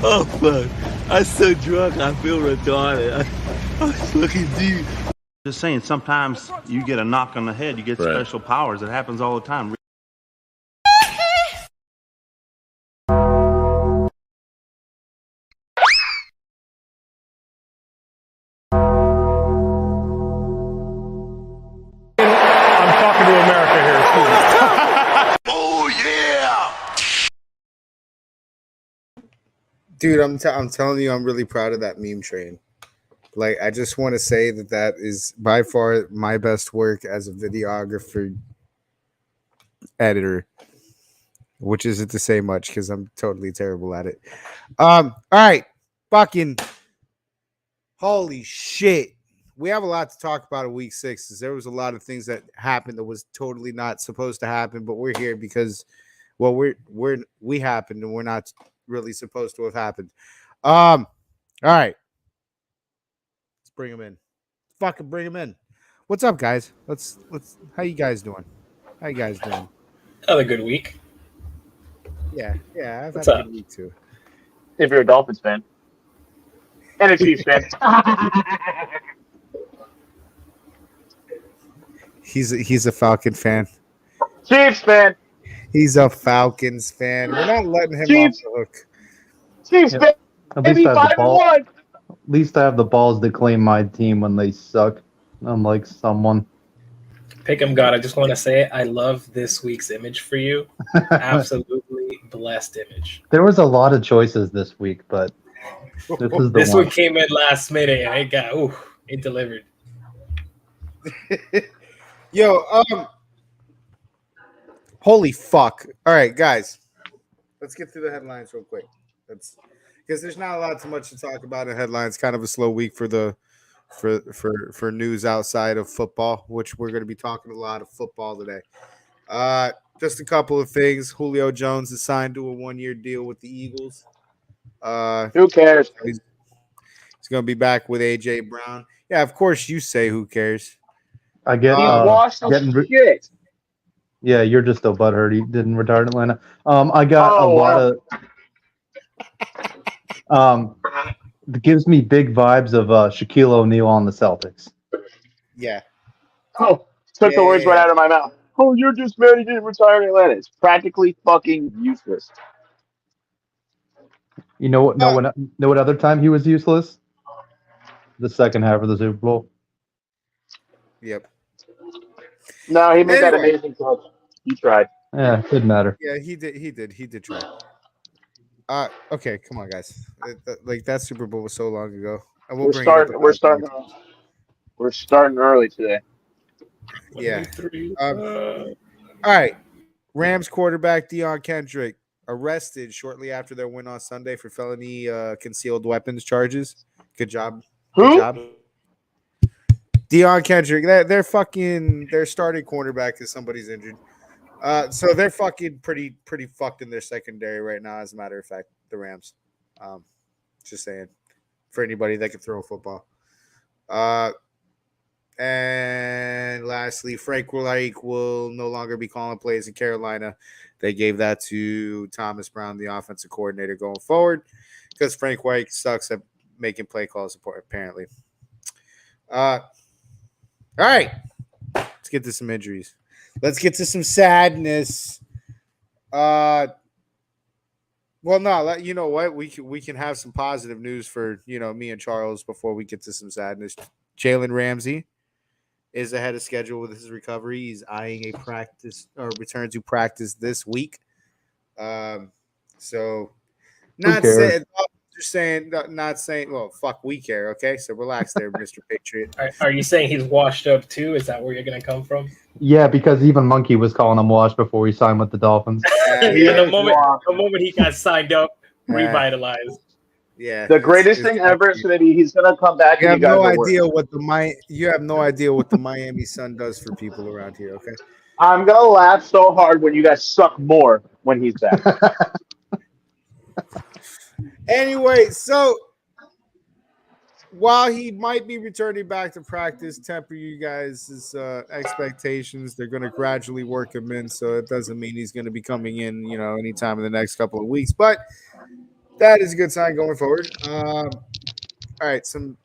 Oh fuck! I'm so drunk. I feel retarded. I was looking deep. Just saying. Sometimes you get a knock on the head. You get special powers. It happens all the time. I'm talking to America here. Excuse me. Oh yeah! Dude, I'm telling you, I'm really proud of that meme train. Like, I just want to say that is by far my best work as a videographer editor, which isn't to say much because I'm totally terrible at it. All right, fucking holy shit. We have a lot to talk about in week 6 because there was a lot of things that happened that was totally not supposed to happen, but we're here because, well, we happened and we're not really supposed to have happened. All right, let's bring them in. Fucking bring them in. What's up, guys? Let's. How you guys doing? How you guys doing? Another good week. Yeah, I've What's had a up? good week too. If you're a Dolphins fan and a Chiefs fan, He's a Falcon fan. Chiefs fan, He's a Falcons fan. We're not letting him Chiefs. off the hook. Chiefs fan. At least Maybe I have the ball. 5-1. At least I have the balls to claim my team when they suck, unlike someone. Pick'em God, I just want to say I love this week's image for you. Absolutely blessed image. There was a lot of choices this week, but this is the This one. one came in last minute and it delivered. Yo, holy fuck! All right, guys, let's get through the headlines real quick. That's because there's not a lot too much to talk about in headlines. Kind of a slow week for the for news outside of football, which we're going to be talking a lot of football today. Just a couple of things. Julio Jones is signed to a 1-year deal with the Eagles. Who cares? He's going to be back with AJ Brown. Yeah, of course you say who cares. I get He washed getting shit. yeah, you're just still butthurt. He didn't retire in Atlanta. I got a lot of it gives me big vibes of Shaquille O'Neal on the Celtics. Yeah. Oh, took the words right out of my mouth. Oh, you're just mad he didn't retire in Atlanta. It's practically fucking useless. You know what? Know what other time he was useless? The second half of the Super Bowl. Yep. No, he made that Anyway. amazing catch. He tried. Yeah, didn't matter. Yeah, he did try. Okay, come on, guys. Like that Super Bowl was so long ago. And We're starting early today. Yeah. All right. Rams quarterback Deion Kendrick arrested shortly after their win on Sunday for felony concealed weapons charges. Good job. Who? Good job. Deion Kendrick. Their starting cornerback is somebody's injured. So they're fucking pretty fucked in their secondary right now, as a matter of fact, the Rams. Just saying. For anybody that can throw a football. And lastly, Frank Reich will no longer be calling plays in Carolina. They gave that to Thomas Brown, the offensive coordinator, going forward, because Frank Reich sucks at making play calls, apparently. All right. Let's get to some injuries. Let's get to some sadness. Well, no, you know what? We can have some positive news for, me and Charles before we get to some sadness. Jalen Ramsey is ahead of schedule with his recovery. He's eyeing a return to practice this week. So not saying saying, not saying. Well, fuck, we care. Okay, so relax there, Mr. Patriot. Are you saying he's washed up too? Is that where you're gonna come from? Yeah, because even Monkey was calling him washed before he signed with the Dolphins. The moment he got signed up, revitalized. Yeah, the greatest thing ever, Smitty. He's gonna come back. You and have you guys no are idea worse. what the Miami Sun does for people around here. Okay. I'm gonna laugh so hard when you guys suck more when he's back. Anyway, so while he might be returning back to practice, temper you guys' expectations. They're going to gradually work him in, so it doesn't mean he's going to be coming in, anytime in the next couple of weeks. But that is a good sign going forward. All right, some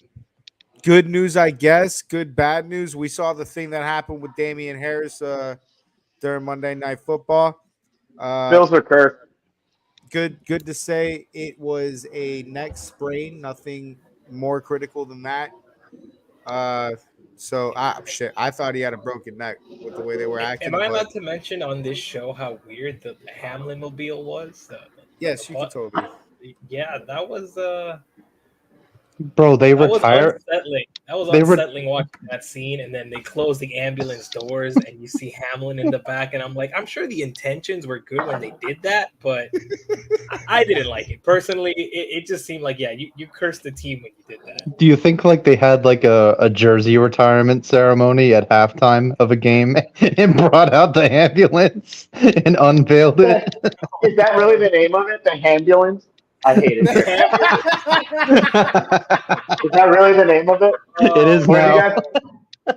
good news, I guess. Good, bad news. We saw the thing that happened with Damian Harris during Monday Night Football. Bills are cursed. Good to say it was a neck sprain. Nothing more critical than that. So I thought he had a broken neck with the way they were acting. Am I allowed to mention on this show how weird the Hamlin mobile was? Yes, you can totally. Yeah, that was Bro, they that was retire. unsettling. That was unsettling watching that scene, and then they close the ambulance doors, and you see Hamlin in the back, and I'm like, I'm sure the intentions were good when they did that, but I didn't like it personally. It just seemed like, yeah, you cursed the team when you did that. Do you think like they had like a jersey retirement ceremony at halftime of a game and brought out the ambulance and unveiled it? Is that really the name of it? The ambulance? I hate it. Is that really the name of it? It is now.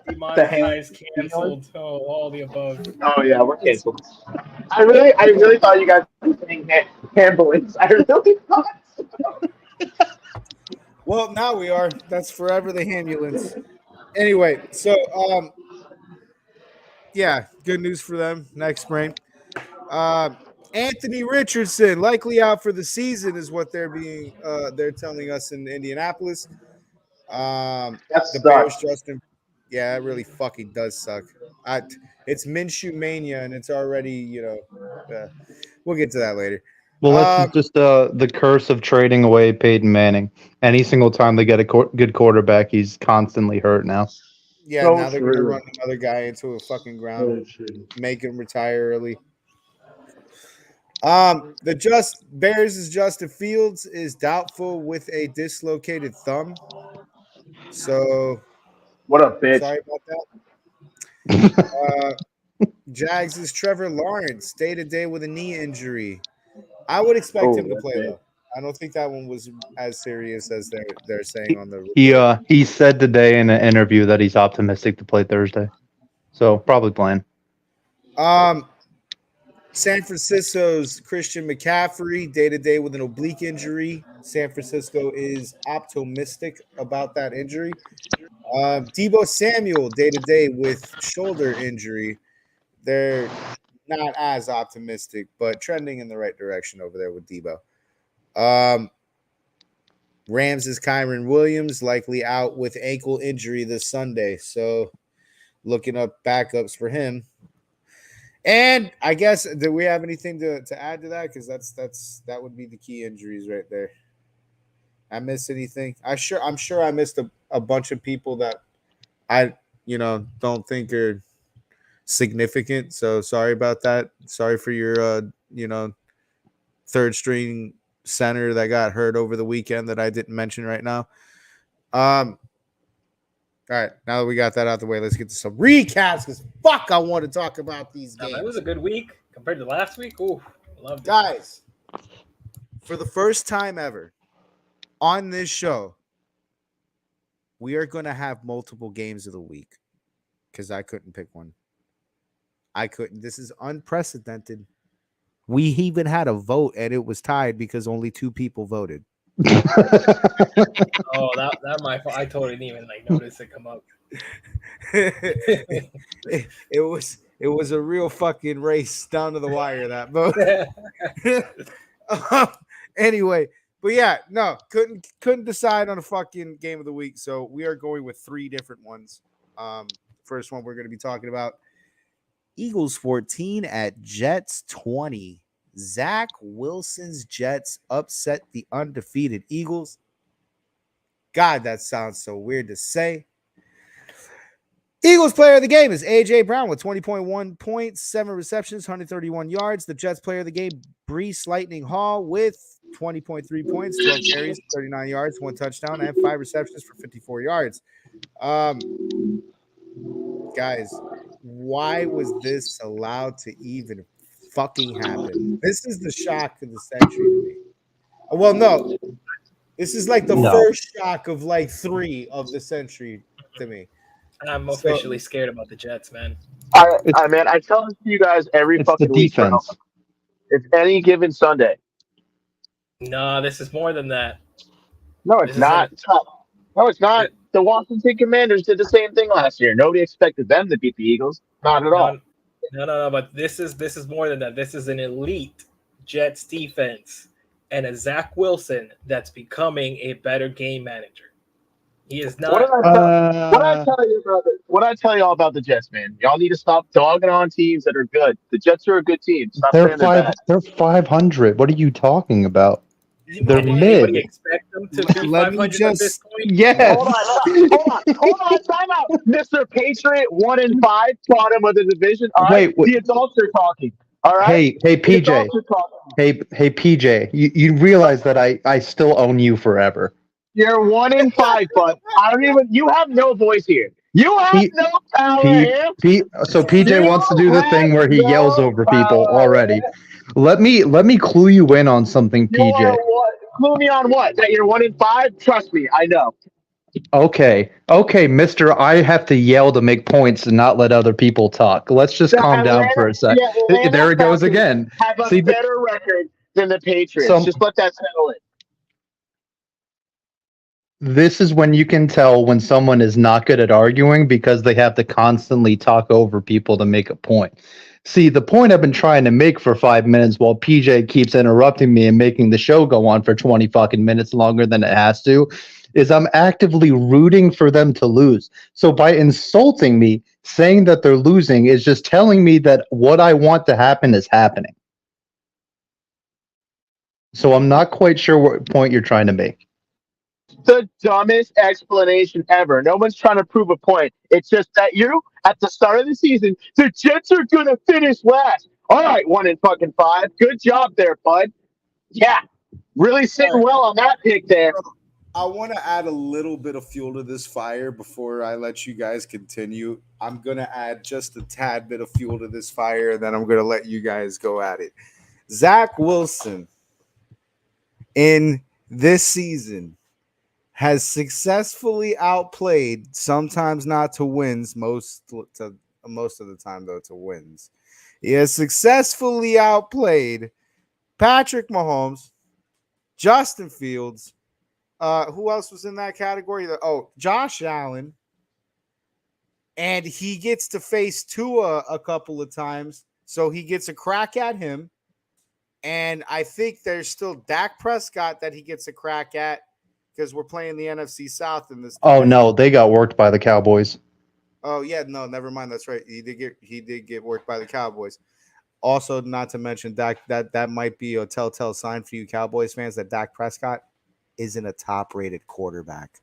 Demonetized, canceled, all the above. Oh yeah, we're canceled. I really thought you guys were saying ambulance. I really thought. Well, now we are. That's forever the ambulance. Anyway, so yeah, good news for them. Next spring. Anthony Richardson likely out for the season is what they're telling us in Indianapolis. The Bears, Justin. Yeah, it really fucking does suck. It's Minshew mania, and it's already, we'll get to that later. Well, that's just the curse of trading away Peyton Manning. Any single time they get a good quarterback, he's constantly hurt now. Yeah, so now they're going to run another guy into a fucking ground, make him retire early. The Bears' Justin Fields is doubtful with a dislocated thumb. So, what a bitch! Sorry about that. Jags' Trevor Lawrence day to day with a knee injury. I would expect him to play though. I don't think that one was as serious as they're saying on the report. He said today in an interview that he's optimistic to play Thursday, so probably playing. San Francisco's Christian McCaffrey day to day with an oblique injury. San Francisco is optimistic about that injury. Deebo Samuel day to day with shoulder injury. They're not as optimistic, but trending in the right direction over there with Deebo. Rams' Kyron Williams likely out with ankle injury this Sunday, so looking up backups for him. And I guess, do we have anything to add to that? Because that would be the key injuries right there. I missed anything? I'm sure I missed a bunch of people that I don't think are significant. So sorry about that. Sorry for your third string center that got hurt over the weekend that I didn't mention right now. All right, now that we got that out the way, let's get to some recaps because fuck, I want to talk about these games. That was a good week compared to last week. Ooh, loved it. Guys, for the first time ever on this show, we are going to have multiple games of the week because I couldn't pick one. I couldn't. This is unprecedented. We even had a vote, and it was tied because only 2 people voted. Oh, that my fault. I totally didn't even notice it come up. It was a real fucking race down to the wire, that vote. Anyway, but yeah, no, couldn't decide on a fucking game of the week. So we are going with 3 different ones. First one we're going to be talking about Eagles 14 at Jets 20. Zach Wilson's Jets upset the undefeated Eagles. God, that sounds so weird to say. Eagles player of the game is A.J. Brown with 20.1 points, 7 receptions, 131 yards. The Jets player of the game, Brees Lightning Hall with 20.3 points, 12 carries, 39 yards, 1 touchdown, and 5 receptions for 54 yards. Guys, why was this allowed to even fucking happen? This is the shock of the century to me. Well, no. This is like the first shock of like 3 of the century to me. I'm officially scared about the Jets, man. Man, I tell this to you guys every fucking week, bro. Defense. It's any given Sunday. No, this is more than that. No, it's not. No, it's not. The Washington Commanders did the same thing last year. Nobody expected them to beat the Eagles. Not at all. No. But this is more than that. This is an elite Jets defense and a Zach Wilson that's becoming a better game manager. He is not. What I tell you all about the Jets, man? Y'all need to stop dogging on teams that are good. The Jets are a good team. Stop saying they're bad. They're 500. What are you talking about? They're mid. Anybody expect them to be 500 at this point? Yes. Hold on, time out. Mr. Patriot, 1-5, bottom of the division. All right, the adults are talking. All right. Hey, PJ. Hey, PJ. You realize that I still own you forever. You're 1-5, but I don't even. You have no voice here. You have no power here. So PJ wants to do the thing where he yells over people already. Let me clue you in on something, PJ. Clue me on what? That you're 1-5? Trust me, I know. Okay, mister, I have to yell to make points and not let other people talk. Let's just calm down for a sec. There it goes again. Have a better record than the Patriots. Just let that settle in. This is when you can tell when someone is not good at arguing because they have to constantly talk over people to make a point. See, the point I've been trying to make for 5 minutes while PJ keeps interrupting me and making the show go on for 20 fucking minutes longer than it has to is I'm actively rooting for them to lose. So by insulting me, saying that they're losing is just telling me that what I want to happen is happening. So I'm not quite sure what point you're trying to make. The dumbest explanation ever. No one's trying to prove a point. It's just that at the start of the season, the Jets are going to finish last. All right, 1-5. Good job there, bud. Yeah, really sitting well on that pick there. I want to add a little bit of fuel to this fire before I let you guys continue. I'm going to add just a tad bit of fuel to this fire, and then I'm going to let you guys go at it. Zach Wilson in this season has successfully outplayed, sometimes not to wins, most of the time, though, to wins. He has successfully outplayed Patrick Mahomes, Justin Fields, who else was in that category? Josh Allen. And he gets to face Tua a couple of times, so he gets a crack at him. And I think there's still Dak Prescott that he gets a crack at because we're playing the NFC South in this. Oh no, they got worked by the Cowboys. Oh yeah, no, never mind. That's right. He did get worked by the Cowboys. Also, not to mention that might be a telltale sign for you Cowboys fans that Dak Prescott isn't a top-rated quarterback.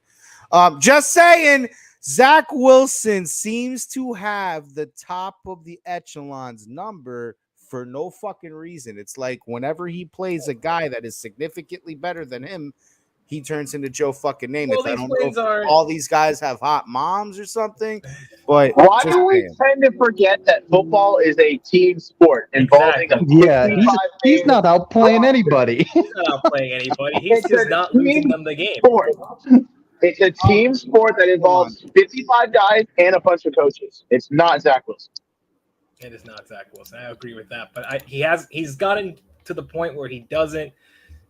Just saying, Zach Wilson seems to have the top of the echelons number for no fucking reason. It's like whenever he plays a guy that is significantly better than him, he turns into Joe fucking Namath. Well, I don't know if all these guys have hot moms or something, but why do we tend to forget that football is a team sport involving he's not outplaying anybody. He's not outplaying anybody. He's just not losing them the game. Sport. It's a team sport that involves 55 guys and a bunch of coaches. It's not Zach Wilson. It is not Zach Wilson. I agree with that. But he's gotten to the point where he doesn't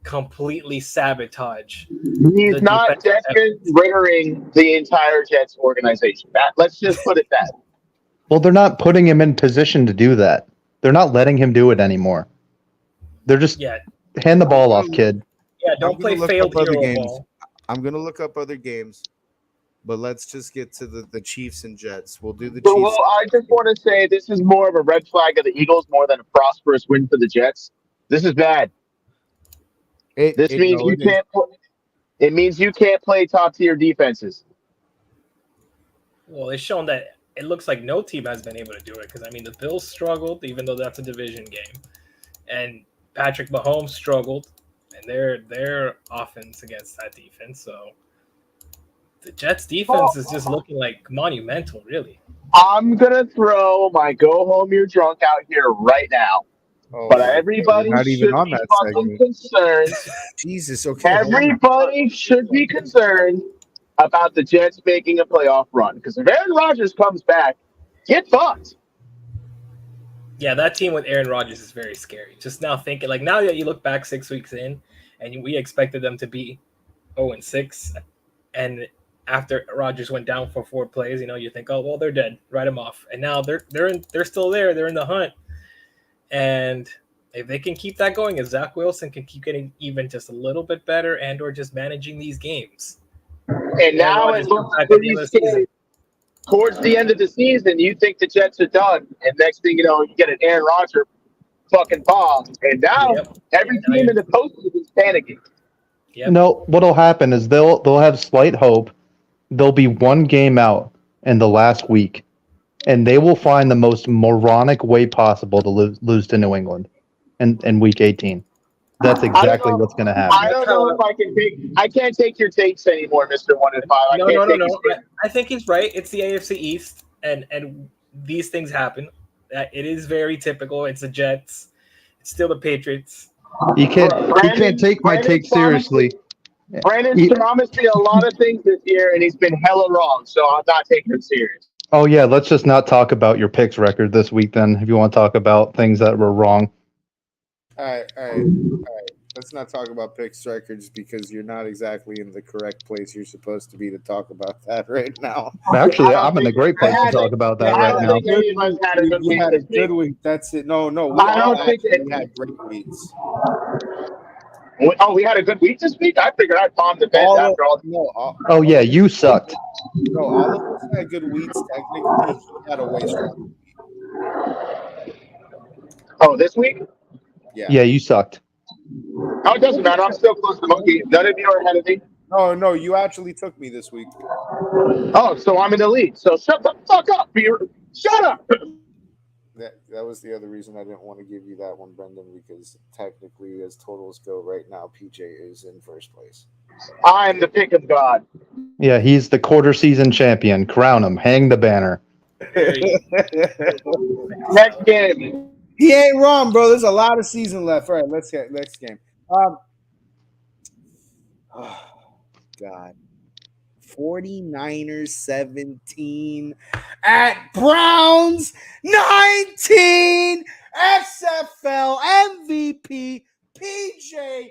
completely sabotage. He's not Desmond Rittering the entire Jets organization. Let's just put it that. Well, they're not putting him in position to do that. They're not letting him do it anymore. They're just hand the ball off, kid. Yeah, don't play failed hero ball. I'm gonna look up other games, but let's just get to the Chiefs and Jets. We'll do the Chiefs. Well, I just want to say this is more of a red flag of the Eagles more than a prosperous win for the Jets. This is bad. This means you can't. It means you can't play top tier defenses. Well, it's shown that it looks like no team has been able to do it because I mean the Bills struggled, even though that's a division game, and Patrick Mahomes struggled, and their offense against that defense. So the Jets defense is just looking like monumental, really. I'm gonna throw my "go home, you're drunk" out here right now. Oh But my everybody God, not even should on be that fucking segment. concerned. Jesus, okay. Everybody should be concerned about the Jets making a playoff run. Because if Aaron Rodgers comes back, get fucked. Yeah, that team with Aaron Rodgers is very scary. Just now thinking, like now that you look back 6 weeks in, and we expected them to be 0-6, and after Rodgers went down for 4 plays, you think, oh well, they're dead, write them off. And now they're still there, they're in the hunt, and if they can keep that going, if Zach Wilson can keep getting even just a little bit better, and or just managing these games, and now it looks pretty scary. Towards the end of the season, you think the Jets are done, and next thing you know, you get an Aaron Rodgers fucking bomb, and now every team in the postseason is panicking. Yep. No, what'll happen is they'll have slight hope. They'll be one game out in the last week, and they will find the most moronic way possible to lose to New England in week 18. That's exactly what's going to happen. I don't know if I can take. I can't take your takes anymore, Mr. 1-5. No. I think he's right. It's the AFC East, and these things happen. It is very typical. It's the Jets. It's still the Patriots. You can't take my take seriously. Brandon's promised me a lot of things this year, and he's been hella wrong, so I'm not taking him serious. Oh, yeah, let's just not talk about your picks record this week then, if you want to talk about things that were wrong. All right. Let's not talk about picks records because you're not exactly in the correct place you're supposed to be to talk about that right now. Actually, I'm in a great place to talk about that right now. We had a good week. That's it. No. I don't think we had great weeks. Oh, we had a good week this week? I figured I'd bomb the bench after all. Oh, yeah, you sucked. No, all of us had good weeks. Technically, he had a way strong week. Oh, this week? Yeah, you sucked. Oh, it doesn't matter. I'm still close to Monkey. None of you are ahead of me. No, you actually took me this week. Oh, so I'm in the lead. So shut the fuck up, Peter. Shut up. That was the other reason I didn't want to give you that one, Brendan, because technically, as totals go right now, PJ is in first place. I am the pick of God. Yeah, he's the quarter season champion. Crown him. Hang the banner. Next game. He ain't wrong, bro. There's a lot of season left. All right, let's get next game. Oh, God. 49ers 17 at Browns 19. XFL MVP PJ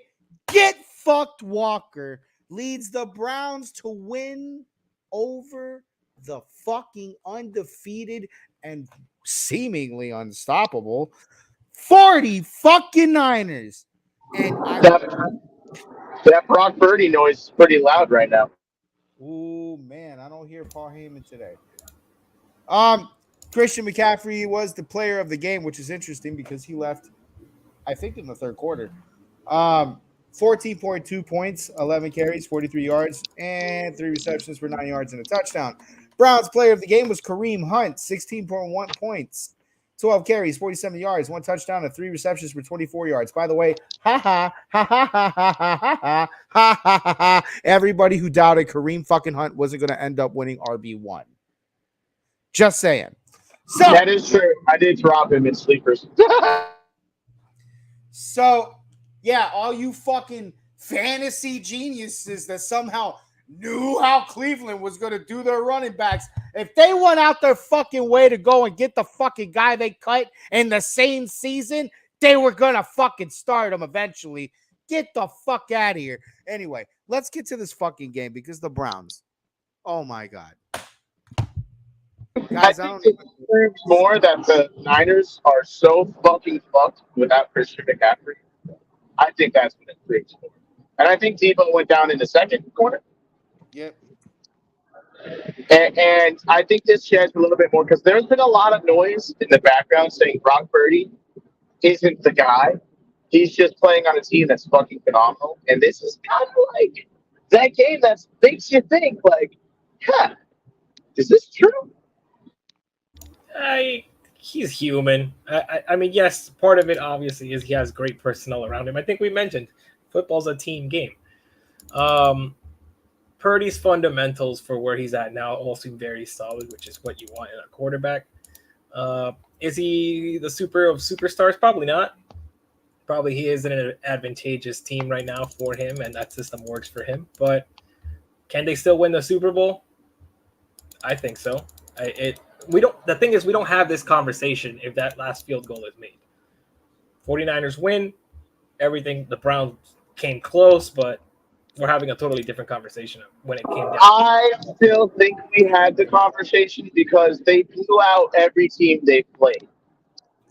Get Fucked Walker leads the Browns to win over the fucking undefeated and seemingly unstoppable 40 fucking Niners. And that Brock Purdy noise is pretty loud right now. Oh man, I don't hear Paul Heyman today. Christian McCaffrey was the player of the game, which is interesting because he left, I think, in the third quarter. 14.2 points, 11 carries, 43 yards, and 3 receptions for 9 yards and a touchdown. Browns player of the game was Kareem Hunt, 16.1 points, 12 carries, 47 yards, 1 touchdown, and 3 receptions for 24 yards. By the way, everybody who doubted Kareem fucking Hunt wasn't going to end up winning RB1. Just saying. So that is true. I did drop him in sleepers. So, yeah, all you fucking fantasy geniuses that somehow knew how Cleveland was going to do their running backs, if they went out their fucking way to go and get the fucking guy they cut in the same season, they were going to fucking start him eventually. Get the fuck out of here. Anyway, let's get to this fucking game because the Browns. Oh, my God. Guys, I think it proves more that the Niners are so fucking fucked without Christian McCaffrey. I think that's what it proves more. And I think Debo went down in the second quarter. Yep. And I think this sheds a little bit more because there's been a lot of noise in the background saying Brock Purdy isn't the guy. He's just playing on a team that's fucking phenomenal. And this is kind of like that game that makes you think, like, yeah, is this true? He's human. I mean, yes, part of it obviously is he has great personnel around him. I think we mentioned football's a team game. Purdy's fundamentals for where he's at now all seem very solid, which is what you want in a quarterback. Is he the super of superstars? Probably not. Probably he is in an advantageous team right now for him, and that system works for him. But can they still win the Super Bowl? I think so. We don't. The thing is, we don't have this conversation if that last field goal is made. 49ers win. Everything. The Browns came close, but we're having a totally different conversation when it came down. I still think we had the conversation because they blew out every team they played.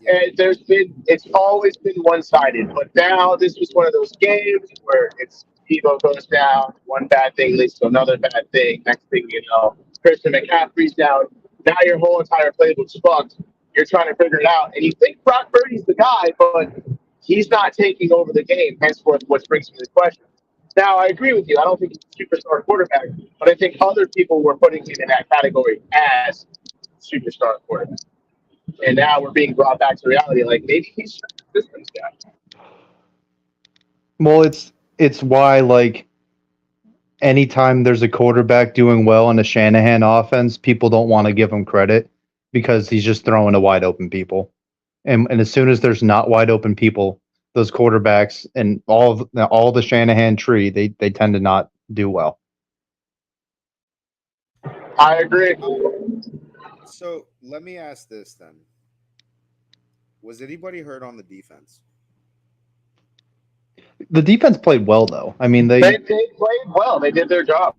And it's always been one-sided. But now this was one of those games where it's Debo goes down, one bad thing leads to another bad thing. Next thing you know, Christian McCaffrey's down. Now your whole entire playbook's fucked. You're trying to figure it out, and you think Brock Purdy's the guy, but he's not taking over the game. Henceforth, which brings me to the question. Now, I agree with you. I don't think he's a superstar quarterback, but I think other people were putting him in that category as superstar quarterback. And now we're being brought back to reality. Like maybe he's a systems guy. Well, it's why like anytime there's a quarterback doing well in a Shanahan offense, people don't want to give him credit because he's just throwing to wide open people. And as soon as there's not wide open people, those quarterbacks and all the Shanahan tree, they tend to not do well. I agree. So let me ask this then. Was anybody hurt on the defense? The defense played well though. I mean They played well. They did their job.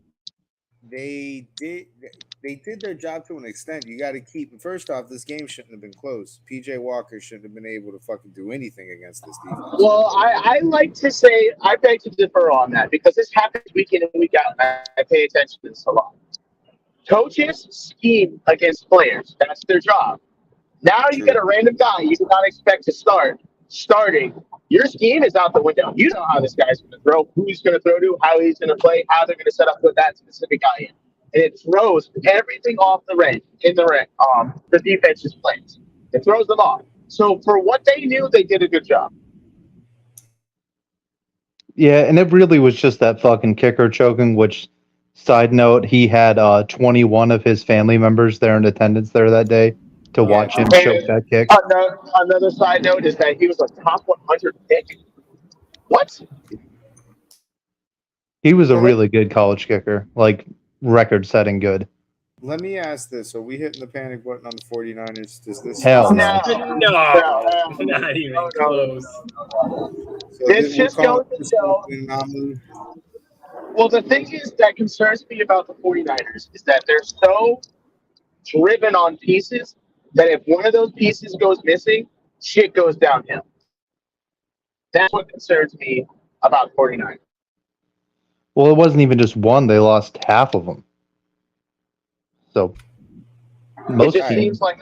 They did their job to an extent. You got to keep. First off, this game shouldn't have been close. PJ Walker shouldn't have been able to fucking do anything against this defense. Well, I like to say I beg to differ on that because this happens week in and week out. I pay attention to this a lot. Coaches scheme against players. That's their job. Now you get a random guy you do not expect to starting. Your scheme is out the window. You know how this guy's going to throw, who he's going to throw to, how he's going to play, how they're going to set up with that specific guy in. And it throws everything off the defense's plays. It throws them off. So for what they knew, they did a good job. Yeah, and it really was just that fucking kicker choking, which, side note, he had 21 of his family members there in attendance there that day to watch him choke that kick. Another side note is that he was a top 100 pick. What? He was a really good college kicker, like record-setting good. Let me ask this. Are we hitting the panic button on the 49ers? Does this Hell no. Not even close. So It's just going to show. Well, the thing is that concerns me about the 49ers is that they're so driven on pieces that if one of those pieces goes missing, shit goes downhill. That's what concerns me about 49ers. Well, it wasn't even just one. They lost half of them. So it just seems like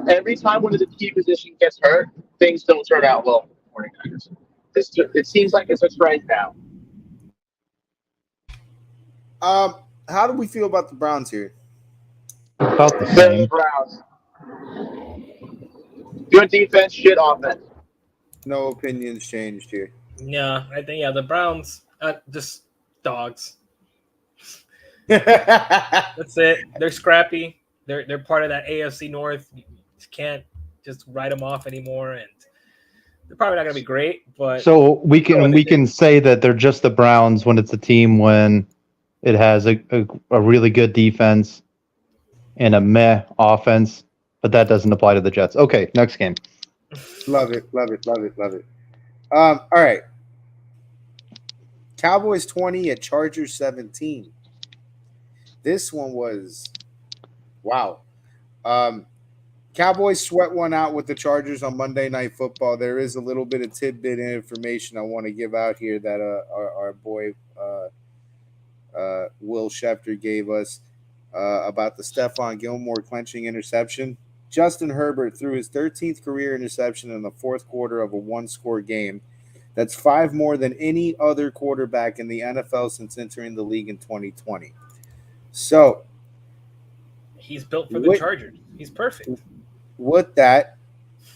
every time one of the key positions gets hurt, things don't turn out well for the 49ers. It seems like it's a trend now. How do we feel about the Browns here? About the same. The Browns. Good defense, shit offense. No opinions changed here. Yeah, I think the Browns just dogs. That's it. They're scrappy. They're part of that AFC North. You can't just write them off anymore, and they're probably not going to be great. But so we can say that they're just the Browns when it's a team when it has a really good defense and a meh offense, but that doesn't apply to the Jets. Okay, next game. Love it. All right. Cowboys 20 at Chargers 17. This one was wow. Cowboys sweat one out with the Chargers on Monday Night Football. There is a little bit of tidbit information I want to give out here that our boy Will Schefter gave us about the Stephon Gilmore clenching interception. Justin Herbert threw his 13th career interception in the fourth quarter of a one-score game. That's 5 more than any other quarterback in the NFL since entering the league in 2020. So, He's built for the with, Chargers. He's perfect. with that,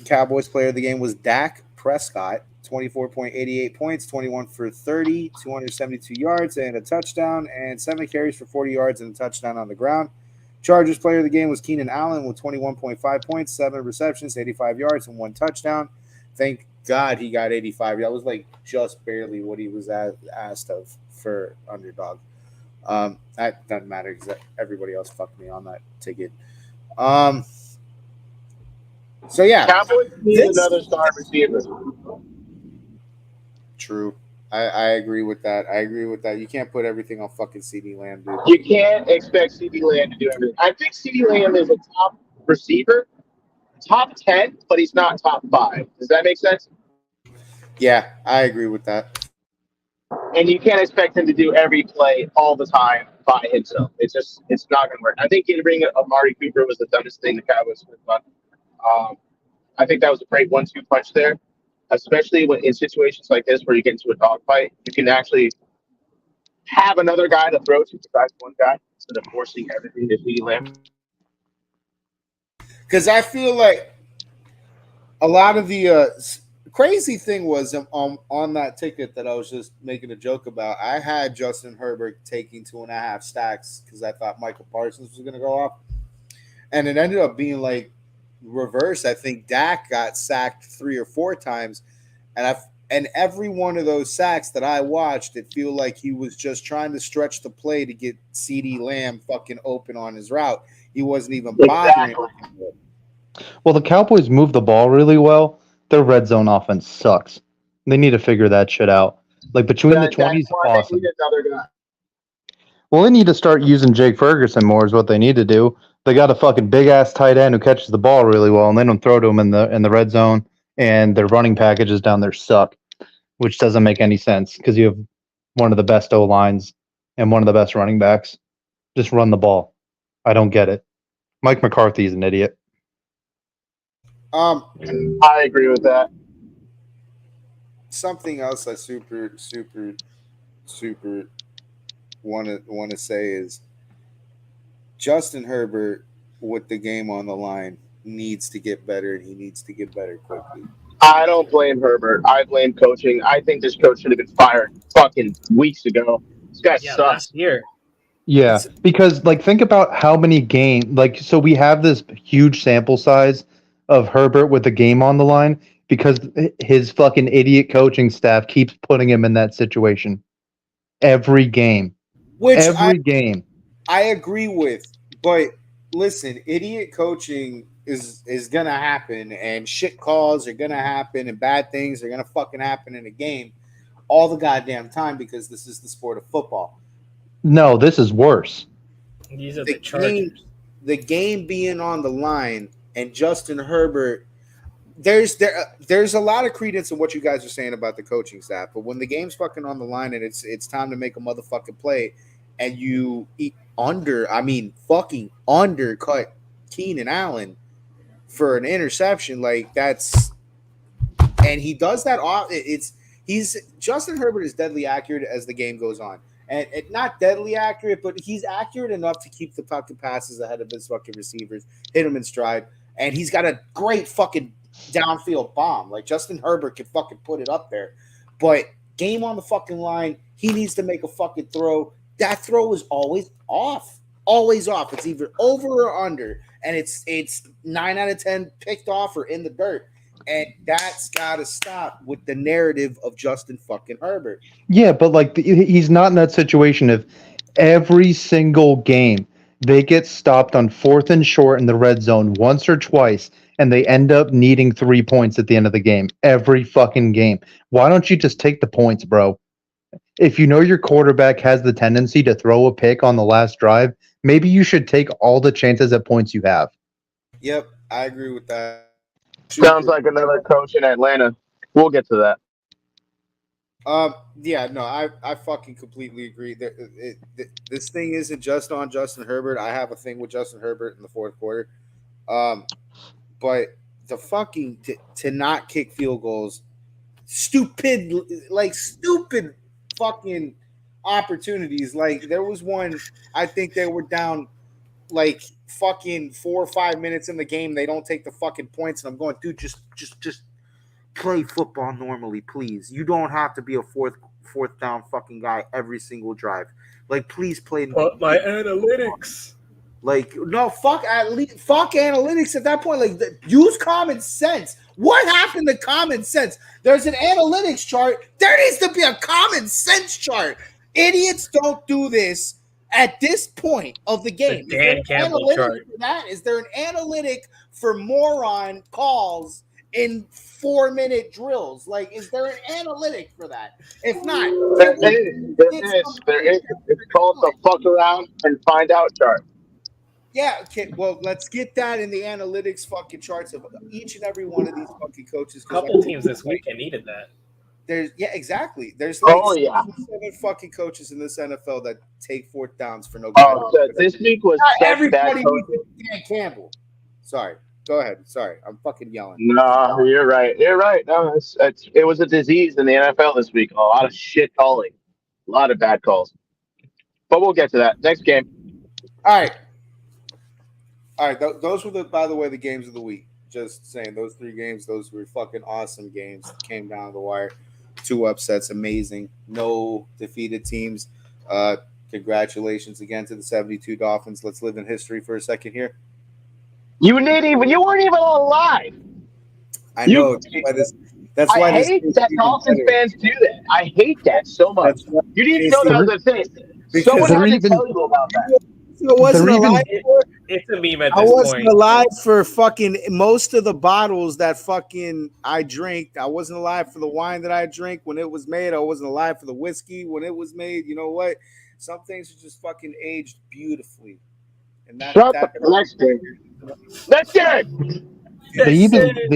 Cowboys player of the game was Dak Prescott, 24.88 points, 21 for 30, 272 yards and a touchdown, and 7 carries for 40 yards and a touchdown on the ground. Chargers player of the game was Keenan Allen with 21.5 points, 7 receptions, 85 yards, and 1 touchdown. Thank God he got 85. That was like just barely what he was asked of for underdog. That doesn't matter because everybody else fucked me on that ticket. So yeah, Cowboys need another star receiver. True. I agree with that. I agree with that. You can't put everything on fucking CD Lamb, dude. You can't expect CD Lamb to do everything. I think CD Lamb is a top receiver, top 10, but he's not top 5. Does that make sense? Yeah, I agree with that. And you can't expect him to do every play all the time by himself. It's not going to work. I think getting rid of Amari Cooper was the dumbest thing the Cowboys could have done. I think that was a great 1-2 punch there, especially when in situations like this where you get into a dogfight. You can actually have another guy to throw to besides one guy instead of forcing everything to CD Lamb. Because I feel like a lot of the crazy thing was on that ticket that I was just making a joke about. I had Justin Herbert taking 2.5 stacks because I thought Michael Parsons was going to go off, and it ended up being like reverse. I think Dak got sacked 3 or 4 times, and every one of those sacks that I watched, it feel like he was just trying to stretch the play to get CD Lamb fucking open on his route. He wasn't even bothering. Exactly. Well, the Cowboys move the ball really well. Their red zone offense sucks. They need to figure that shit out. Like between the 20s, that's why they need another guy. well, they need to start using Jake Ferguson more. Is what they need to do. They got a fucking big ass tight end who catches the ball really well, and they don't throw to him in the red zone. And their running packages down there suck, which doesn't make any sense because you have one of the best O lines and one of the best running backs. Just run the ball. I don't get it. Mike McCarthy's an idiot. I agree with that. Something else I super want to say is Justin Herbert with the game on the line needs to get better, and he needs to get better quickly. I don't blame Herbert. I blame coaching. I think this coach should have been fired fucking weeks ago. This guy sucks. Last year. Yeah, because like think about how many games so we have this huge sample size of Herbert with the game on the line because his fucking idiot coaching staff keeps putting him in that situation every game. Every game. I agree with, but listen, idiot coaching is gonna happen, and shit calls are gonna happen, and bad things are gonna fucking happen in a game all the goddamn time because this is the sport of football. No, this is worse. These are the Chargers. The game being on the line, and Justin Herbert, there's a lot of credence in what you guys are saying about the coaching staff, but when the game's fucking on the line and it's time to make a motherfucking play, and you fucking undercut Keenan Allen for an interception, like that's, and he does that off. Justin Herbert is deadly accurate as the game goes on. And not deadly accurate, but he's accurate enough to keep the fucking passes ahead of his fucking receivers, hit him in stride. And he's got a great fucking downfield bomb. Like Justin Herbert can fucking put it up there. But game on the fucking line, he needs to make a fucking throw. That throw is always off. Always off. It's either over or under. And it's 9 out of 10 picked off or in the dirt. And that's got to stop with the narrative of Justin fucking Herbert. Yeah, but like he's not in that situation if every single game they get stopped on 4th and short in the red zone once or twice and they end up needing 3 points at the end of the game. Every fucking game. Why don't you just take the points, bro? If you know your quarterback has the tendency to throw a pick on the last drive, maybe you should take all the chances at points you have. Yep, I agree with that. Sounds like another coach in Atlanta. We'll get to that. Yeah, no, I fucking completely agree. This thing isn't just on Justin Herbert. I have a thing with Justin Herbert in the 4th quarter. But the fucking to not kick field goals stupid fucking opportunities. Like there was one, I think they were down like fucking 4 or 5 minutes in the game. They don't take the fucking points, and I'm going, dude, just play football normally, please. You don't have to be a fourth down fucking guy every single drive. Like, please play. But my analytics. Like, no, fuck analytics at that point. Like, use common sense. What happened to common sense? There's an analytics chart. There needs to be a common sense chart. Idiots don't do this at this point of the game. The Dan Campbell chart. Is there an analytic for moron calls in 4-minute drills? Like, is there an analytic for that? If not, there is. It's called the fuck around and find out chart. Yeah, okay. Well, let's get that in the analytics fucking charts of each and every one of these fucking coaches. A couple teams this weekend needed that. Exactly. There's like 7 fucking coaches in this NFL that take fourth downs for no good. This week was everybody Dan Campbell. Sorry. Go ahead. Sorry. I'm fucking yelling. No, you're right. No, it was a disease in the NFL this week. A lot of shit calling. A lot of bad calls. But we'll get to that. Next game. All right. Those were by the way, the games of the week. Just saying, those 3 games, those were fucking awesome games. Came down the wire. 2 upsets, amazing. No defeated teams. Congratulations again to the 72 Dolphins. Let's live in history for a second here. You weren't even alive. I know. That's why I hate that Dolphins fans do that. I hate that so much. You didn't even know that was a thing. Someone had to tell you about that. I wasn't alive. It's a meme at this point. I wasn't alive for fucking most of the bottles that fucking I drank. I wasn't alive for the wine that I drank when it was made. I wasn't alive for the whiskey when it was made. You know what? Some things are just fucking aged beautifully. And next game. Next game. They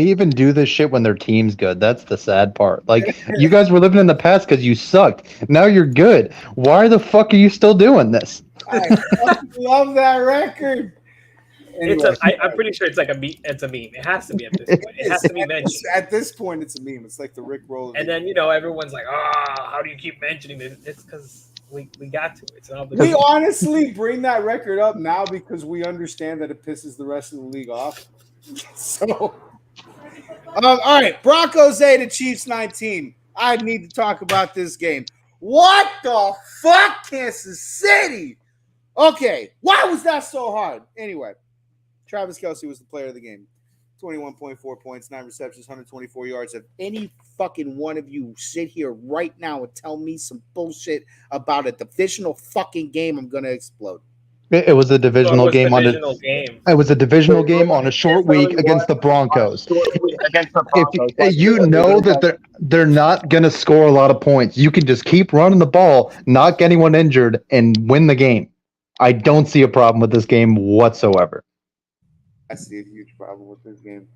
even do this shit when their team's good. That's the sad part. Like, you guys were living in the past because you sucked. Now you're good. Why the fuck are you still doing this? I fucking love that record. Anyway, I'm pretty sure it's like a meme. It's a meme. It has to be at this point. It has to be mentioned. At this point, it's a meme. It's like the Rick Roll. And then everyone's like, how do you keep mentioning this? It's because we got to. It's not. We honestly bring that record up now because we understand that it pisses the rest of the league off. So, all right, Broncos 8 to Chiefs 19. I need to talk about this game. What the fuck, Kansas City? Okay, why was that so hard? Anyway, Travis Kelce was the player of the game. 21.4 points, 9 receptions, 124 yards. If any fucking one of you sit here right now and tell me some bullshit about a divisional fucking game, I'm going to explode. It was a divisional game It was a divisional game on a short week against the Broncos. If you know that they're not going to score a lot of points, you can just keep running the ball, not get anyone injured, and win the game. I don't see a problem with this game whatsoever. I see a huge problem with this game.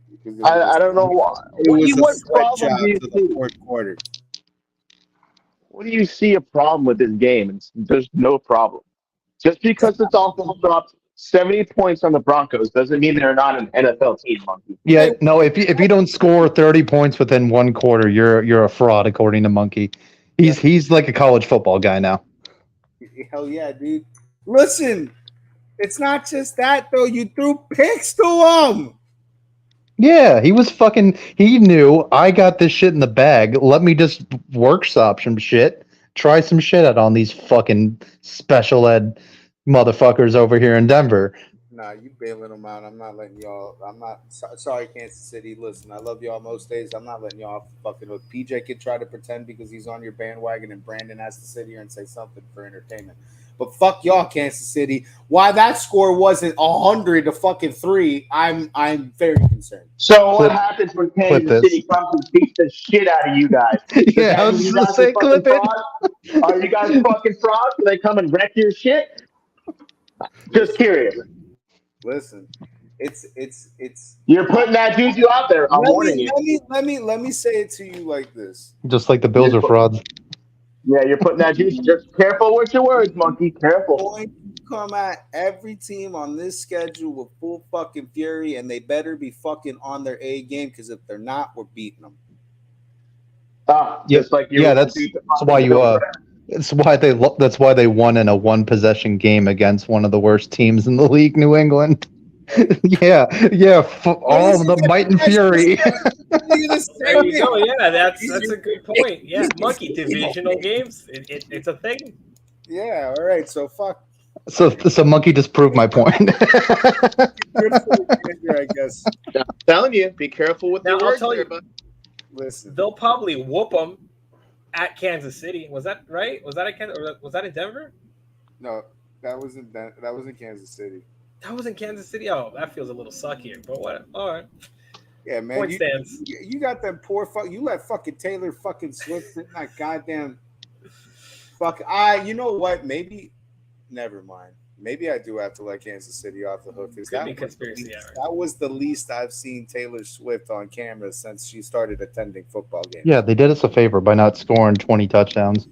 I don't know why. What problem do you see? Fourth quarter. What do you see a problem with this game? There's no problem. Just because the Dolphins dropped 70 points on the Broncos doesn't mean they're not an NFL team, Monkey. Yeah, no. If you don't score 30 points within one quarter, you're a fraud, according to Monkey. He's like a college football guy now. Hell yeah, dude. Listen, it's not just that though. You threw picks to him. Yeah, he knew I got this shit in the bag. Let me just workshop some shit. Try some shit out on these fucking special ed motherfuckers over here in Denver. Nah, you bailing them out. I'm not letting y'all. I'm not sorry, Kansas City. Listen, I love y'all most days. I'm not letting y'all fucking with. PJ could try to pretend because he's on your bandwagon, and Brandon has to sit here and say something for entertainment. But fuck y'all, Kansas City. Why that score wasn't 100 to fucking 3? I'm very concerned. So what happens when Kansas City comes and beats the shit out of you guys? Yeah, I was just gonna say, clip it. Are you guys fucking frauds? Do they come and wreck your shit? Just curious. Listen, it's. You're putting that juju out there. I'm warning you. Let me say it to you like this. Just like the Bills are frauds. Yeah, you're putting that juice. Just careful with your words, Monkey. Careful. Going to come at every team on this schedule with full fucking fury, and they better be fucking on their A game because if they're not, we're beating them. Just like you. Yeah, that's why you. That's why they won in a one possession game against one of the worst teams in the league, New England. Yeah, all the might and fury. There you go. Yeah, that's a good point. Yeah, monkey divisional games. It's a thing. Yeah. All right. So fuck. So Monkey just proved my point. Good for the Commander, I guess. I'm telling you, be careful with Now the I'll words tell there, you, but Listen. they'll probably whoop them at Kansas City. Was that right? Was that at Kansas? Or was that in Denver? No, that was in Kansas City. That was in Kansas City. Oh, that feels a little suckier. But what? All right. Yeah, man. Point stands. You got that poor fuck. You let fucking Taylor fucking Swift in that goddamn fuck. You know what? Maybe. Never mind. Maybe I do have to let Kansas City off the hook. Could be conspiracy. That was the least I've seen Taylor Swift on camera since she started attending football games. Yeah, they did us a favor by not scoring 20 touchdowns.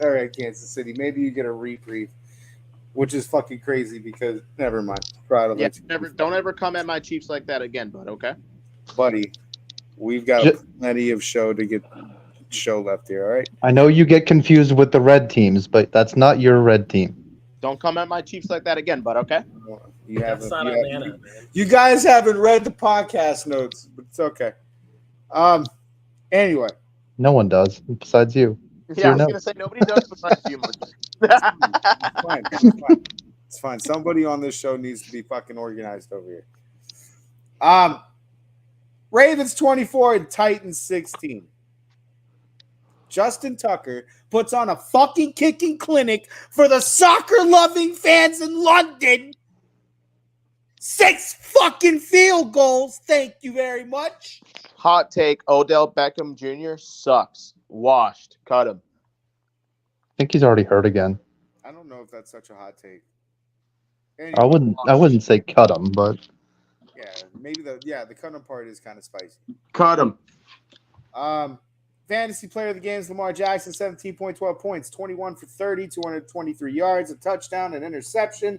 All right, Kansas City. Maybe you get a reprieve, which is fucking crazy because never mind. Proud of don't ever come at my Chiefs like that again, bud. Okay, buddy. We've got plenty of show left here. All right. I know you get confused with the red teams, but that's not your red team. don't come at my Chiefs like that again, bud. Okay. You guys haven't read the podcast notes, but it's okay. Anyway, no one does besides you. Yeah, I was gonna say nobody does besides you. It's fine. Somebody on this show needs to be fucking organized over here. Ravens 24 and Titans 16. Justin Tucker puts on a fucking kicking clinic for the soccer-loving fans in London. 6 fucking field goals. Thank you very much. Hot take: Odell Beckham Jr. sucks. Washed. Cut him. I think he's already hurt again. I don't know if that's such a hot take. Anyway, I wouldn't say cut him, but yeah, maybe the cut him part is kind of spicy. Cut him. Fantasy player of the game is Lamar Jackson, 17.12 points, 21 for 30, 223 yards, a touchdown, an interception,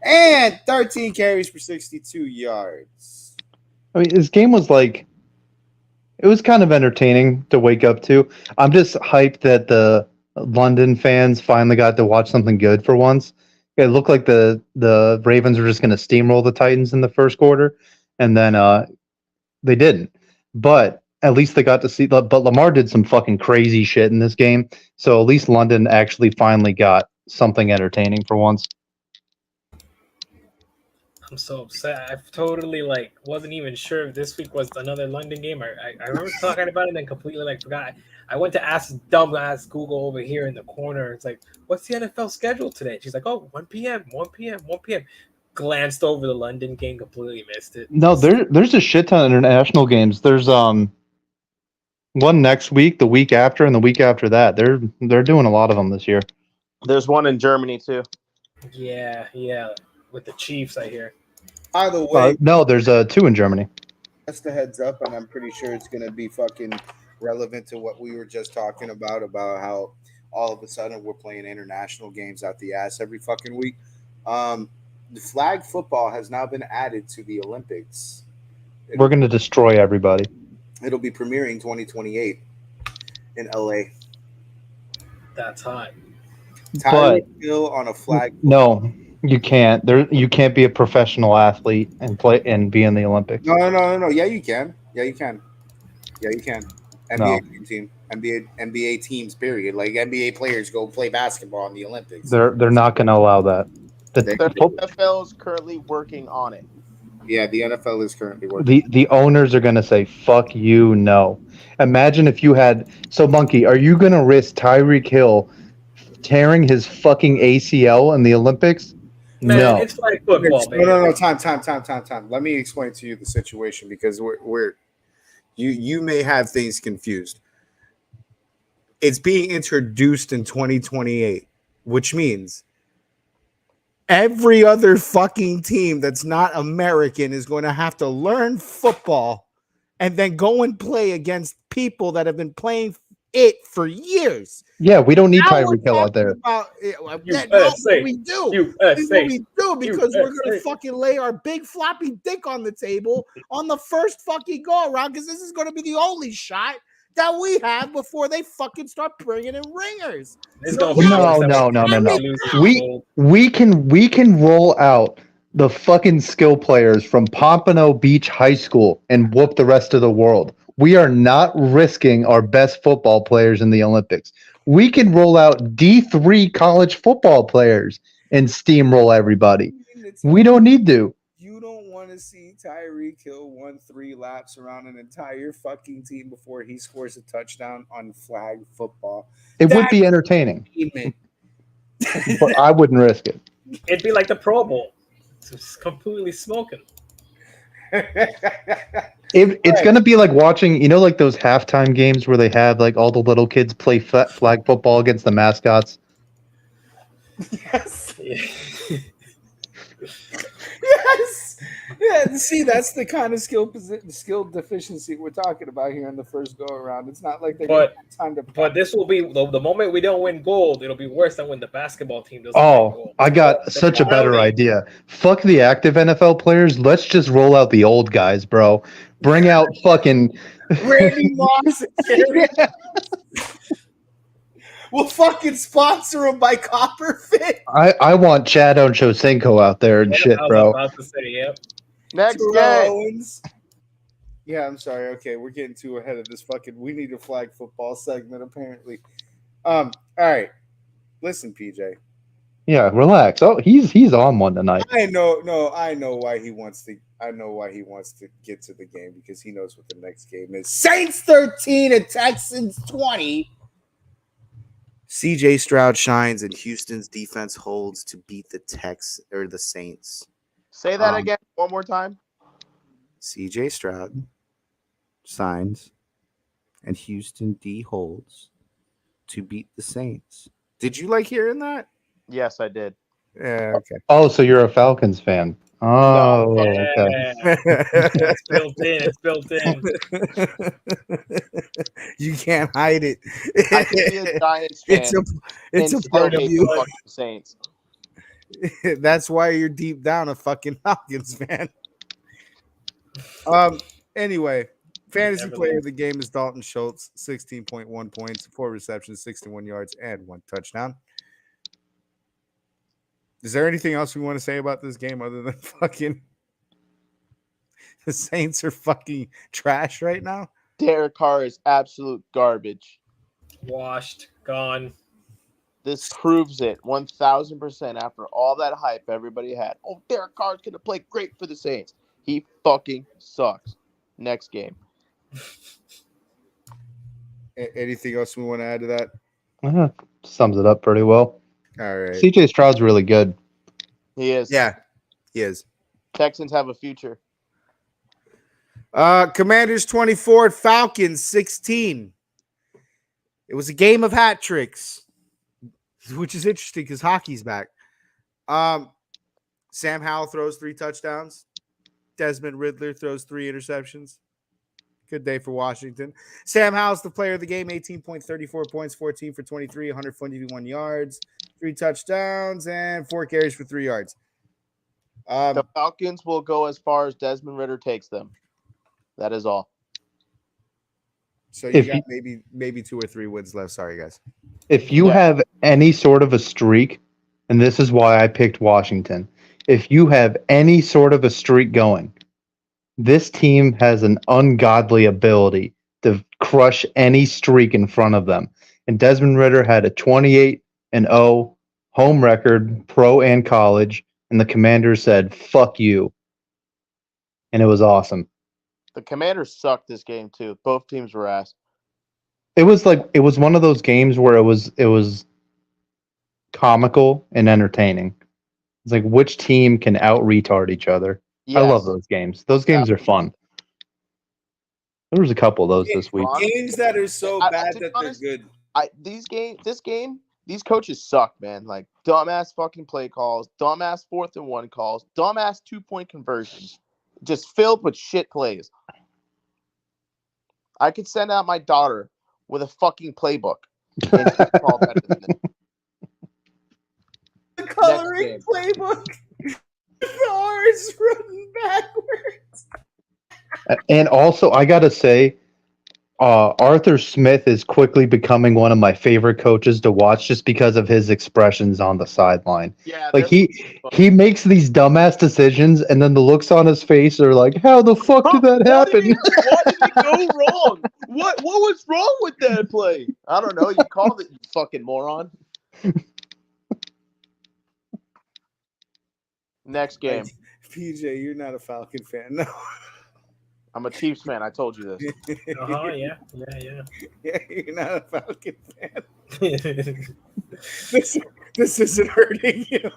and 13 carries for 62 yards. I mean, his game was it was kind of entertaining to wake up to. I'm just hyped that the London fans finally got to watch something good for once. It looked like the Ravens were just going to steamroll the Titans in the first quarter, and then they didn't. But at least they got to see. But Lamar did some fucking crazy shit in this game, so at least London actually finally got something entertaining for once. I'm so upset. I totally wasn't even sure if this week was another London game. I remember talking about it and then completely forgot. I went to ask dumbass Google over here in the corner. It's like, what's the NFL schedule today? She's like, 1 p.m. Glanced over the London game, completely missed it. No, there's a shit ton of international games. There's one next week, the week after, and the week after that. They're doing a lot of them this year. There's one in Germany too. Yeah, with the Chiefs, I hear. Either way, no, there's 2 in Germany. That's the heads up, and I'm pretty sure it's going to be fucking relevant to what we were just talking about how all of a sudden we're playing international games out the ass every fucking week. The flag football has now been added to the Olympics. We're going to destroy everybody. It'll be premiering 2028 in LA. That's hot. Tyreek Hill on a flag football. No. You can't. You can't be a professional athlete and play and be in the Olympics. No. Yeah, you can. NBA team, NBA teams. Period. Like NBA players go play basketball in the Olympics. They're not going to allow that. The NFL is currently working on it. Yeah, the NFL is currently working. The owners are going to say, "Fuck you, no." Imagine if you had. So, Monkey, are you going to risk Tyreek Hill tearing his fucking ACL in the Olympics? Man, no, it's like football, baby. No. Time. Let me explain to you the situation because you may have things confused. It's being introduced in 2028, which means every other fucking team that's not American is going to have to learn football and then go and play against people that have been playing it for years. Yeah, we don't need Tyreek Hill out there. That's what we do. That's what we do because we're going to fucking lay our big floppy dick on the table on the first fucking go around because this is going to be the only shot that we have before they fucking start bringing in ringers. It's So, gonna be worse than No. when they lose their We gold. we can roll out the fucking skill players from Pompano Beach High School and whoop the rest of the world. We are not risking our best football players in the Olympics. We can roll out D3 college football players and steamroll everybody. We don't need to. You don't want to see Tyreek Hill 1-3 laps around an entire fucking team before he scores a touchdown on flag football. It would be entertaining, but I wouldn't risk it. It'd be like the Pro Bowl. It's just completely smoking. It's going to be like watching, like those halftime games where they have like all the little kids play flag football against the mascots. Yes. Yes. Yeah. See, that's the kind of skill deficiency we're talking about here in the first go around. It's not like they got time to. But this will be the moment we don't win gold. It'll be worse than when the basketball team doesn't win gold. I got such a better idea. Fuck the active NFL players. Let's just roll out the old guys, bro. Bring out fucking Randy Moss. We'll fucking sponsor him by Copperfit. I want Chad Ochocinco out there and shit, bro. About to say, yep. Next game. Yeah, I'm sorry. Okay, we're getting too ahead of this fucking. We need a flag football segment, apparently. All right. Listen, PJ. Yeah, relax. Oh, he's on one tonight. I know why he wants to. I know why he wants to get to the game because he knows what the next game is. Saints 13 and Texans 20. CJ Stroud shines and Houston's defense holds to beat the Saints. Say that again one more time. CJ Stroud signs and Houston D holds to beat the Saints. Did you like hearing that? Yes, I did. Yeah, okay. Oh, so you're a Falcons fan. Oh, okay. It's built in. You can't hide it. I can be a Giants fan. It's a part of you. Fucking Saints. That's why you're deep down a fucking Falcons fan. Anyway, fantasy player of the game is Dalton Schultz, 16.1 points, 4 receptions, 61 yards, and 1 touchdown. Is there anything else we want to say about this game other than fucking the Saints are fucking trash right now? Derek Carr is absolute garbage. Washed, gone. This proves it 1,000% after all that hype everybody had. Oh, Derek Carr's going to play great for the Saints. He fucking sucks. Next game. Anything else we want to add to that? Sums it up pretty well. All right. CJ Stroud's really good. He is. Yeah, he is. Texans have a future. Commanders 24, Falcons 16. It was a game of hat tricks, which is interesting because hockey's back. Sam Howell throws 3 touchdowns. Desmond Ridder throws 3 interceptions. Good day for Washington. Sam Howell's the player of the game, 18.34 points, 14 for 23, 141 yards, 3 touchdowns, and 4 carries for 3 yards. The Falcons will go as far as Desmond Ridder takes them. That is all. So you got maybe 2 or 3 wins left. Sorry, guys. If you have any sort of a streak, and this is why I picked Washington, if you have any sort of a streak going, this team has an ungodly ability to crush any streak in front of them. And Desmond Ridder had a 28-0 home record, pro and college, and the Commanders said, "Fuck you." And it was awesome. The Commanders sucked this game too. Both teams were ass. It was one of those games where it was comical and entertaining. It's like which team can out-retard each other. Yes. I love those games. Those games are fun. There was a couple of those this week. Games that are so bad that they're good. These coaches suck, man. Like dumbass fucking play calls, dumbass 4th and 1 calls, dumbass 2-point conversions, just filled with shit plays. I could send out my daughter with a fucking playbook. And she'd call better than this. The coloring playbook. The R's running backwards. And also, I gotta say, Arthur Smith is quickly becoming one of my favorite coaches to watch just because of his expressions on the sideline. Yeah, Like they're he makes these dumbass decisions, and then the looks on his face are like, "How the fuck did that happen?" Why did it go wrong? What was wrong with that play? I don't know. You called it, you fucking moron. Next game. PJ, you're not a Falcon fan, no. I'm a Chiefs fan. I told you this. Yeah. Yeah, you're not a Falcon fan. This isn't hurting you.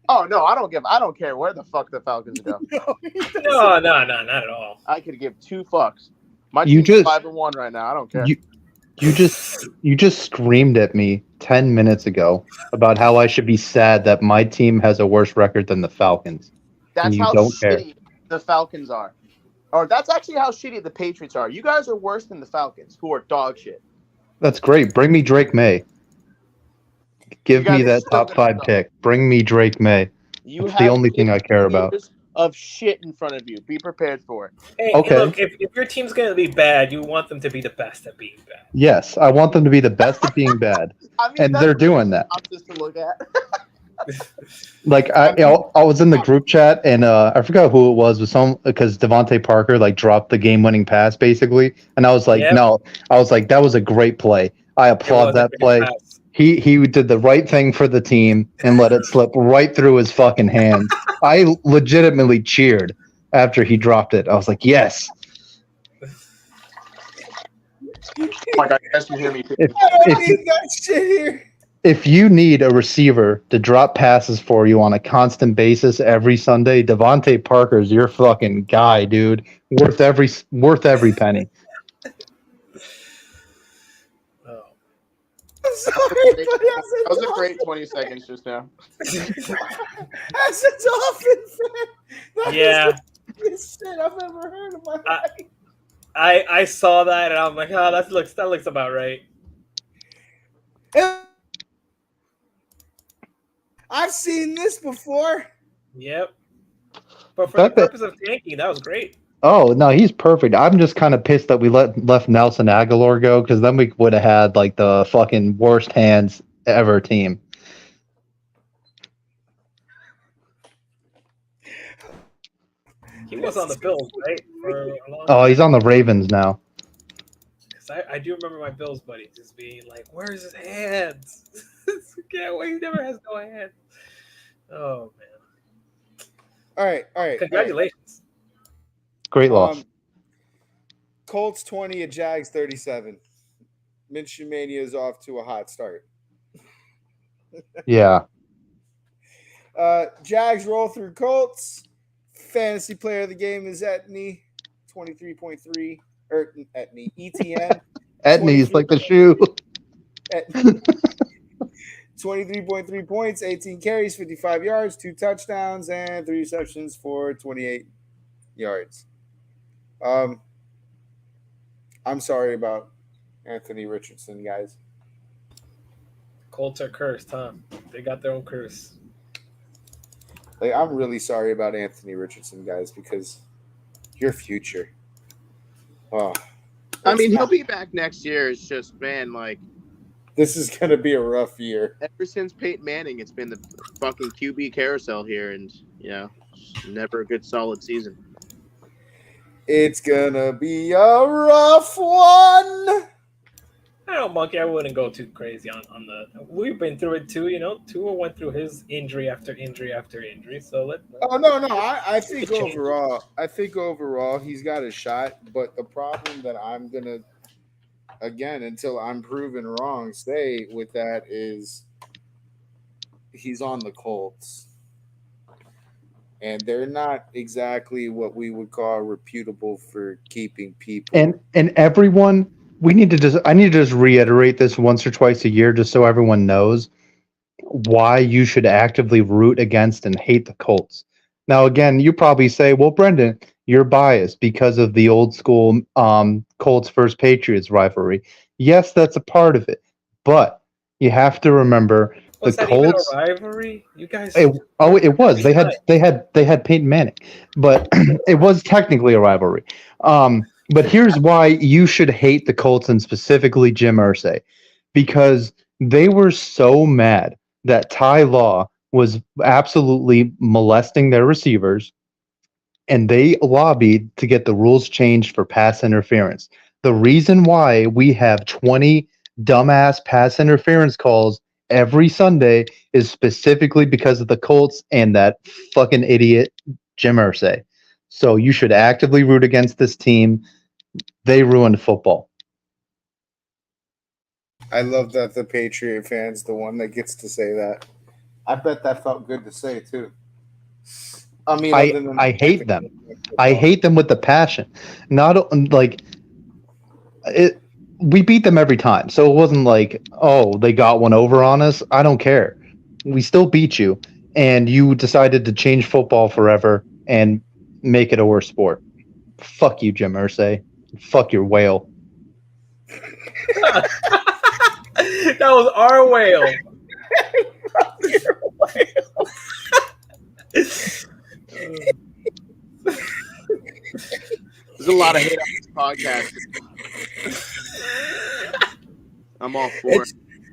Oh no, I don't care where the fuck the Falcons go. No, not at all. I could give two fucks. My You team's just- 5-1 right now. I don't care. You just screamed at me 10 minutes ago about how I should be sad that my team has a worse record than the Falcons. That's you how don't care. shitty the Falcons are. Or that's actually how shitty the Patriots are. You guys are worse than the Falcons, who are dog shit. That's great. Bring me Drake May. Give You guys me are that still top gonna 5 suck. pick. Bring me Drake May. You That's have the only thing I care about. years of shit in front of you. Be prepared for it. Hey, Okay. look, if your team's going to be bad, you want them to be the best at being bad. Yes, I want them to be the best at being bad, I mean, and that's they're doing that. just to look at. Like I was in the group chat, and I forgot who it was because Devontae Parker like dropped the game-winning pass basically, and I was like, Yep. no, I was like, that was a great play. I applaud that play. He did the right thing for the team and let it slip right through his fucking hands. I legitimately cheered after he dropped it. I was like, yes. Like, I guess you hear me. If, I don't if, need that shit here. if you need a receiver to drop passes for you on a constant basis every Sunday, Devontae Parker's your fucking guy, dude. Worth every penny. Oh. I'm sorry, but That was a great 20 seconds just now. as a Dolphin fan, that Yeah. is the biggest shit I've ever heard in my life. I saw that and I'm like, oh, that looks about right. I've seen this before. Yep. But for the purpose of tanking, that was great. Oh no, he's perfect. I'm just kind of pissed that we left Nelson Aguilar go, because then we would have had like the fucking worst hands ever team. He was on the Bills, right? For a long Oh, time. he's on the Ravens now. Because I do remember my Bills buddies just being like, "Where's his hands? Can't wait. He never has no hands." Oh man! All right. Congratulations. Great loss. Colts 20 at Jags 37. Minshew Mania is off to a hot start. Yeah. Jags roll through Colts. Fantasy player of the game is Etney, 23.3. Or Etney, ETN. Etney's like the shoe. 23.3 points, 18 carries, 55 yards, 2 touchdowns, and 3 receptions for 28 yards. I'm sorry about Anthony Richardson, guys. Colts are cursed, huh? They got their own curse. Like, I'm really sorry about Anthony Richardson, guys, because your future. Oh, I mean, he'll be back next year. It's just, man, like, this is going to be a rough year. ever since Peyton Manning, it's been the fucking QB carousel here, and, you know, never a good solid season. It's going to be a rough one. I don't know, Monkey. I wouldn't go too crazy on the. We've been through it too, you know. Tua went through his injury after injury after injury. So let. Oh no! I think overall he's got a shot. But the problem that I'm gonna, again, until I'm proven wrong, stay with that is he's on the Colts, and they're not exactly what we would call reputable for keeping people. And everyone. I need to just reiterate this once or twice a year just so everyone knows why you should actively root against and hate the Colts. Now, again, you probably say, well, Brendan, you're biased because of the old school Colts versus Patriots rivalry. Yes, that's a part of it. But you have to remember Was that even a rivalry? You guys. It was. They had Peyton Manning, but it was technically a rivalry. But here's why you should hate the Colts and specifically Jim Irsay, because they were so mad that Ty Law was absolutely molesting their receivers, and they lobbied to get the rules changed for pass interference. The reason why we have 20 dumbass pass interference calls every Sunday is specifically because of the Colts and that fucking idiot Jim Irsay. So you should actively root against this team. They ruined football. I love that the Patriot fan's the one that gets to say that. I bet that felt good to say too. I mean, I hate them. I hate them with the passion. Not like it. We beat them every time, so it wasn't like, oh, they got one over on us. I don't care. We still beat you, and you decided to change football forever and make it a worse sport. Fuck you, Jim Irsay. Fuck your whale. That was our whale. Fuck your whale. There's a lot of hate on this podcast. I'm all for it.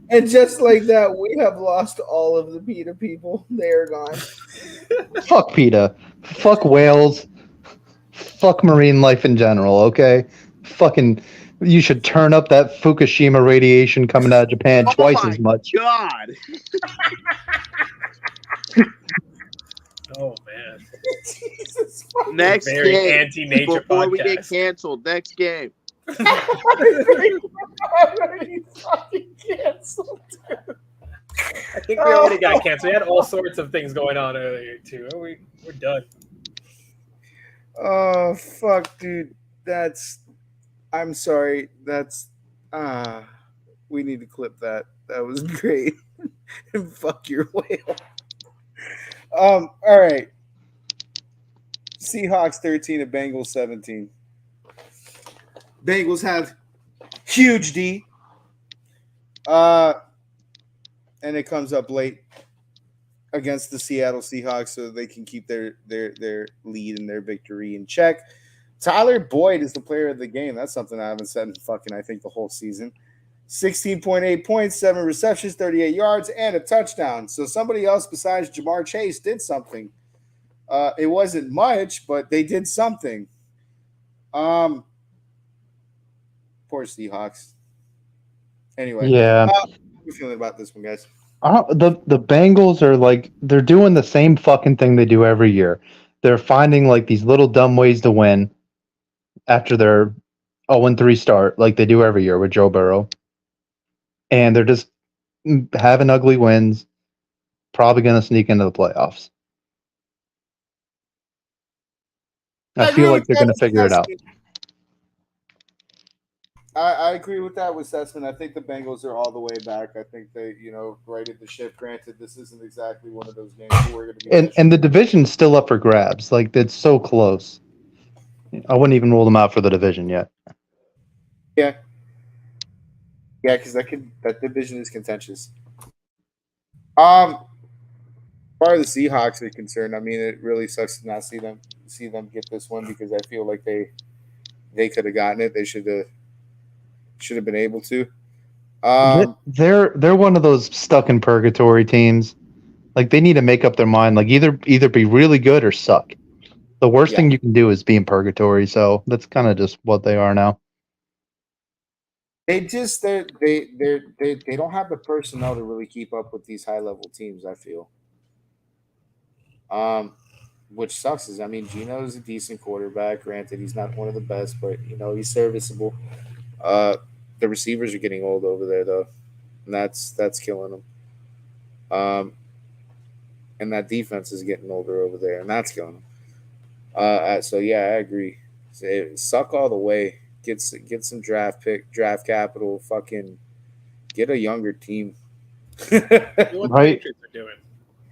And just like that, we have lost all of the PETA people. They are gone. Fuck PETA. Fuck whales. Fuck marine life in general, okay? Fucking, you should turn up that Fukushima radiation coming out of Japan twice as much. God. Oh, man. Jesus. Next Very game. anti-nature Before podcast. we get canceled. Next game. Already fucking canceled. I think we already got canceled. We had all sorts of things going on earlier, too. We're done. Oh fuck, dude. I'm sorry. We need to clip that. That was great. And fuck your whale. All right. Seahawks 13 and Bengals 17. Bengals have huge D. And it comes up late against the Seattle Seahawks so they can keep their lead and their victory in check. Tyler Boyd is the player of the game. That's something I haven't said in I think the whole season. 16.8 points, 7 receptions, 38 yards, and a touchdown. So somebody else besides Jamar Chase did something. It wasn't much, but they did something. Poor Seahawks. Anyway. Yeah. How are you feeling about this one, guys? The Bengals are like, they're doing the same fucking thing they do every year. They're finding like these little dumb ways to win after their 0-3 start, like they do every year with Joe Burrow. And they're just having ugly wins, probably going to sneak into the playoffs. I feel like they're going to figure it out. I agree with that assessment. I think the Bengals are all the way back. I think they, righted the ship. Granted, this isn't exactly one of those games where we're going to be. And the division's still up for grabs. Like, it's so close. I wouldn't even rule them out for the division yet. Yeah. Yeah, because that division is contentious. As far as the Seahawks are concerned, I mean, it really sucks to not see them get this one because I feel like they could have gotten it. They should have been able to. They're one of those stuck in purgatory teams. Like, they need to make up their mind. Like, either be really good or suck. The worst thing you can do is be in purgatory. So that's kind of just what they are now. They don't have the personnel to really keep up with these high level teams, I feel. Which sucks is, I mean, Gino is a decent quarterback. Granted, he's not one of the best, but he's serviceable. The receivers are getting old over there though, and that's killing them. And that defense is getting older over there, and that's killing them. So yeah, I agree. Suck all the way. Get some draft capital. Fucking get a younger team. Right.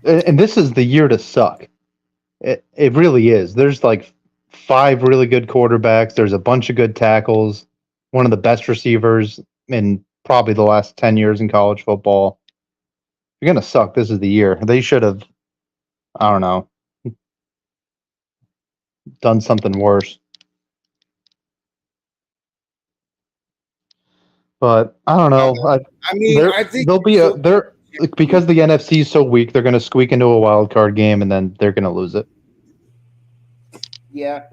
And this is the year to suck. It really is. There's like 5 really good quarterbacks. There's a bunch of good tackles. One of the best receivers in probably the last 10 years in college football. you're gonna suck. This is the year. They should have, I don't know, done something worse. But I don't know. I mean, I think they're because the NFC is so weak. They're gonna squeak into a wild card game and then they're gonna lose it. Yeah.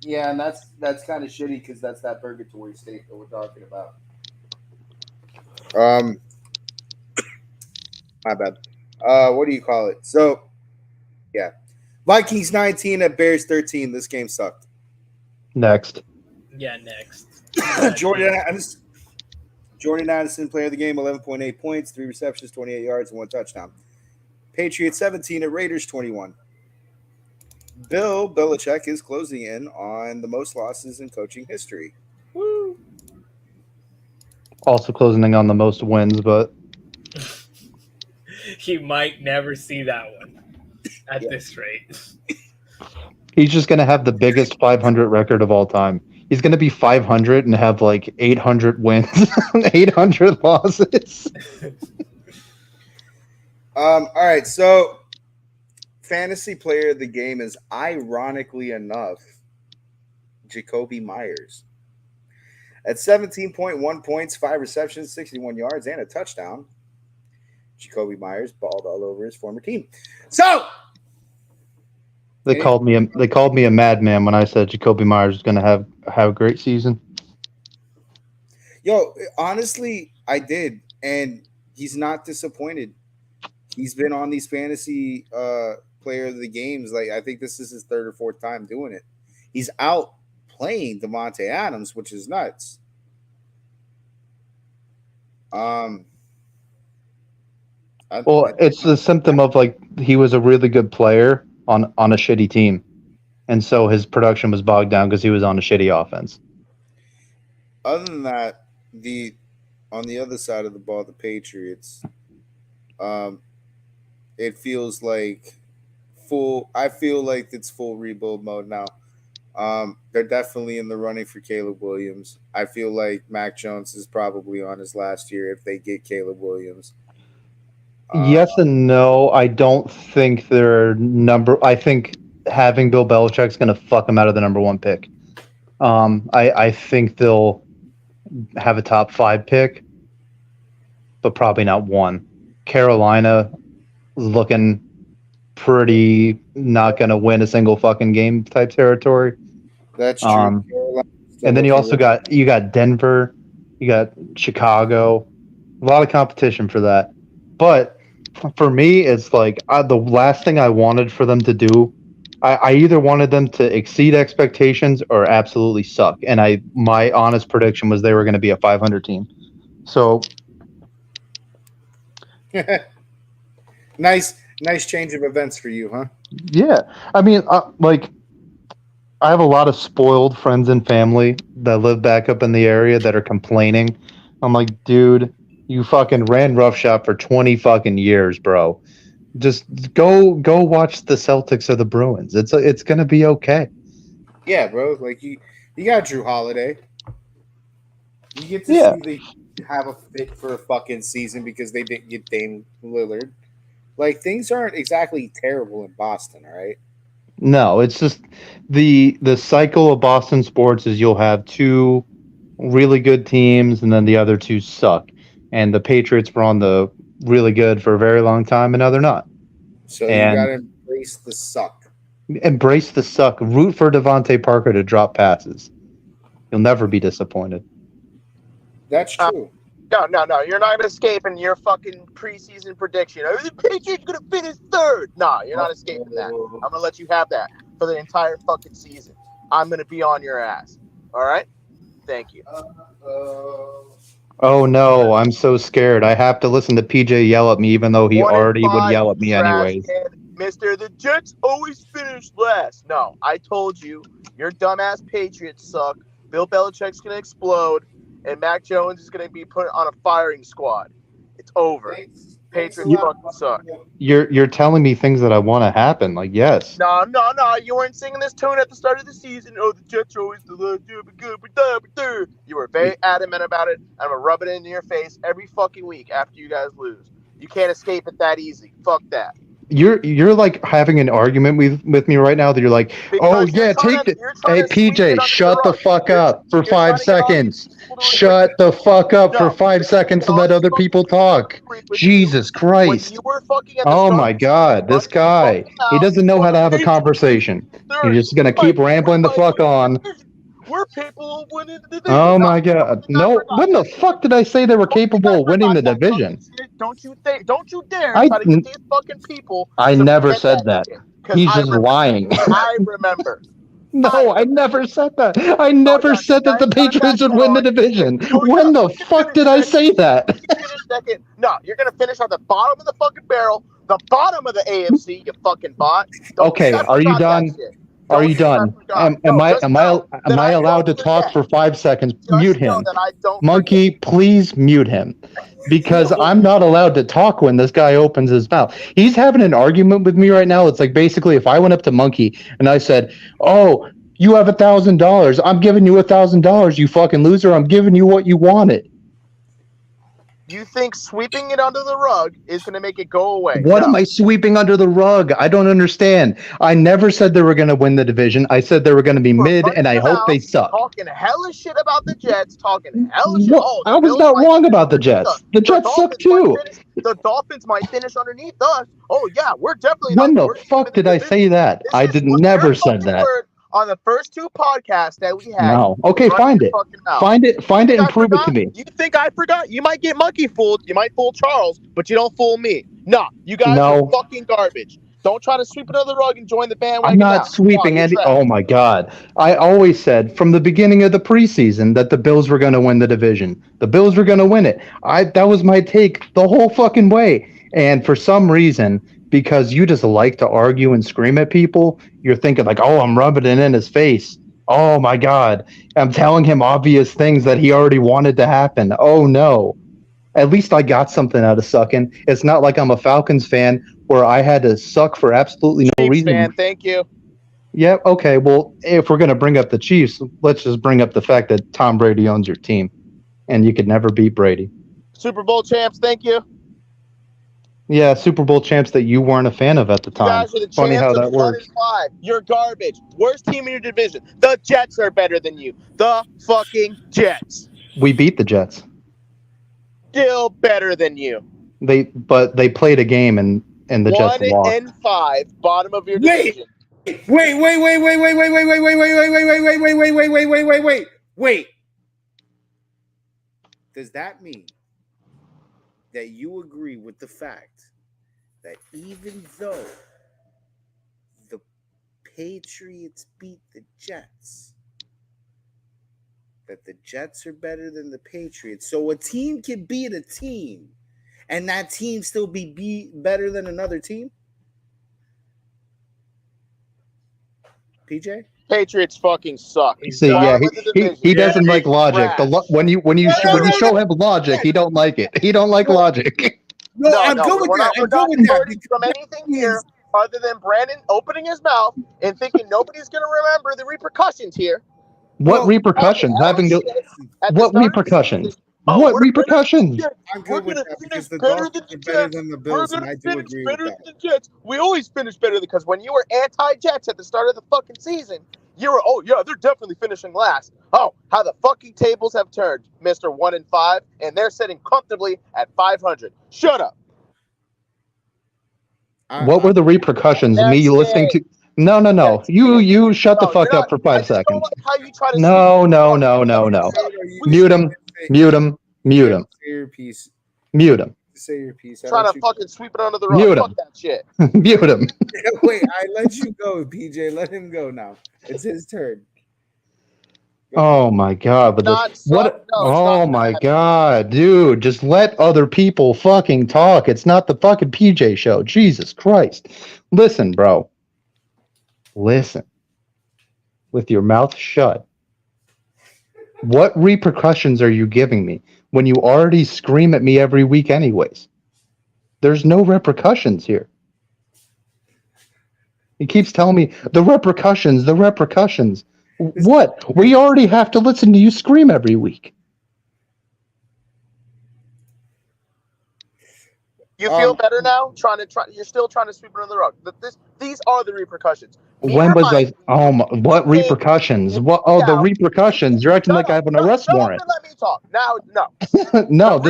Yeah, and that's kind of shitty because that's that purgatory state that we're talking about. My bad. What do you call it? So, yeah, Vikings 19 at Bears 13. This game sucked. Next. Yeah, next. Jordan Addison, player of the game, 11.8 points, 3 receptions, 28 yards, and 1 touchdown. Patriots 17 at Raiders 21. Bill Belichick is closing in on the most losses in coaching history. Woo. Also closing in on the most wins, but he might never see that one at this rate. he's just gonna have the biggest 500 record of all time. He's gonna be 500 and have like 800 wins, 800 losses. All right, so fantasy player of the game is, ironically enough, Jacoby Myers. At 17.1 points, 5 receptions, 61 yards, and a touchdown. Jacoby Myers balled all over his former team. So They called me a madman when I said Jacoby Myers was going to have a great season. Yo, honestly, I did, and he's not disappointed. He's been on these fantasy player of the games. Like, I think this is his 3rd or 4th time doing it. He's out playing Devontae Adams, which is nuts. It's a symptom of like he was a really good player on a shitty team, and so his production was bogged down because he was on a shitty offense. Other than that, on the other side of the ball, the Patriots, it feels like I feel like it's full rebuild mode now. They're definitely in the running for Caleb Williams. I feel like Mac Jones is probably on his last year if they get Caleb Williams. Yes and no. I don't think I think having Bill Belichick's going to fuck him out of the number 1 pick. I think they'll have a top 5 pick, but probably not 1. Carolina is looking pretty not going to win a single fucking game type territory. That's true. And then you also got Denver, you got Chicago, a lot of competition for that. But for me, it's like the last thing I wanted for them to do, I either wanted them to exceed expectations or absolutely suck. And my honest prediction was they were going to be a 500 team. So nice change of events for you, huh? Yeah. I mean, I have a lot of spoiled friends and family that live back up in the area that are complaining. I'm like, dude, you fucking ran roughshod for 20 fucking years, bro. Just go watch the Celtics or the Bruins. It's gonna be okay. Yeah, bro. Like you got Drew Holiday. You get to see they have a fit for a fucking season because they didn't get Dame Lillard. Like, things aren't exactly terrible in Boston, all right? No, it's just the cycle of Boston sports is you'll have 2 really good teams and then the other 2 suck. And the Patriots were on the really good for a very long time, and now they're not. So you got to embrace the suck. Embrace the suck. Root for Devontae Parker to drop passes. You'll never be disappointed. That's true. No. You're not escaping your fucking preseason prediction. Oh, the Patriots going to finish 3rd. No, you're not escaping that. I'm going to let you have that for the entire fucking season. I'm going to be on your ass. All right? Thank you. Oh, no. I'm so scared. I have to listen to PJ yell at me, even though he already would yell at me anyways. Mister, the Jets always finish last. No, I told you, your dumbass Patriots suck. Bill Belichick's going to explode. And Mac Jones is going to be put on a firing squad. It's over. Patriots fucking suck. You're telling me things that I want to happen. Like, yes. No. You weren't singing this tune at the start of the season. Oh, the Jets are always the good. You were very adamant about it. I'm going to rub it into your face every fucking week after you guys lose. You can't escape it that easy. Fuck that. You're like having an argument with me right now that you're like, oh Because yeah, you're hey trying to sweep it PJ, under the shut the rug. fuck up for You're trying 5 to get all these seconds. people to agree Shut with the fuck up you. for No, 5 you're trying to seconds get and all let these other fucking people people to talk. agree with you Jesus when you Christ. were fucking at the Oh start my of the season God, this running your guy. fucking He mouth doesn't know going, how to have a Patriots conversation. third. He's just gonna We're keep rambling the like fuck on. we're capable of winning the division. Oh No, my you God. fucking I No, forgot when the that. fuck did I say they were Don't think I capable of winning forgot the that division? fucking shit. Don't you dare I try to get these fucking people I to never forget said that that. shit. Because He's I just remember. lying. I remember. No, I never said that. I never No, said that now the you got a Patriots would backpedal win the on your shit. division. Oh yeah, When the we can fuck finish did I second. say that? We can finish second. No, you're gonna finish on the bottom of the fucking barrel, the bottom of the AFC. You fucking bot. Don't think Okay, I are you forgot that done? shit. Are Don't you think I done? forgot. Am No, I just am I know am that I I allowed don't to talk forget. for 5 seconds? Mute Just know him. that I don't forget. Monkey, please mute him. Because I'm not allowed to talk when this guy opens his mouth. He's having an argument with me right now. It's like basically if I went up to Monkey and I said, "Oh, you have $1,000. I'm giving you $1,000, you fucking loser. I'm giving you what you wanted." You think sweeping it under the rug is gonna make it go away? What am No. I sweeping under the rug? I don't understand. I never said they were going to win the division. I said they were going to be You were mid, running and I your hope they mouth, suck. talking hella shit about the Jets, talking hella shit. What? Oh, I the was Bills not might wrong finish about the underneath us. Jets. The Jets suck too. The Dolphins might finish underneath us. Oh yeah, we're definitely not When the the worst team in fuck the did I division. say that? This I is did your never said fucking that. word on the first two podcasts that we had. No. You Okay, running find your it. fucking mouth. Find it Think and I prove it to forgot? me. You think I forgot? You might get monkey fooled. You might fool Charles, but you don't fool me. Nah, you guys are No. fucking garbage. Don't try to sweep it under the rug and join the I'm bandwagon not now. sweeping You're any. trash. Oh my God. I always said from the beginning of the preseason that the Bills were going to win the division. The Bills were going to win it. That was my take the whole fucking way. And for some reason, because you just like to argue and scream at people, you're thinking like, "Oh, I'm rubbing it in his face." Oh my God. I'm telling him obvious things that he already wanted to happen. Oh no. At least I got something out of sucking. It's not like I'm a Falcons fan where I had to suck for absolutely no Chiefs reason. fan, thank you. Yeah, okay. Well, if we're going to bring up the Chiefs, let's just bring up the fact that Tom Brady owns your team and you could never beat Brady. Super Bowl champs, thank you. Yeah, Super Bowl champs that you weren't a fan of at the You time. guys are the Funny how champs that of 1 works. and 5. You're garbage. Worst team in your division. The Jets are better than you. The fucking Jets. We beat the Jets. Still better than you. But they played a game and the Jets 1 lost. and 5, bottom of your Wait. division. Wait. Does that mean that you agree with the fact that even though the Patriots beat the Jets, that the Jets are better than the Patriots? So a team can beat a team and that team still be better than another team? PJ? Patriots fucking suck. See, yeah, Bottom of the division. he doesn't like logic. Trash. When you show him logic, he don't like it. He don't like logic. No, I'm good with that. We're not diverting from anything here other than Brandon opening his mouth and thinking nobody's going to remember the repercussions here. What repercussions? What repercussions? What repercussions? I'm good with that because the Dolphins are better than the Bills, and I do agree with that. The Jets. We always finish better because when you were anti-Jets at the start of the fucking season, you were, oh yeah, they're definitely finishing last. Oh, how the fucking tables have turned, Mr. 1 and 5, and they're sitting comfortably at 500. Shut up. What were the repercussions of me listening to? No. You shut the fuck up for 5 seconds. Like how you try to No. Mute him. Say your piece. Mute him. Say your piece. Trying to fucking sweep it under the rug. Mute Fuck him. that shit. Mute him. Wait, I let you go, PJ. Let him go now. It's his turn. Oh my God! But oh my God, dude! Just let other people fucking talk. It's not the fucking PJ show. Jesus Christ! Listen, bro. Listen. With your mouth shut. What repercussions are you giving me when you already scream at me every week, anyways? There's no repercussions here. He keeps telling me the repercussions. What? We already have to listen to you scream every week. You feel better now? You're still trying to sweep it under the rug. These are the repercussions. When was I? Oh, what repercussions? What? Oh, the repercussions. You're acting like I have an arrest warrant. Let me talk now. No, No,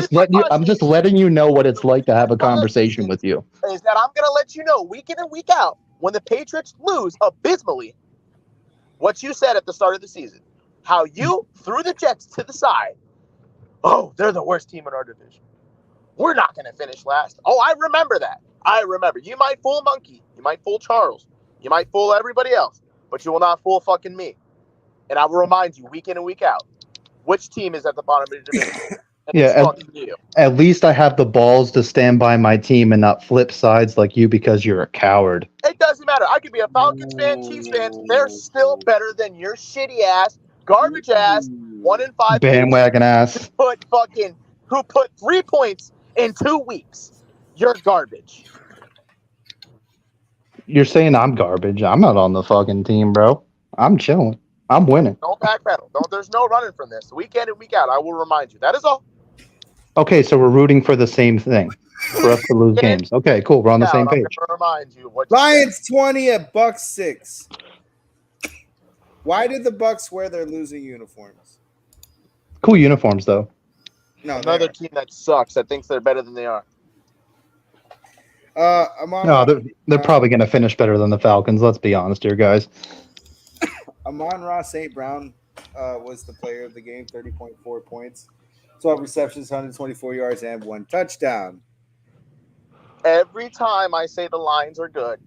I'm just letting you know what it's like to have a conversation with you. Is that I'm gonna let you know week in and week out when the Patriots lose abysmally, what you said at the start of the season, how you threw the Jets to the side. Oh, they're the worst team in our division. We're not going to finish last. Oh, I remember that. I remember. You might fool Monkey. You might fool Charles. You might fool everybody else. But you will not fool fucking me. And I will remind you week in and week out which team is at the bottom of the division. Yeah, at least I have the balls to stand by my team and not flip sides like you because you're a coward. It doesn't matter. I could be a Falcons fan, Chiefs fan. They're still better than your shitty ass, garbage ass, 1-5 bandwagon ass. Who put 3 points in 2 weeks. You're garbage. You're saying I'm garbage. I'm not on the fucking team, bro. I'm chilling. I'm winning. Don't backpedal. There's no running from this. Week in and week out, I will remind you. That is all. Okay, so we're rooting for the same thing. For us to lose games. Okay, cool. We're on the same page. I'm going to remind you what Lions 20 at Bucks 6. Why did the Bucks wear their losing uniforms? Cool uniforms, though. No, another team that sucks that thinks they're better than they are. They're probably going to finish better than the Falcons. Let's be honest here, guys. Amon-Ra St. Brown was the player of the game, 30.4 points, 12 receptions, 124 yards, and 1 touchdown. Every time I say the Lions are good,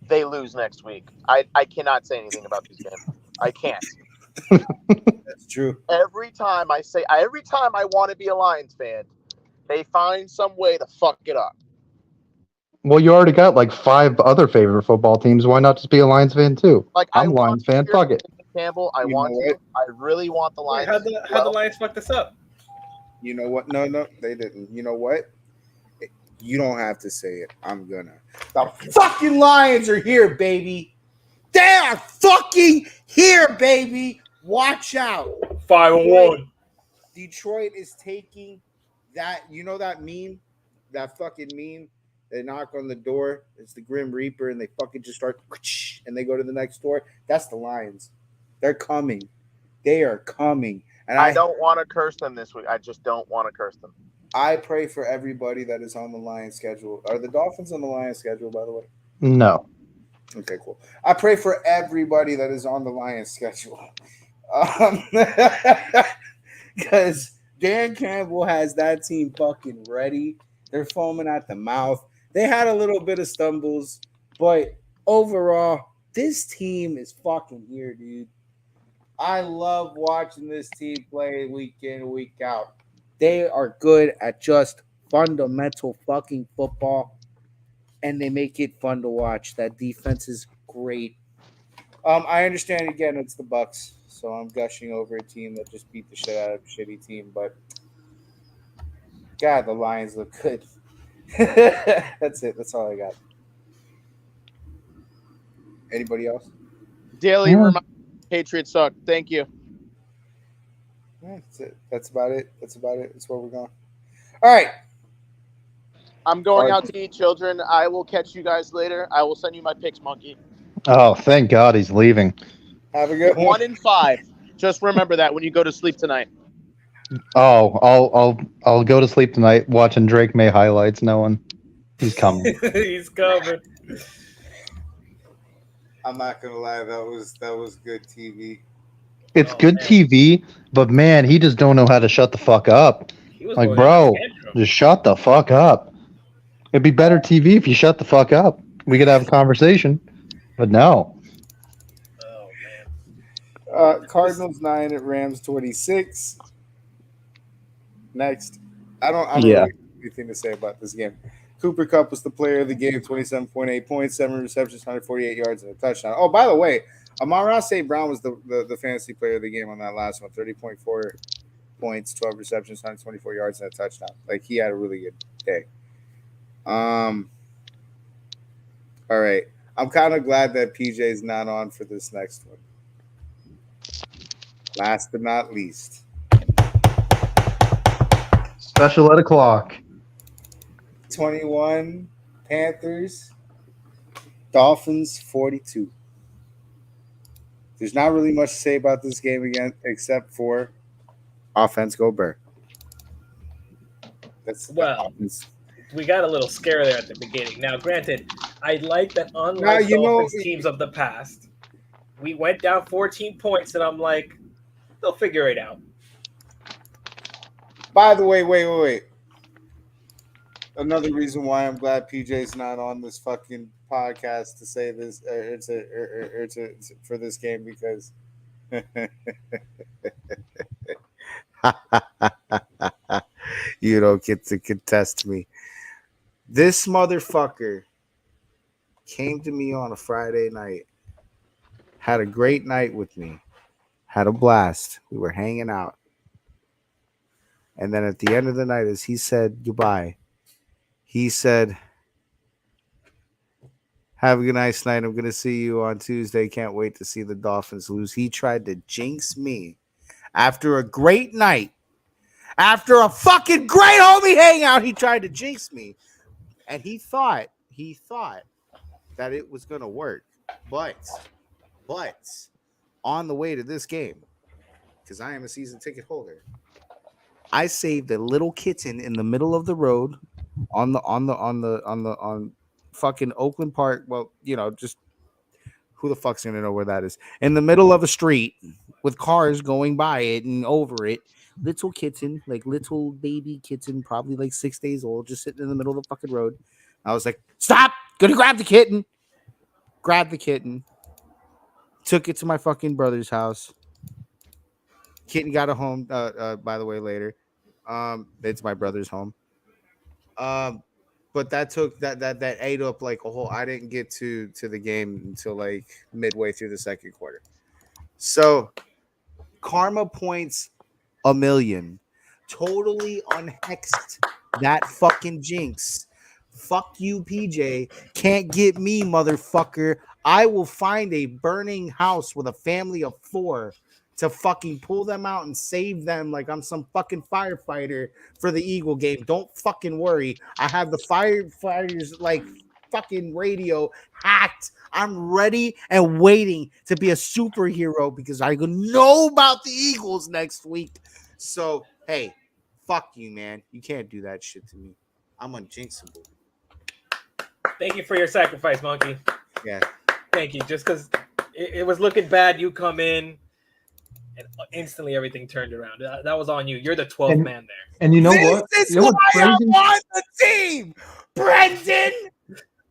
they lose next week. I cannot say anything about this game. I can't. That's true. Every time I want to be a Lions fan, they find some way to fuck it up. Well, you already got like 5 other favorite football teams. Why not just be a Lions fan too? I'm a Lions fan. Fuck it. Campbell, I really want the Lions. How the Lions fuck this up? You know what? No, they didn't. You know what? You don't have to say it. I'm gonna. The fucking Lions are here, baby. They are fucking here, baby. Watch out. 5-1. Detroit is taking that. You know that meme? That fucking meme? They knock on the door. It's the Grim Reaper, and they fucking just start, and they go to the next door. That's the Lions. They're coming. They are coming. And I don't want to curse them this week. I just don't want to curse them. I pray for everybody that is on the Lions schedule. Are the Dolphins on the Lions schedule, by the way? No. Okay, cool. I pray for everybody that is on the Lions schedule. Because Dan Campbell has that team fucking ready. They're foaming at the mouth. They had a little bit of stumbles, but overall, this team is fucking here, dude. I love watching this team play week in, week out. They are good at just fundamental fucking football, and they make it fun to watch. That defense is great. I understand, again, it's the Bucks, so I'm gushing over a team that just beat the shit out of a shitty team, but God, the Lions look good. That's it. That's all I got. Anybody else? Daily Patriots suck. Thank you. Yeah, that's it. That's about it. That's where we're going. All right. I'm going out to eat, children. I will catch you guys later. I will send you my picks, Monkey. Oh, thank God he's leaving. Have a good one. 1-5. Just remember that when you go to sleep tonight. Oh, I'll go to sleep tonight watching Drake May highlights, knowing he's coming. He's coming. I'm not gonna lie, that was good TV. It's good TV, but man, he just don't know how to shut the fuck up. Like, bro, just shut the fuck up. It'd be better TV if you shut the fuck up. We could have a conversation, but no. Oh man. Cardinals 9 at Rams 26. Next, I don't really have anything to say about this game. Cooper Kupp was the player of the game, 27.8 points, 7 receptions, 148 yards, and a touchdown. Oh, by the way, Amon-Ra St. Brown was the fantasy player of the game on that last one, 30.4 points, 12 receptions, 124 yards, and a touchdown. Like, he had a really good day. All right. I'm kind of glad that PJ's not on for this next one. Last but not least. Special at o'clock. 21 Panthers, Dolphins 42. There's not really much to say about this game again, except for offense go Burr. That's Well, we got a little scare there at the beginning. Now, granted, I like that unlike Dolphins teams of the past, we went down 14 points, and I'm like, they'll figure it out. By the way, wait. Another reason why I'm glad PJ's not on this fucking podcast to say this for this game because you don't get to contest me. This motherfucker came to me on a Friday night, had a great night with me, had a blast. We were hanging out. And then at the end of the night, as he said goodbye, he said, have a nice night. I'm going to see you on Tuesday. Can't wait to see the Dolphins lose. He tried to jinx me after a great night. After a fucking great homie hangout, he tried to jinx me. And he thought that it was going to work. But on the way to this game, because I am a season ticket holder, I saved a little kitten in the middle of the road on fucking Oakland Park. Well, just who the fuck's gonna know where that is? In the middle of a street with cars going by it and over it. Little kitten, like little baby kitten, probably like 6 days old, just sitting in the middle of the fucking road. I was like, stop! Gonna grab the kitten. Grabbed the kitten. Took it to my fucking brother's house. Kitten got a home, by the way, later. It's my brother's home. But that took that ate up like a whole. I didn't get to the game until like midway through the second quarter. So karma points 1,000,000. Totally unhexed that fucking jinx. Fuck you, PJ. Can't get me, motherfucker. I will find a burning house with a family of 4 to fucking pull them out and save them like I'm some fucking firefighter for the Eagle game. Don't fucking worry. I have the firefighters like fucking radio hacked. I'm ready and waiting to be a superhero because I know about the Eagles next week. So, hey, fuck you, man. You can't do that shit to me. I'm unjinxable. Thank you for your sacrifice, Monkey. Yeah. Thank you. Just because it was looking bad, you come in, and instantly everything turned around. That was on you. You're the 12th man there. And you know what? This is you know why I'm on the team, Brendan.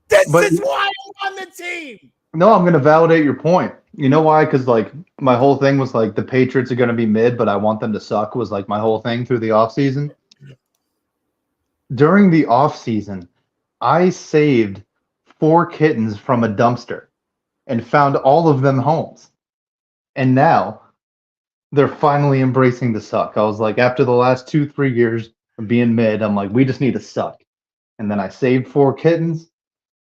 This is why I'm on the team. No, I'm going to validate your point. You know why? Because like my whole thing was like the Patriots are going to be mid, but I want them to suck was like my whole thing through the offseason. During the offseason, I saved 4 kittens from a dumpster and found all of them homes. And now they're finally embracing the suck. I was like, after the last 2-3 years of being mid, I'm like, we just need to suck. And then I saved 4 kittens.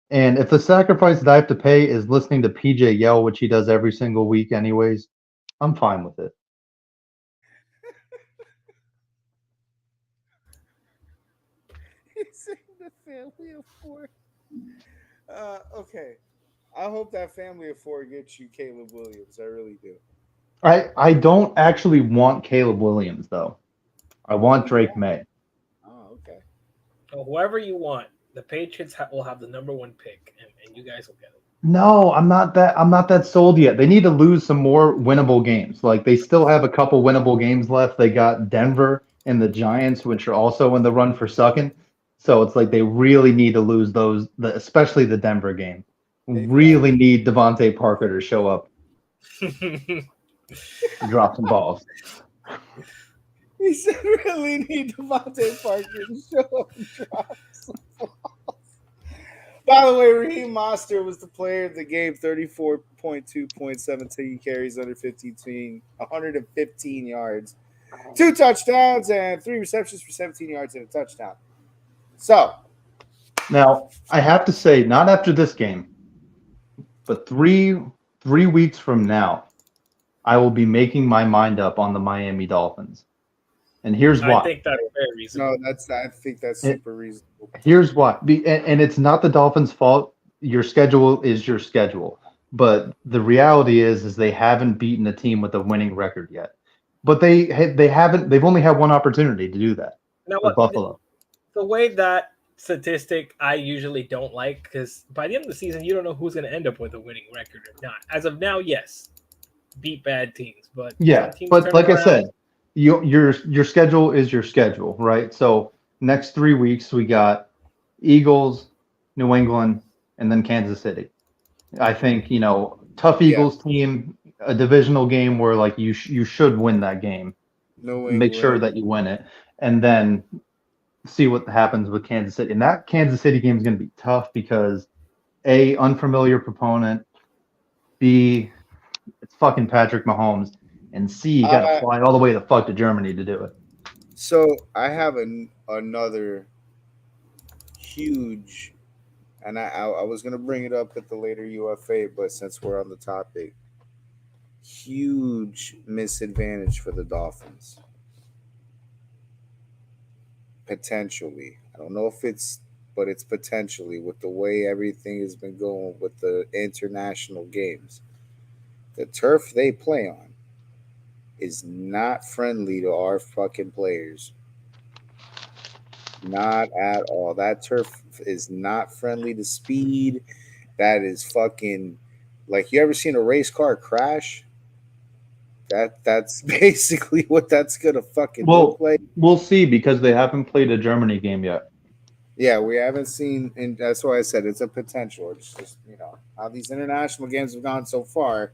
And if the sacrifice that I have to pay is listening to PJ yell, which he does every single week anyways, I'm fine with it. He's in the family of 4. Okay. I hope that family of 4 gets you Caleb Williams. I really do. I don't actually want Caleb Williams, though. I want Drake May. Oh, okay. So whoever you want, the Patriots will have the number 1 pick, and you guys will get it. No, I'm not that sold yet. They need to lose some more winnable games. Like they still have a couple winnable games left. They got Denver and the Giants, which are also in the run for sucking. So it's like they really need to lose those, especially the Denver game. Really need Devontae Parker to show up. Drop some balls. He said, really need Devontae Parker to show up and drop some balls. By the way, Raheem Mostert was the player of the game, 34.2 points, 17 carries, 115 yards, 2 touchdowns, and 3 receptions for 17 yards and a touchdown. So. Now, I have to say, not after this game, but three weeks from now, I will be making my mind up on the Miami Dolphins. And here's why. I think that's very reasonable. No, I think that's super reasonable. Here's why. And it's not the Dolphins' fault. Your schedule is your schedule. But the reality is they haven't beaten a team with a winning record yet. But they haven't. They've only had one opportunity to do that Now, with Buffalo. The way that statistic I usually don't like, because by the end of the season, you don't know who's going to end up with a winning record or not. As of now, yes, beat bad teams, but Yeah, some teams but turn like I around. said, your schedule is your schedule, right? So next 3 weeks we got Eagles, New England, and then Kansas City. I think tough Eagles team, a divisional game where like you should win that game. Make sure that you win it, and then see what happens with Kansas City. And that Kansas City game is going to be tough because A, unfamiliar proponent, B, it's fucking Patrick Mahomes, and C, you got to fly all the way the fuck to Germany to do it. So I have another huge, and I was going to bring it up at the later UFA, but since we're on the topic, huge misadvantage for the Dolphins. Potentially. I don't know if but it's potentially with the way everything has been going with the international games. The turf they play on is not friendly to our fucking players. Not at all. That turf is not friendly to speed. That is fucking like, you ever seen a race car crash? That's basically what that's gonna fucking look like. We'll see because they haven't played a Germany game yet. Yeah, we haven't seen, and that's why I said it's a potential. It's just how these international games have gone so far.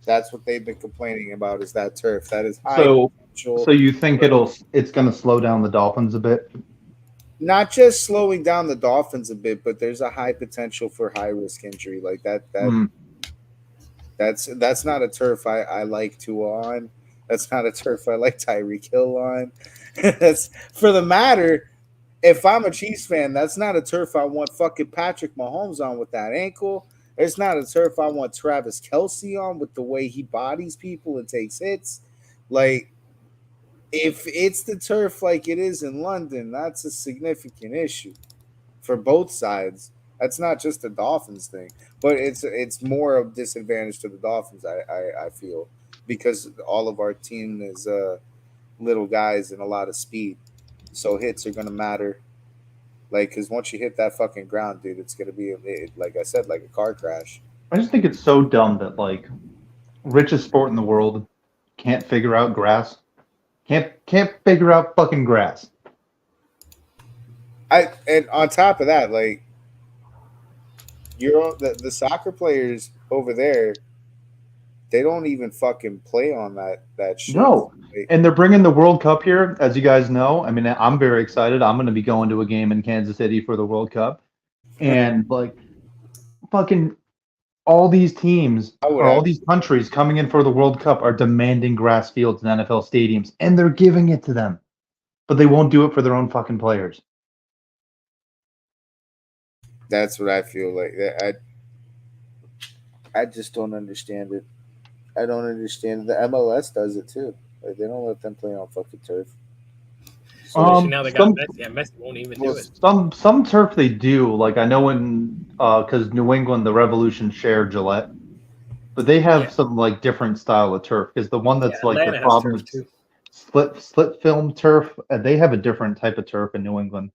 That's what they've been complaining about, is that turf. That is high potential. So you think it's going to slow down the Dolphins a bit? Not just slowing down the Dolphins a bit, but there's a high potential for high risk injury like that. That's not a turf I like Tua on. That's not a turf I like Tyreek Hill on. That's for the matter. If I'm a Chiefs fan, that's not a turf I want fucking Patrick Mahomes on with that ankle. It's not a turf I want Travis Kelce on with the way he bodies people and takes hits. Like, if it's the turf like it is in London, that's a significant issue for both sides. That's not just a Dolphins thing, but it's more of disadvantage to the Dolphins, I feel, because all of our team is little guys and a lot of speed. So hits are going to matter. Like, because once you hit that fucking ground, dude, it's going to be, like I said, like a car crash. I just think it's so dumb that, like, richest sport in the world can't figure out grass. Can't figure out fucking grass. And on top of that, like, the soccer players over there, they don't even fucking play on that shit. No. And they're bringing the World Cup here, as you guys know. I mean, I'm very excited. I'm going to be going to a game in Kansas City for the World Cup. And, like, fucking all these teams or all these countries coming in for the World Cup are demanding grass fields in NFL stadiums, and they're giving it to them. But they won't do it for their own fucking players. That's what I feel like. I just don't understand it. I don't understand. The MLS does it too. Like, they don't let them play on fucking turf. Now they got Messi. Yeah, Messi won't even do it. Some turf they do. Like, I know because New England, the Revolution shared Gillette, but they have some like different style of turf. Because the one that's like Atlanta the problem has turf is split film turf. They have a different type of turf in New England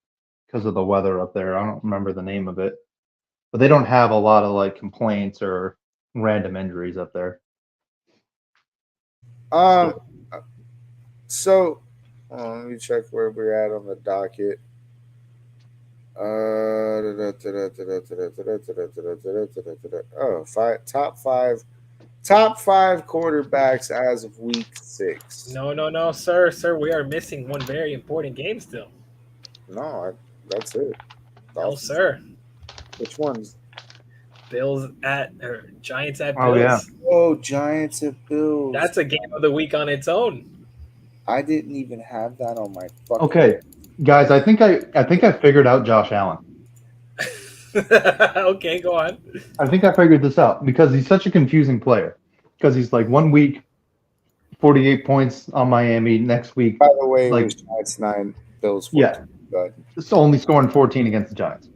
because of the weather up there. I don't remember the name of it, but they don't have a lot of like complaints or random injuries up there. So let me check where we're at on the docket. Top five quarterbacks as of week 6. No, sir. We are missing one very important game still. No, that's it. No, sir. Which ones? Giants at Bills. Oh, yeah. Oh, Giants at Bills. That's a game of the week on its own. I didn't even have that on my fucking. Okay, guys, I think I figured out Josh Allen. Okay, go on. I think I figured this out because he's such a confusing player. Because he's like 1 week 48 points on Miami next week. By the way, it Like, was Giants 9, Bills 14. yeah, Good. it's only scoring 14 against the Giants.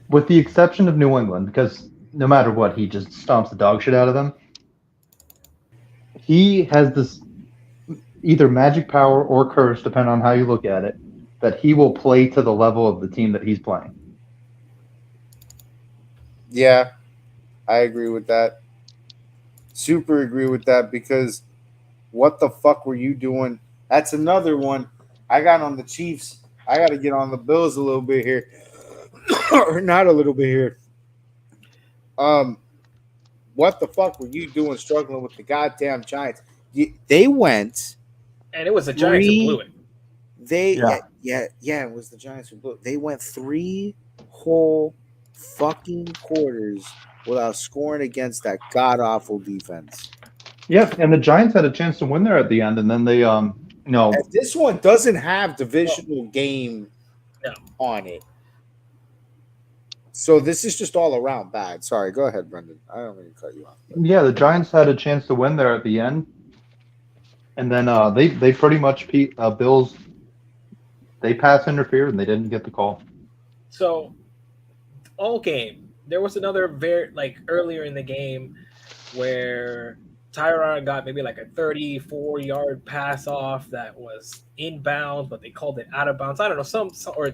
With the exception of New England, because no matter what, he just stomps the dog shit out of them. He has this either magic power or curse, depending on how you look at it, that he will play to the level of the team that he's playing. Yeah, I agree with that. Super agree with that because what the fuck were you doing? That's another one. I got on the Chiefs. I got to get on the Bills a little bit here. Or not a little bit here. What the fuck were you doing struggling with the goddamn Giants? They went. And it was the Giants who blew it. It was the Giants who blew it. They went 3 whole fucking quarters without scoring against that god awful defense. Yeah, and the Giants had a chance to win there at the end, and then they And this one doesn't have divisional game on it. So this is just all around bad. Sorry, go ahead, Brendan. I don't mean to cut you off. Yeah, the Giants had a chance to win there at the end, and then they pretty much Bills. They pass interfered and they didn't get the call. So, all game there was another earlier in the game where Tyron got maybe like a 34-yard pass off that was inbound, but they called it out of bounds. I don't know, or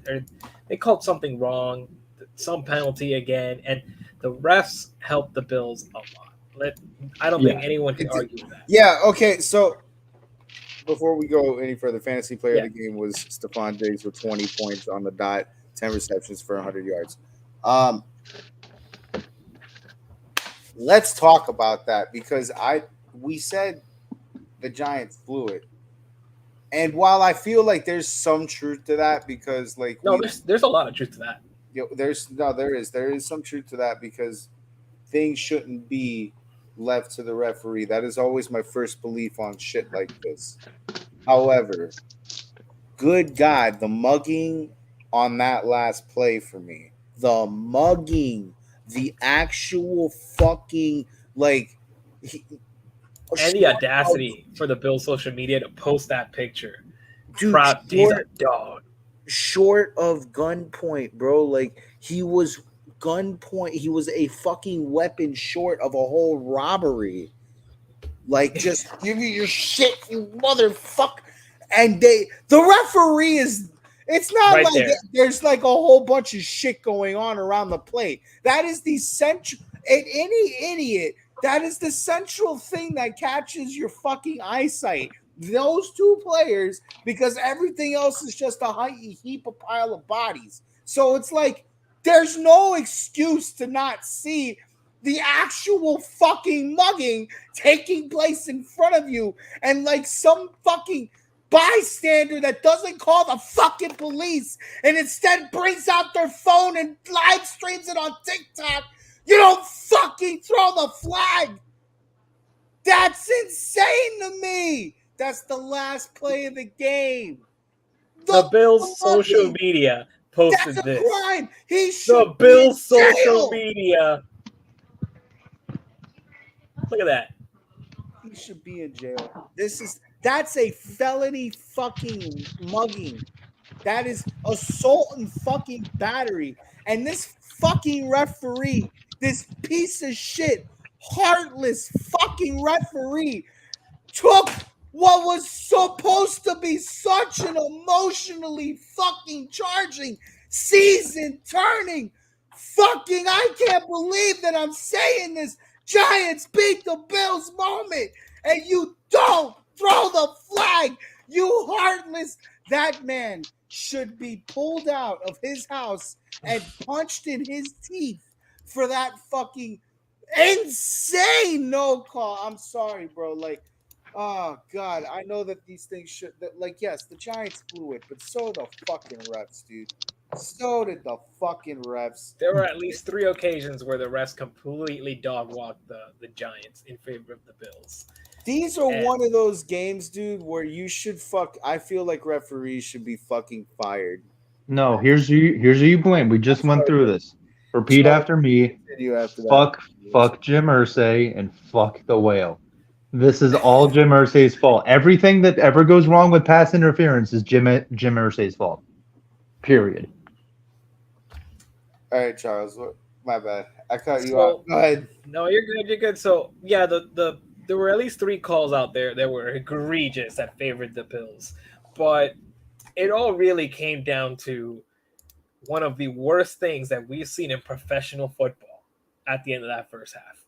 they called something wrong, some penalty again, and the refs helped the Bills a lot. I don't think anyone can argue with that. Yeah, okay, so before we go any further, fantasy player of the game was Stephon Diggs with 20 points on the dot, 10 receptions for 100 yards. Let's talk about that because we said the Giants blew it. And while I feel like there's some truth to that because there's a lot of truth to that. There is some truth to that because things shouldn't be left to the referee. That is always my first belief on shit like this. However, good God, the mugging on that last play for me. The mugging. The actual fucking and the audacity for the Bills social media to post that picture. Dude, he's a dog. Short of gunpoint, bro. Like he was gunpoint. He was a fucking weapon short of a whole robbery. Like, just give me your shit, you motherfucker. And the referee is. It's not right like there's like a whole bunch of shit going on around the plate. That is the central. And any idiot, that is the central thing that catches your fucking eyesight. Those two players, because everything else is just a heap of pile of bodies. So it's like there's no excuse to not see the actual fucking mugging taking place in front of you, and like some fucking bystander that doesn't call the fucking police and instead brings out their phone and live streams it on TikTok. You don't fucking throw the flag. That's insane to me. That's the last play of the game. The Bills' social media posted That's a this. Crime. He should the Bills' social media. Look at that. He should be in jail. That's a felony fucking mugging. That is assault and fucking battery. And this fucking referee, this piece of shit, heartless fucking referee, took what was supposed to be such an emotionally fucking charging, season-turning fucking, I can't believe that I'm saying this, Giants beat the Bills moment, and you don't throw the flag, you heartless. That man should be pulled out of his house and punched in his teeth for that fucking insane no call. I'm sorry, bro. Like, oh, God, I know that these things should, yes, the Giants blew it, but so the fucking refs, dude. So did the fucking refs. There were at least 3 occasions where the refs completely dog-walked the Giants in favor of the Bills. These are one of those games, dude, where you should I feel like referees should be fucking fired. No, here's who you blame. We just went through this. Repeat after me. Fuck Jim Irsay and fuck the whale. This is all Jim Irsay's fault. Everything that ever goes wrong with pass interference is Jim Irsay's fault. Period. All right, Charles. My bad. I cut you So- off. Go ahead. No, you're good. You're good. So yeah, there were at least 3 calls out there that were egregious that favored the Bills, but it all really came down to one of the worst things that we've seen in professional football at the end of that first half.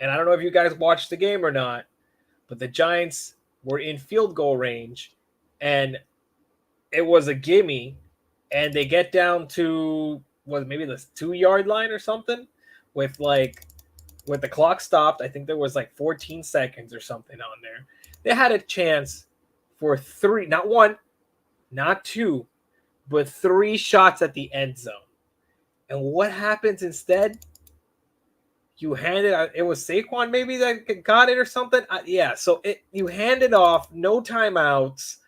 And I don't know if you guys watched the game or not, but the Giants were in field goal range, and it was a gimme, and they get down to maybe the 2-yard line or something with the clock stopped. I think there was 14 seconds or something on there. They had a chance for 3, not 1, not 2, but 3 shots at the end zone. And what happens instead? You hand it. It was Saquon maybe that got it or something. Yeah. So you hand it off. No timeouts.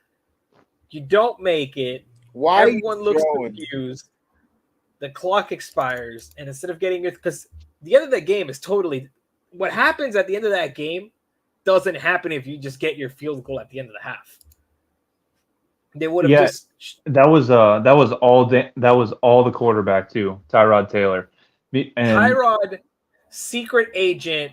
You don't make it. Why? Everyone looks confused. The clock expires, and instead of getting it, because the end of the game is totally. What happens at the end of that game doesn't happen if you just get your field goal at the end of the half. They would have just. That was all the quarterback too, Tyrod Taylor. And Tyrod, secret agent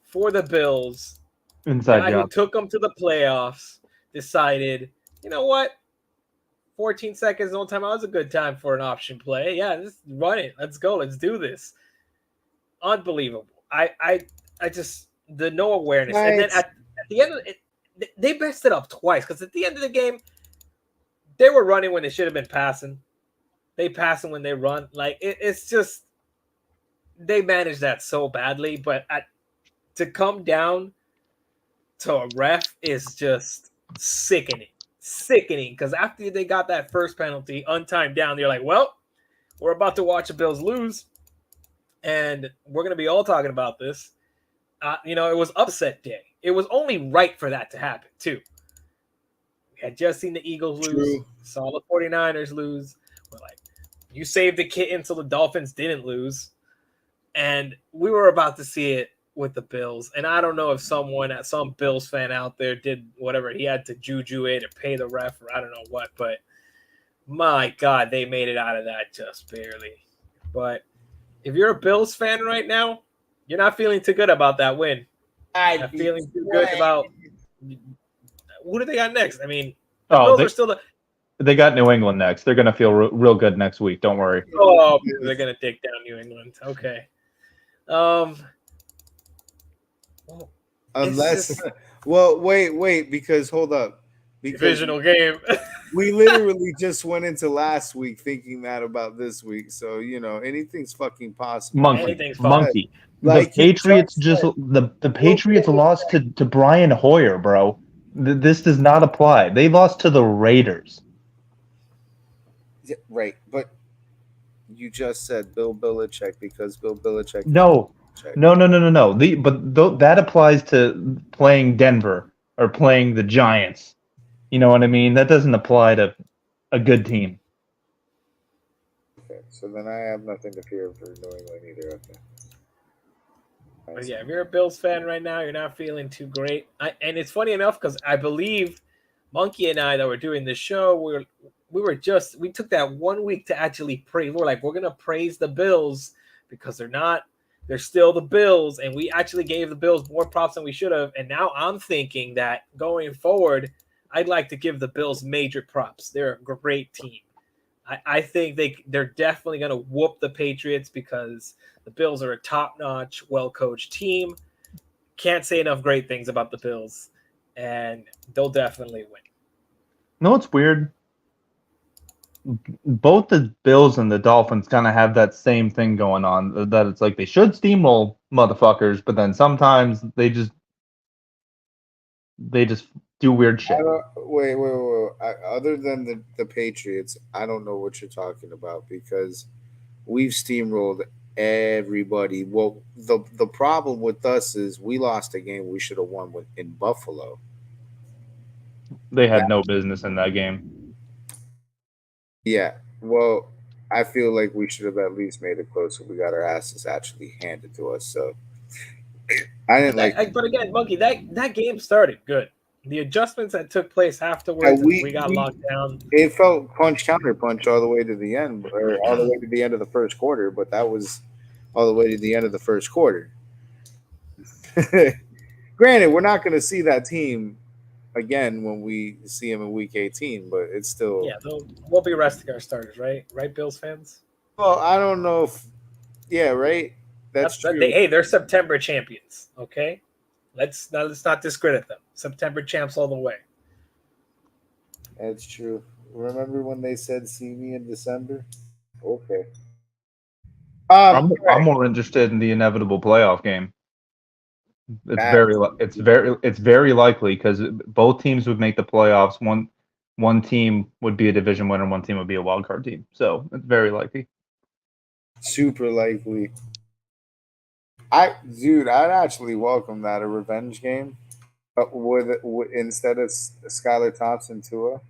for the Bills, inside job. Who took them to the playoffs, decided, you know what? 14 seconds, no timeout is a good time for an option play. Yeah, just run it. Let's go. Let's do this. Unbelievable. I just the no awareness. Nice. And then at the end of it, they messed it up twice because at the end of the game, they were running when they should have been passing. They passing when they run. It's just they managed that so badly. But to come down to a ref is just sickening. Because after they got that first penalty, untimed down, they're like, well, we're about to watch the Bills lose. And we're going to be all talking about this. It was upset day. It was only right for that to happen, too. We had just seen the Eagles lose. Saw the 49ers lose. We're like, you saved the kitten so the Dolphins didn't lose. And we were about to see it with the Bills. And I don't know if some Bills fan out there did whatever he had to juju it or pay the ref or I don't know what. But, my God, they made it out of that just barely. But if you're a Bills fan right now, you're not feeling too good about that win. Not feeling too good about who do they got next? I mean, the Bills are still they got New England next. They're going to feel real good next week. Don't worry. Oh, they're going to take down New England. Okay. Wait, because hold up. Because divisional game. We literally just went into last week thinking that about this week. So, anything's fucking possible. Monkey. The Patriots the Patriots lost to Brian Hoyer, bro. This does not apply. They lost to the Raiders. Yeah, right, but you just said Bill Belichick because Bill Belichick. No. That applies to playing Denver or playing the Giants. You know what I mean? That doesn't apply to a good team. Okay, so then I have nothing to fear for New England either. Okay. But yeah, if you're a Bills fan right now, you're not feeling too great. And it's funny enough because I believe Monkey and I that were doing this show, we took that 1 week to actually praise. We're like, we're gonna praise the Bills because they're still the Bills, and we actually gave the Bills more props than we should have. And now I'm thinking that going forward, I'd like to give the Bills major props. They're a great team. I think they're definitely going to whoop the Patriots because the Bills are a top-notch, well-coached team. Can't say enough great things about the Bills, and they'll definitely win. No, it's weird. Both the Bills and the Dolphins kind of have that same thing going on, that it's like they should steamroll motherfuckers, but then sometimes they just do weird shit. Wait. Other than the Patriots, I don't know what you're talking about because we've steamrolled everybody. Well, the problem with us is we lost a game we should have won in Buffalo. They had no business in that game. Yeah, well, I feel like we should have at least made it closer. We got our asses actually handed to us. So, I didn't like. But again, Monkey, that game started good. The adjustments that took place afterwards, as we got locked down. It felt punch counter punch all the way to the end, or all the way to the end of the first quarter. But that was all the way to the end of the first quarter. Granted, we're not going to see that team again when we see them in Week 18, but it's still. Yeah, we'll be resting our starters, right? Right, Bills fans. Well, I don't know if. Yeah, right. That's true. They're September champions. Okay, let's not discredit them. September champs all the way. That's true. Remember when they said "See me in December"? Okay. I'm more interested in the inevitable playoff game. It's very likely because both teams would make the playoffs. One team would be a division winner, one team would be a wild card team. So it's very likely. Super likely. I'd actually welcome that, a revenge game, with instead of Skylar Thompson Tua.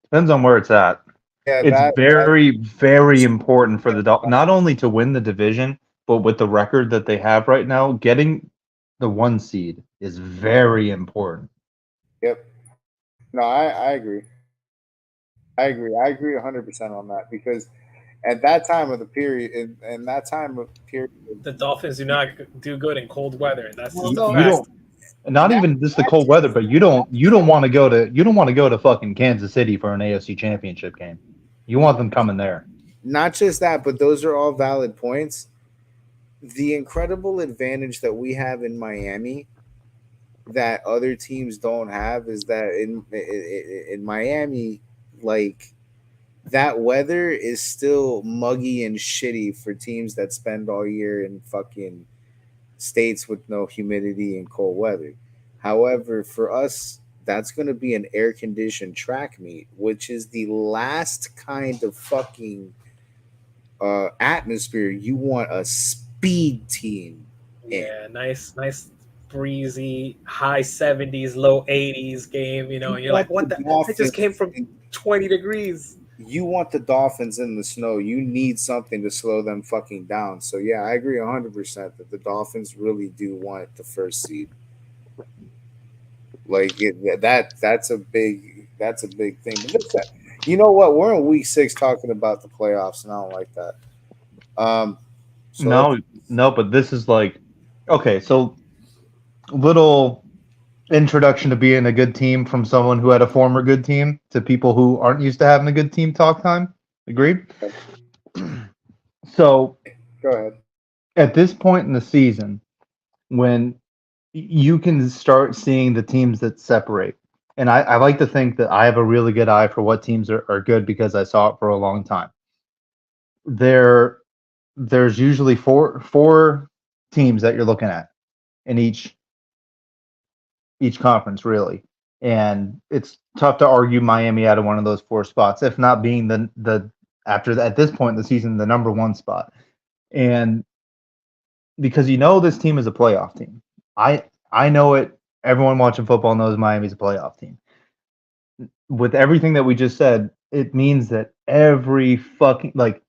Depends on where it's at. Yeah, it's very important for the Dolphins not only to win the division, but with the record that they have right now, getting the 1 seed is very important. Yep. No, I agree. I agree 100% on that, because at that time of the period, the Dolphins do not do good in cold weather. That's you don't. Not even just the cold weather, but you don't want to go to fucking Kansas City for an AFC Championship game. You want them coming there. Not just that, but those are all valid points. The incredible advantage that we have in Miami that other teams don't have is that in Miami, like, that weather is still muggy and shitty for teams that spend all year in fucking states with no humidity and cold weather. However, for us, that's going to be an air conditioned track meet, which is the last kind of fucking atmosphere you want a speed team in. Yeah, nice breezy high 70s, low 80s game, and you're like, what the? It just came from 20 degrees. You want the Dolphins in the snow. You need something to slow them fucking down. So yeah, I agree 100% that the Dolphins really do want the first seed. Like that's a big thing. But listen, you know what? We're in week 6 talking about the playoffs, and I don't like that. No, but this is like, okay, so little introduction to being a good team from someone who had a former good team to people who aren't used to having a good team talk time. Agreed? So go ahead. At this point in the season, when you can start seeing the teams that separate, and I like to think that I have a really good eye for what teams are good because I saw it for a long time. There's usually four teams that you're looking at in each conference, really, and it's tough to argue Miami out of one of those 4 spots, if not being the at this point in the season the number 1 spot, and because this team is a playoff team. I know it. Everyone watching football knows Miami's a playoff team. With everything that we just said, it means that every fucking, like,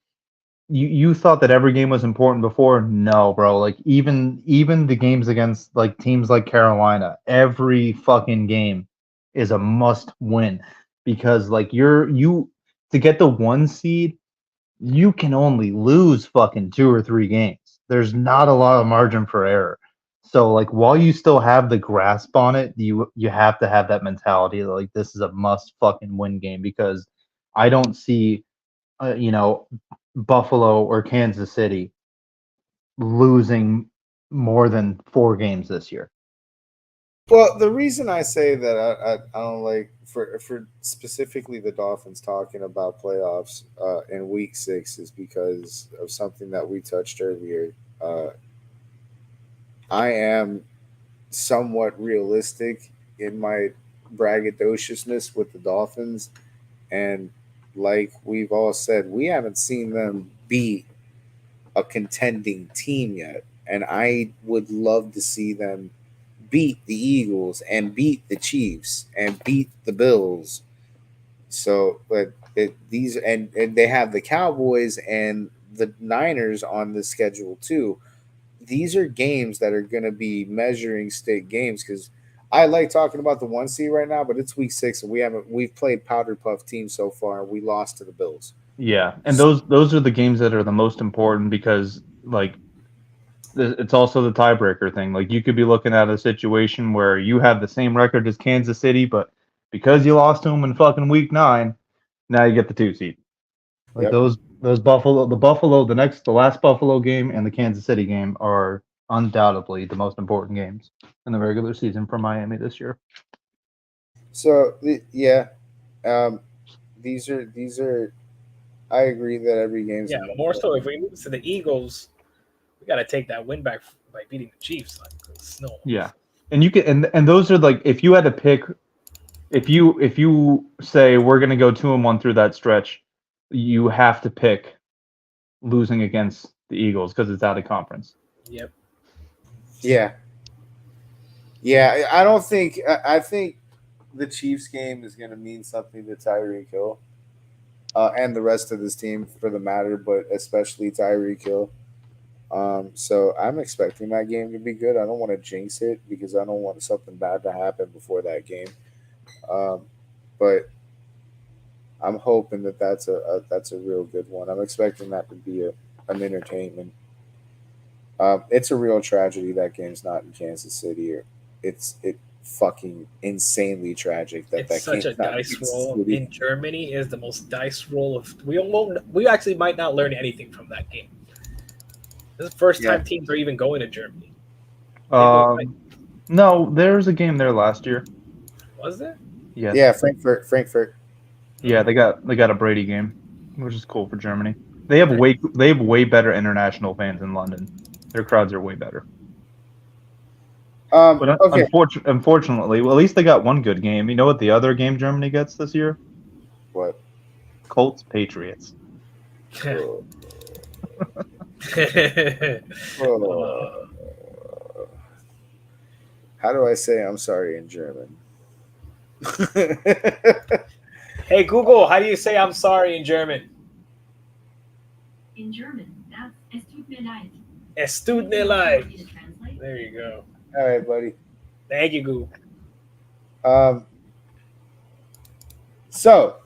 you thought that every game was important before. No, bro. Like, even the games against, like, teams like Carolina, every fucking game is a must win, because, like, to get the 1 seed, you can only lose fucking 2 or 3 games. There's not a lot of margin for error. So, like, while you still have the grasp on it, you have to have that mentality that, like, this is a must fucking win game, because I don't see, Buffalo or Kansas City losing more than 4 games this year. Well, the reason I say that I don't like for specifically the Dolphins talking about playoffs in week 6 is because of something that we touched earlier. I am somewhat realistic in my braggadociousness with the Dolphins, and like we've all said, we haven't seen them beat a contending team yet, and I would love to see them beat the Eagles and beat the Chiefs and beat the Bills. So, but these and they have the Cowboys and the Niners on the schedule too. these are games that are going to be measuring stick games because I like talking about the 1 seed right now, but it's week 6 and we've played powder puff teams so far and we lost to the Bills. Yeah, and those are the games that are the most important because like it's also the tiebreaker thing. Like you could be looking at a situation where you have the same record as Kansas City, but because you lost to them in fucking week 9, now you get the 2 seed. Like Yep. those the last Buffalo game and the Kansas City game are undoubtedly the most important games in the regular season for Miami this year. So yeah, um, these are. I agree that every game's Yeah, more so if we lose to the Eagles, we got to take that win back by beating the Chiefs. Like, 'cause no. Yeah, and you can and those are like if you had to pick, if you say we're gonna go 2-1 through that stretch, you have to pick losing against the Eagles because it's out of conference. Yep. Yeah. Yeah, I don't think. I think the Chiefs game is going to mean something to Tyreek Hill and the rest of this team, for the matter, but especially Tyreek Hill. So I'm expecting that game to be good. I don't want to jinx it because I don't want something bad to happen before that game. Um, but I'm hoping that that's a real good one. I'm expecting that to be an entertainment. It's a real tragedy that game's not in Kansas City. Or it fucking insanely tragic that It's such a game's not in dice Kansas roll. City. In Germany is the most dice roll of we actually might not learn anything from that game. This is the first time teams are even going to Germany. No, there was a game there last year. Was there? Yes. Yeah, Frankfurt. Yeah, they got a Brady game, which is cool for Germany. They have way better international fans in London. Their crowds are way better. But Okay. Unfortunately, well, at least they got one good game. You know what the other game Germany gets this year? What? Colts Patriots. Oh. How do I say I'm sorry in German? Hey Google, how do you say I'm sorry in German? In German, that's es tut mir leid. Es tut mir leid. There you go. All right, buddy. Thank you, Google. So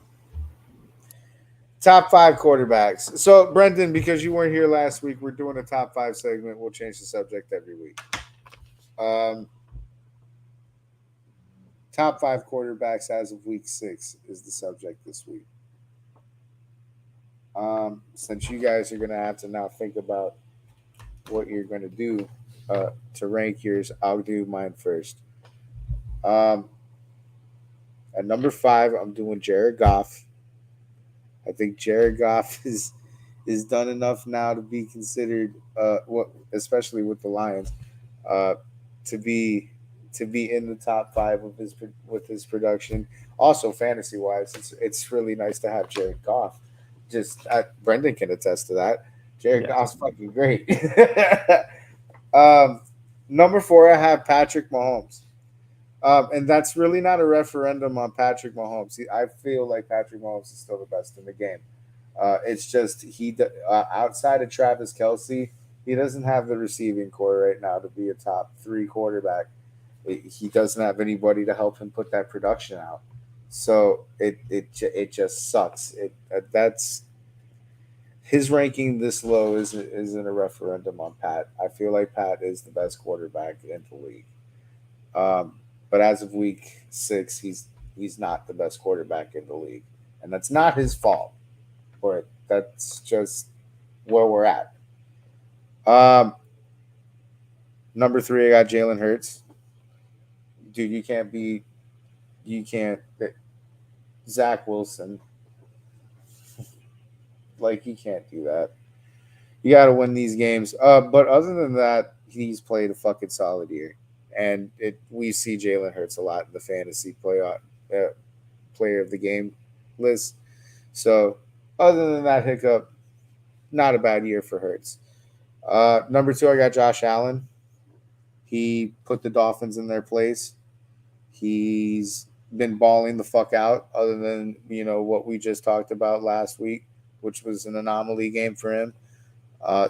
top 5 quarterbacks. So Brendan, because you weren't here last week, we're doing a top 5 segment. We'll change the subject every week. Top 5 quarterbacks as of week 6 is the subject this week. Since you guys are going to have to now think about what you're going to do to rank yours, I'll do mine first. At number 5, I'm doing Jared Goff. I think Jared Goff is done enough now to be considered, especially with the Lions, to be in the top 5 with his production. Also, fantasy wise, it's really nice to have Jared Goff. Just Brendan can attest to that. Jared Goff's fucking great. Number 4, I have Patrick Mahomes. And that's really not a referendum on Patrick Mahomes. I feel like Patrick Mahomes is still the best in the game. It's just outside of Travis Kelce, he doesn't have the receiving core right now to be a top 3 quarterback. He doesn't have anybody to help him put that production out. So it just sucks. That's his ranking this low isn't a referendum on Pat. I feel like Pat is the best quarterback in the league. But as of week 6, he's not the best quarterback in the league, and that's not his fault. But that's just where we're at. Number 3, I got Jalen Hurts. Dude, you can't Zach Wilson. Like, you can't do that. You got to win these games. But other than that, he's played a fucking solid year. And we see Jalen Hurts a lot in the fantasy player of the game list. So, other than that hiccup, not a bad year for Hurts. Number 2, I got Josh Allen. He put the Dolphins in their place. He's been balling the fuck out, other than what we just talked about last week, which was an anomaly game for him.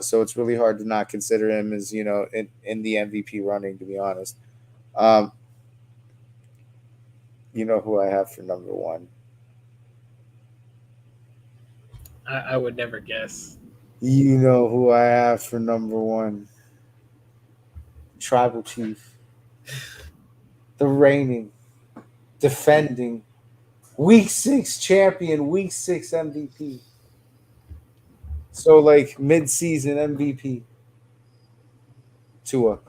So it's really hard to not consider him as, in the MVP running, to be honest. Um, you know who I have for number one? I would never guess. You know who I have for number one? Tribal Chief. The reigning, defending, Week 6 champion, Week 6 MVP. So, like, mid-season MVP. Tua.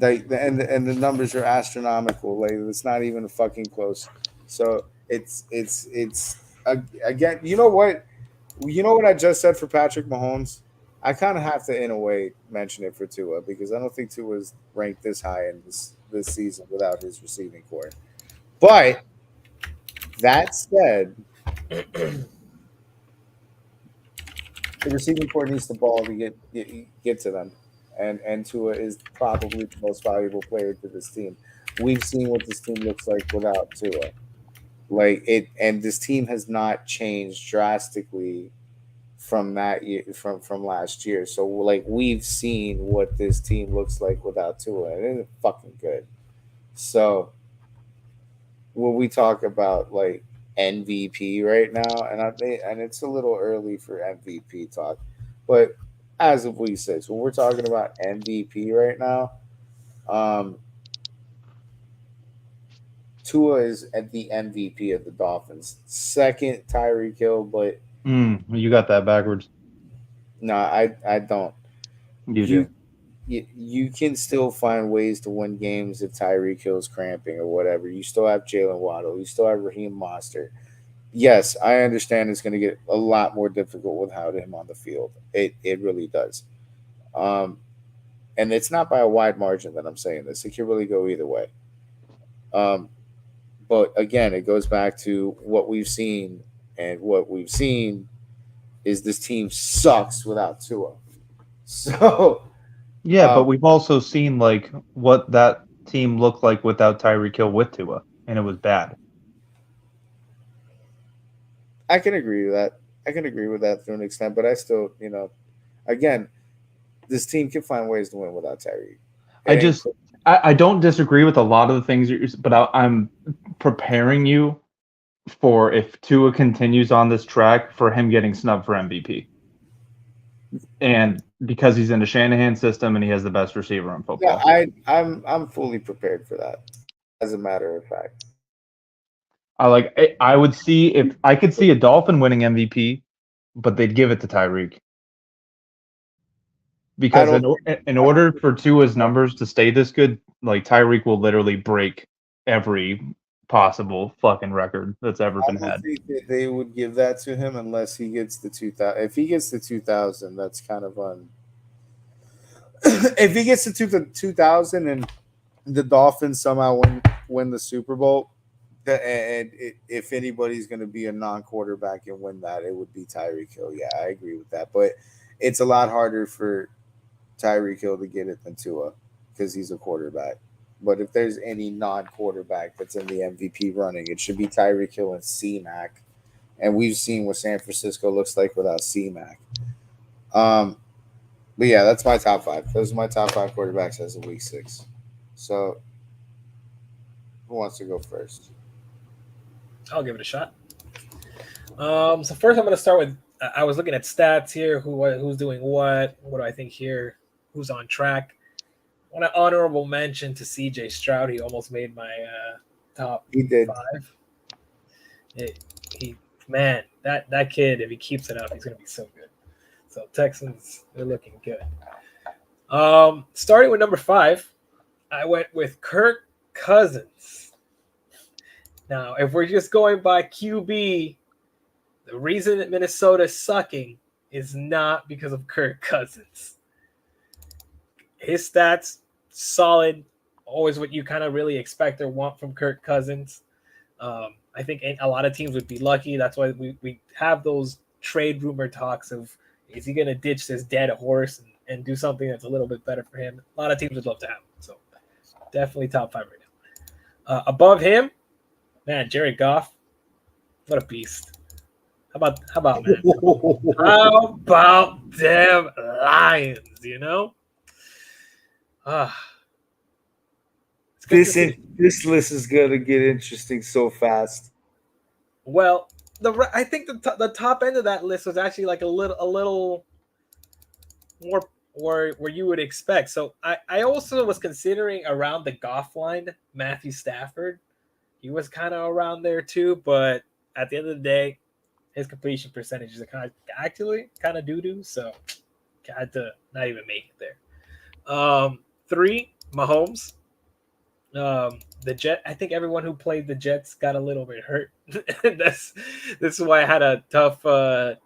And the numbers are astronomical. Like, it's not even a fucking close. So it's again. You know what? I just said for Patrick Mahomes. I kind of have to, in a way, mention it for Tua because I don't think Tua is ranked this high in this season without his receiving core. But that said, the receiving core needs the ball to get to them. And Tua is probably the most valuable player to this team. We've seen what this team looks like without Tua. And this team has not changed drastically from that year, from last year. So like we've seen what this team looks like without Tua, and it isn't fucking good. So when we talk about like MVP right now, and it's a little early for MVP talk, but as of week 6, when we're talking about MVP right now, Tua is at the MVP of the Dolphins. Second, Tyreek Hill, but You got that backwards. no, I don't. You do. You can still find ways to win games if Tyreek Hill's cramping or whatever. You still have Jalen Waddle. You still have Raheem Mostert. Yes, I understand it's going to get a lot more difficult without him on the field. It really does. And it's not by a wide margin that I'm saying this. It can really go either way. But again, it goes back to what we've seen, and what we've seen is this team sucks without Tua. So yeah, but we've also seen like what that team looked like without Tyreek Hill with Tua, and it was bad. I can agree with that. To an extent, but I still, again, this team can find ways to win without Tyreek. I don't disagree with a lot of the things, but I'm preparing you for if Tua continues on this track for him getting snubbed for MVP. And because he's in the Shanahan system and he has the best receiver in football. Yeah, I'm fully prepared for that, as a matter of fact. I would see if I could see a Dolphin winning MVP, but they'd give it to Tyreek. Because in order for Tua's numbers to stay this good, like Tyreek will literally break every possible fucking record that's ever been had. I don't think that they would give that to him unless he gets the 2000. If he gets the 2000, that's kind of if he gets to 2000 and the Dolphins somehow win the Super Bowl, if anybody's going to be a non-quarterback and win that, it would be Tyreek Hill. Yeah, I agree with that. But it's a lot harder for Tyreek Hill to get it than Tua because he's a quarterback. But if there's any non-quarterback that's in the MVP running, it should be Tyreek Hill and C-Mac. And we've seen what San Francisco looks like without C-Mac. But yeah, that's my top 5. Those are my top 5 quarterbacks as of week 6. So who wants to go first? I'll give it a shot. So first I'm going to start with, I was looking at stats here, who's doing what do I think here, who's on track. I want an honorable mention to CJ Stroud. He almost made my top 5. Man, that kid, if he keeps it up, he's going to be so good. So Texans, they're looking good. Starting with number 5, I went with Kirk Cousins. Now, if we're just going by QB, the reason that Minnesota's sucking is not because of Kirk Cousins. His stats, solid, always what you kind of really expect or want from Kirk Cousins. I think a lot of teams would be lucky. That's why we have those trade rumor talks of, is he going to ditch this dead horse and do something that's a little bit better for him? A lot of teams would love to have him. So definitely top 5 right now. Above him, man, Jared Goff, what a beast. How about man? How about them Lions? You know, it's good to see. This list is gonna get interesting so fast. Well, I think the top end of that list was actually like a little more where you would expect. So I also was considering around the Goff line, Matthew Stafford. He was kind of around there too, but at the end of the day, his completion percentages are kind of doo-doo, so I had to not even make it there. 3, Mahomes. The Jet. I think everyone who played the Jets got a little bit hurt. This is why I had a tough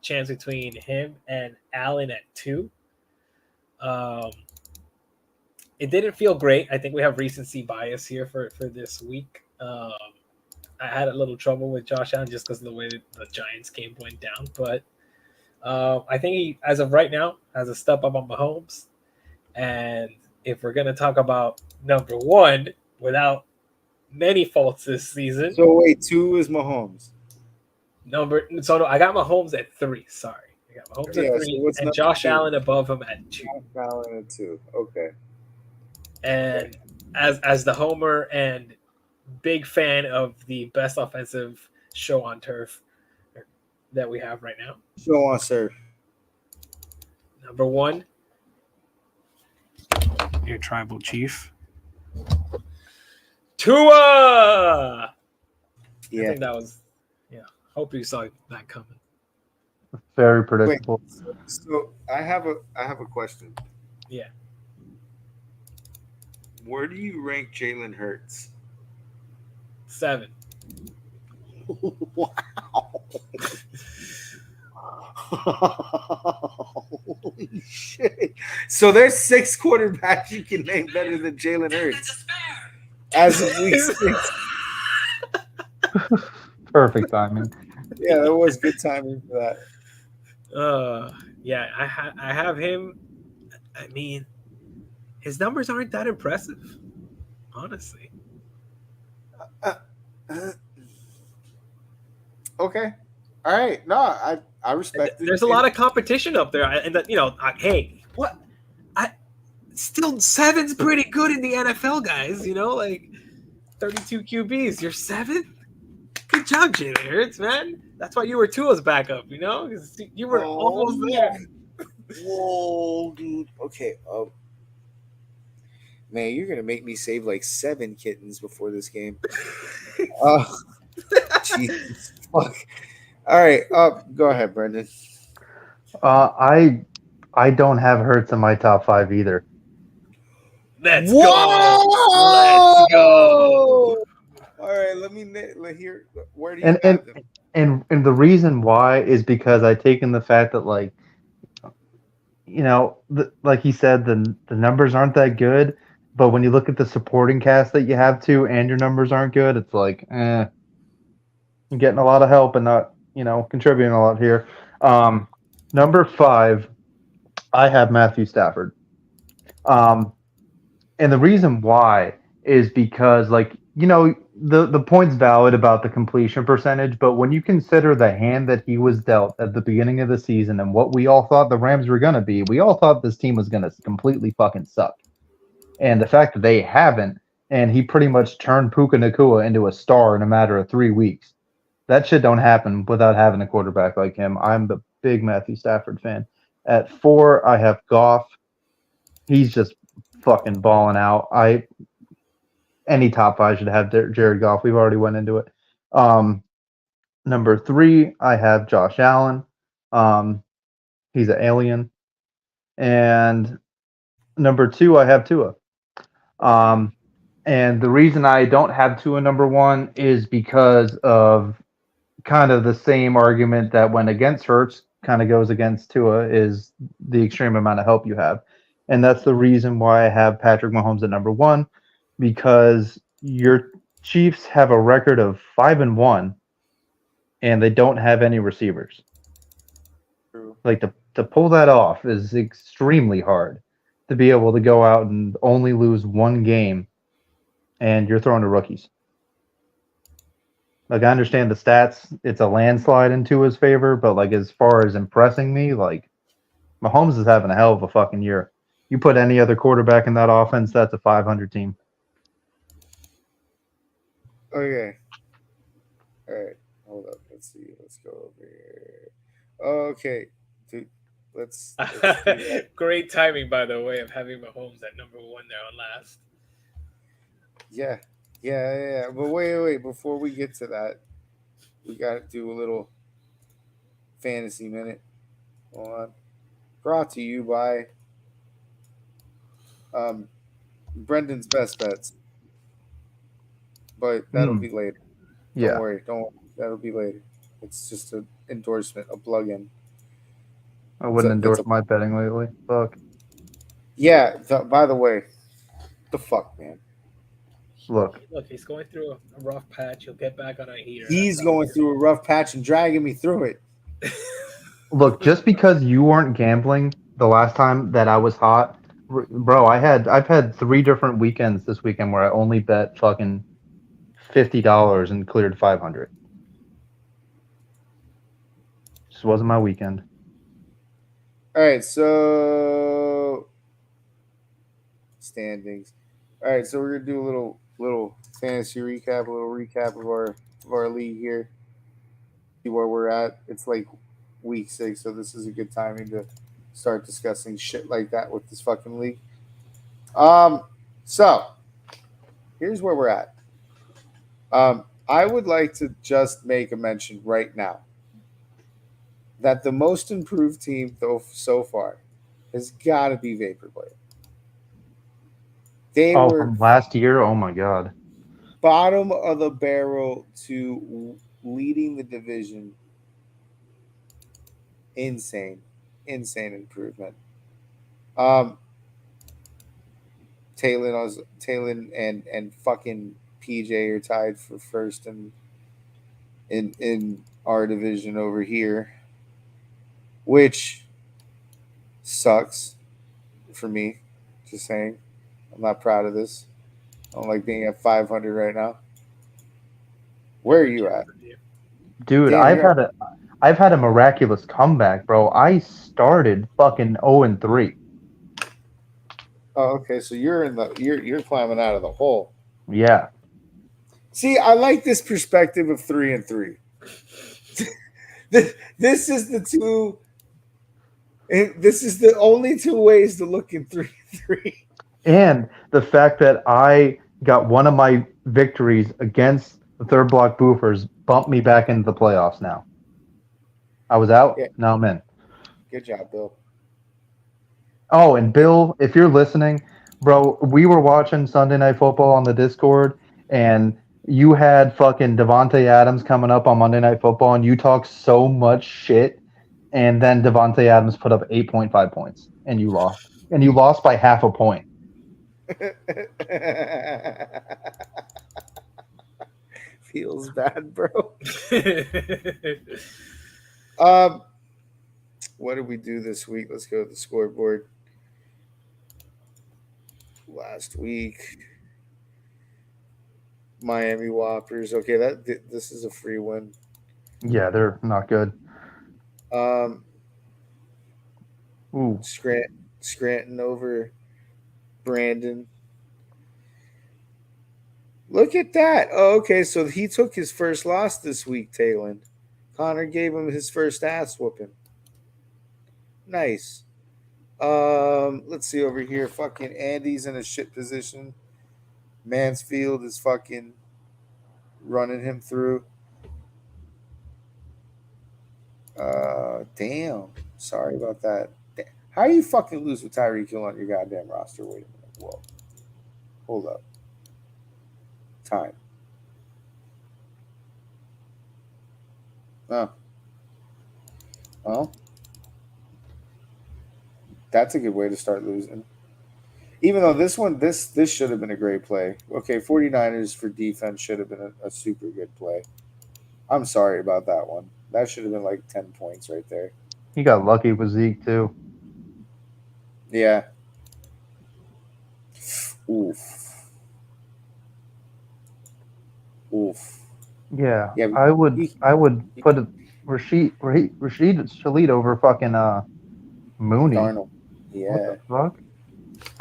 chance between him and Allen at 2. It didn't feel great. I think we have recency bias here for this week. I had a little trouble with Josh Allen just because of the way that the Giants game went down. But I think he, as of right now, has a step up on Mahomes. And if we're going to talk about number 1 without many faults this season. So wait, 2 is Mahomes. No, I got Mahomes at 3. Sorry. I got Mahomes at 3 and Josh 2? Allen above him at 2. Josh Allen at 2. Okay. And as the homer and big fan of the best offensive show on turf that we have right now. Show on turf. Number 1, your tribal chief, Tua. Yeah. I think that was, hope you saw that coming. Very predictable. Wait, so I have a question. Yeah. Where do you rank Jalen Hurts? 7. Wow. Holy shit. So there's 6 quarterbacks you can name better than Jalen Hurts. As of week 6. Perfect timing. Yeah, that was good timing for that. Yeah, I have him. I mean, his numbers aren't that impressive, honestly. Okay. All right. No, I respect it. There's a lot of competition up there, and hey, what? Still 7's pretty good in the NFL, guys. Like 32 QBs. You're 7th. Good job, Jalen Hurts, man. That's why you were Tua's backup. You were almost there. Whoa, dude. Okay. Man, you're gonna make me save like 7 kittens before this game. Jesus, fuck. All right. Go ahead, Brendan. I don't have Hurts in my top 5 either. Let's go. All right, let hear. Where do you have them? And the reason why is because I taken the fact that like like he said, the numbers aren't that good, but when you look at the supporting cast that you have too, and your numbers aren't good, it's like, you're getting a lot of help and not contributing a lot here. Number 5, I have Matthew Stafford. And the reason why is because, like, the point's valid about the completion percentage, but when you consider the hand that he was dealt at the beginning of the season and what we all thought the Rams were going to be, we all thought this team was going to completely fucking suck. And the fact that they haven't, and he pretty much turned Puka Nacua into a star in a matter of 3 weeks, that shit don't happen without having a quarterback like him. I'm the big Matthew Stafford fan. At 4, I have Goff. He's just fucking balling out. Any top 5 should have Jared Goff. We've already went into it. Number 3, I have Josh Allen. He's an alien. And number 2, I have Tua. And the reason I don't have Tua number 1 is because of kind of the same argument that went against Hurts kind of goes against Tua, is the extreme amount of help you have. And that's the reason why I have Patrick Mahomes at number 1, because your Chiefs have a record of 5-1, and they don't have any receivers. True. Like to pull that off is extremely hard. To be able to go out and only lose 1 game, and you're throwing to rookies. Like I understand the stats, it's a landslide into his favor, but like as far as impressing me, like Mahomes is having a hell of a fucking year. You put any other quarterback in that offense, that's a 500 team. Okay. All right. Hold up. Let's see. Let's go over here. Okay. Dude, let's do that. Great timing, by the way, of having Mahomes at number 1 there on last. Yeah. But wait. Before we get to that, we got to do a little fantasy minute. Hold on. Brought to you by Brendan's Best Bets. But that'll be later. Don't Yeah. worry. That'll be later. It's just an endorsement, a plug-in. I wouldn't It's endorse a my betting lately. Fuck. yeah. By the way, the fuck, man. Look, He's going through a rough patch. He'll get back on a heater. He's going through a rough patch and dragging me through it. look, just because you weren't gambling the last time that I was hot, bro, I've had 3 different weekends this weekend where I only bet fucking $50 and cleared 500. Just wasn't my weekend. All right, so standings. All right, so we're gonna do a little fantasy recap, a little recap of our league here. See where we're at. It's like week 6, so this is a good timing to start discussing shit like that with this fucking league. So here's where we're at. I would like to just make a mention right now that the most improved team though so far has got to be Vaporblade. They were From last year? Oh my god. bottom of the barrel to leading the division. Insane improvement. Talon and fucking PJ are tied for first in our division over here, which sucks for me. Just saying, I'm not proud of this. I don't like being at 500 right now. Where are you at? Dude, Dan, I've had a miraculous comeback, bro. I started fucking 0-3. Oh, okay. So you're climbing out of the hole. Yeah. See, I like this perspective of 3-3. This is the two. This is the only 2 ways to look in 3-3. And the fact that I got one of my victories against the third block boofers bumped me back into the playoffs now. I was out, Yeah. now I'm in. Good job, Bill. Oh, and Bill, if you're listening, bro, we were watching Sunday Night Football on the Discord, and you had fucking Devontae Adams coming up on Monday Night Football, and you talked so much shit, and then Devontae Adams put up 8.5 points, and you lost. And you lost by half a point. Feels bad, bro. What did we do this week? Let's go to the scoreboard. Last week, Miami Whoppers. Okay, this is a free win. Yeah, they're not good. Ooh. Scranton over Brandon. Look at that. Oh, okay, so he took his first loss this week, Talon. Connor gave him his first ass whooping. Nice. Let's see over here. Fucking Andy's in a shit position. Mansfield is fucking running him through. Damn. Sorry about that. How you fucking lose with Tyreek Hill on your goddamn roster? Wait a minute. Whoa. Hold up. Time. Oh. Well, that's a good way to start losing. Even though this should have been a great play. Okay, 49ers for defense should have been a super good play. I'm sorry about that one. That should have been like 10 points right there. He got lucky with Zeke, too. Yeah. Oof. Yeah, Yeah, I would he- put Rashid Shalit over fucking Mooney. Darnold. What Yeah. the fuck?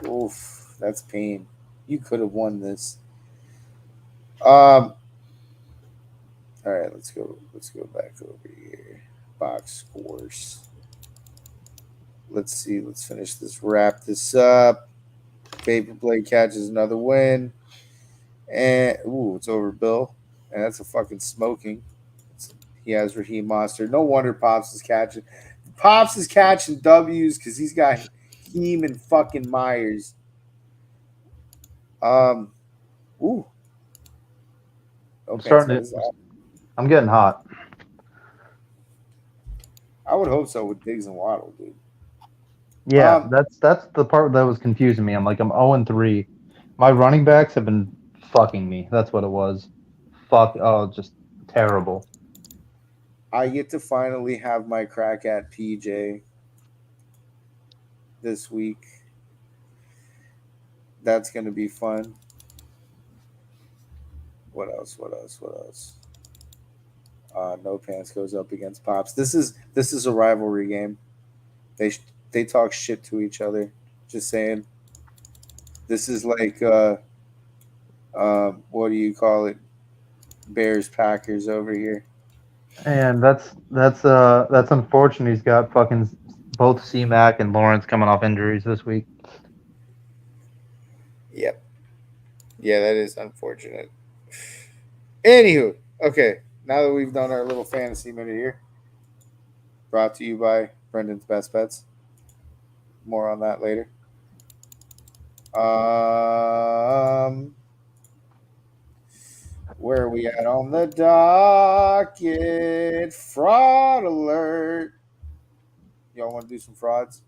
Oof, that's pain. You could have won this. Um. All right, let's go. Let's go back over here. Box scores. Let's see. Let's finish this. Wrap this up. Paper play catches another win. And it's over Bill. And that's a fucking smoking. He has Raheem Monster. No wonder Pops is catching. Pops is catching W's because he's got Heem and fucking Myers. Um. Ooh. No I'm pants. starting What to. is that? I'm getting hot. I would hope so with Diggs and Waddle, dude. Yeah, that's the part that was confusing me. I'm like, I'm 0-3. My running backs have been fucking me. That's what it was. Fuck. Oh, just terrible. I get to finally have my crack at PJ this week. That's gonna be fun. What else? What else? What else? No Pants goes up against Pops. This is a rivalry game. They they talk shit to each other. Just saying. This is like what do you call it? Bears Packers over here. And that's unfortunate. He's got fucking both C-Mac and Lawrence coming off injuries this week. Yep. Yeah, that is unfortunate. Anywho, okay. Now that we've done our little fantasy minute here, brought to you by Brendan's Best Bets. More on that later. Where are we at on the docket? Fraud alert. Y'all want to do some frauds?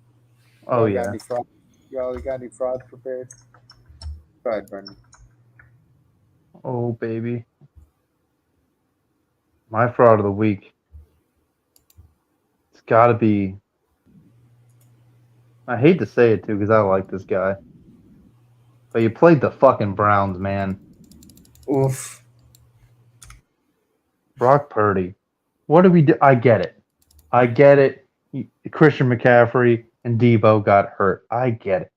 Oh Y'all got yeah. any fraud? Y'all got any frauds prepared? Go ahead, Brendan. Oh baby. My fraud of the week. It's got to be. I hate to say it too because I like this guy, but you played the fucking Browns, man. Oof. Brock Purdy. What do we do? I get it. I get it. Christian McCaffrey and Debo got hurt. I get it.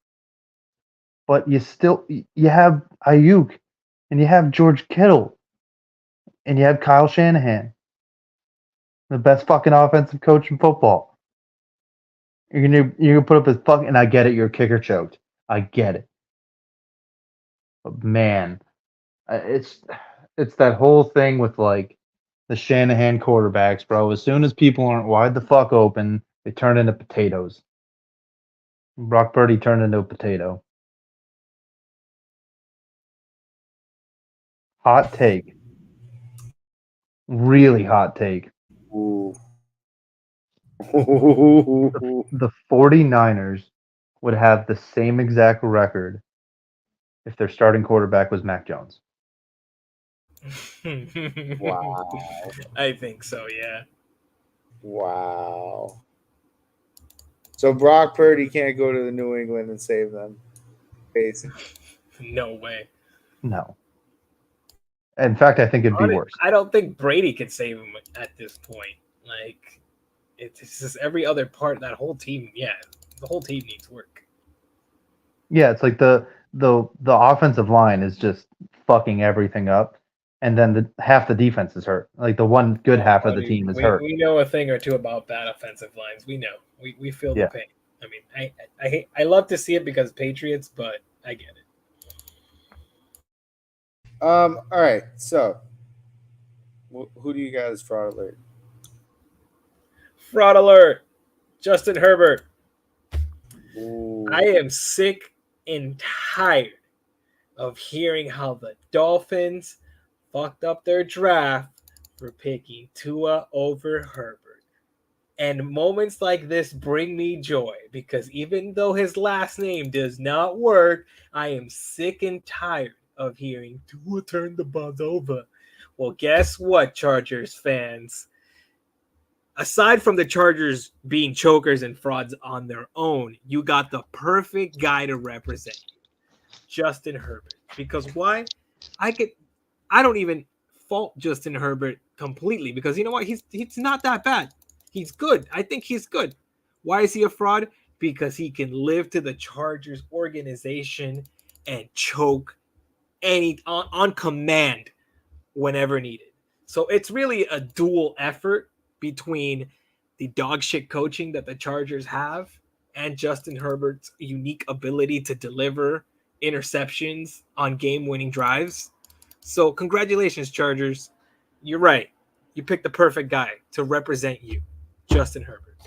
But you have Ayuk and you have George Kittle and you have Kyle Shanahan, the best fucking offensive coach in football. You're gonna put up his fucking, and I get it. Your kicker choked. I get it. But man, it's that whole thing with like the Shanahan quarterbacks, bro. As soon as people aren't wide the fuck open, they turn into potatoes. Brock Purdy turned into a potato. Hot take. Really hot take. Ooh. The 49ers would have the same exact record if their starting quarterback was Mac Jones. Wow. I think so, yeah. Wow. So Brock Purdy can't go to the New England and save them, basically. No way. No. In fact, I think it'd be worse. I don't think Brady could save him at this point. Like, it's just every other part. That whole team, the whole team needs work. Yeah, it's like the offensive line is just fucking everything up, and then half the defense is hurt. Like the one good half of the team is hurt. We know a thing or two about bad offensive lines. We know. We feel the pain. I mean, I love to see it because Patriots, but I get it. All right. So, who do you guys fraud alert? Fraud alert! Justin Herbert. Ooh. I am sick and tired of hearing how the Dolphins fucked up their draft for picking Tua over Herbert. And moments like this bring me joy because even though his last name does not work, I am sick and tired of hearing Tua turn the ball over. Well, guess what, Chargers fans? Aside from the Chargers being chokers and frauds on their own, you got the perfect guy to represent you, Justin Herbert. Because why? I don't even fault Justin Herbert completely because you know what? He's not that bad. He's good. I think he's good. Why is he a fraud? Because he can live to the Chargers organization and choke on command whenever needed. So it's really a dual effort between the dog shit coaching that the Chargers have and Justin Herbert's unique ability to deliver interceptions on game-winning drives. So congratulations, Chargers. You're right. You picked the perfect guy to represent you, Justin Herbert.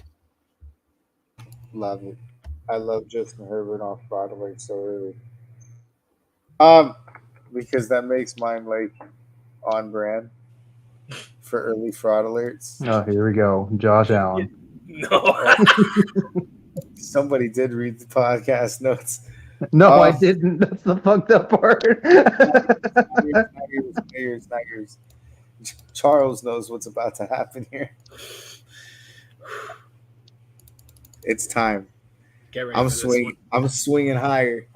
Love it. I love Justin Herbert off Broadway so early. Because that makes mine like on brand for early fraud alerts. Oh, here we go. Josh Allen. No. Somebody did read the podcast notes. No, I didn't. That's the fucked up part. Snaggers. Charles knows what's about to happen here. It's time. I'm swinging. I'm swinging higher.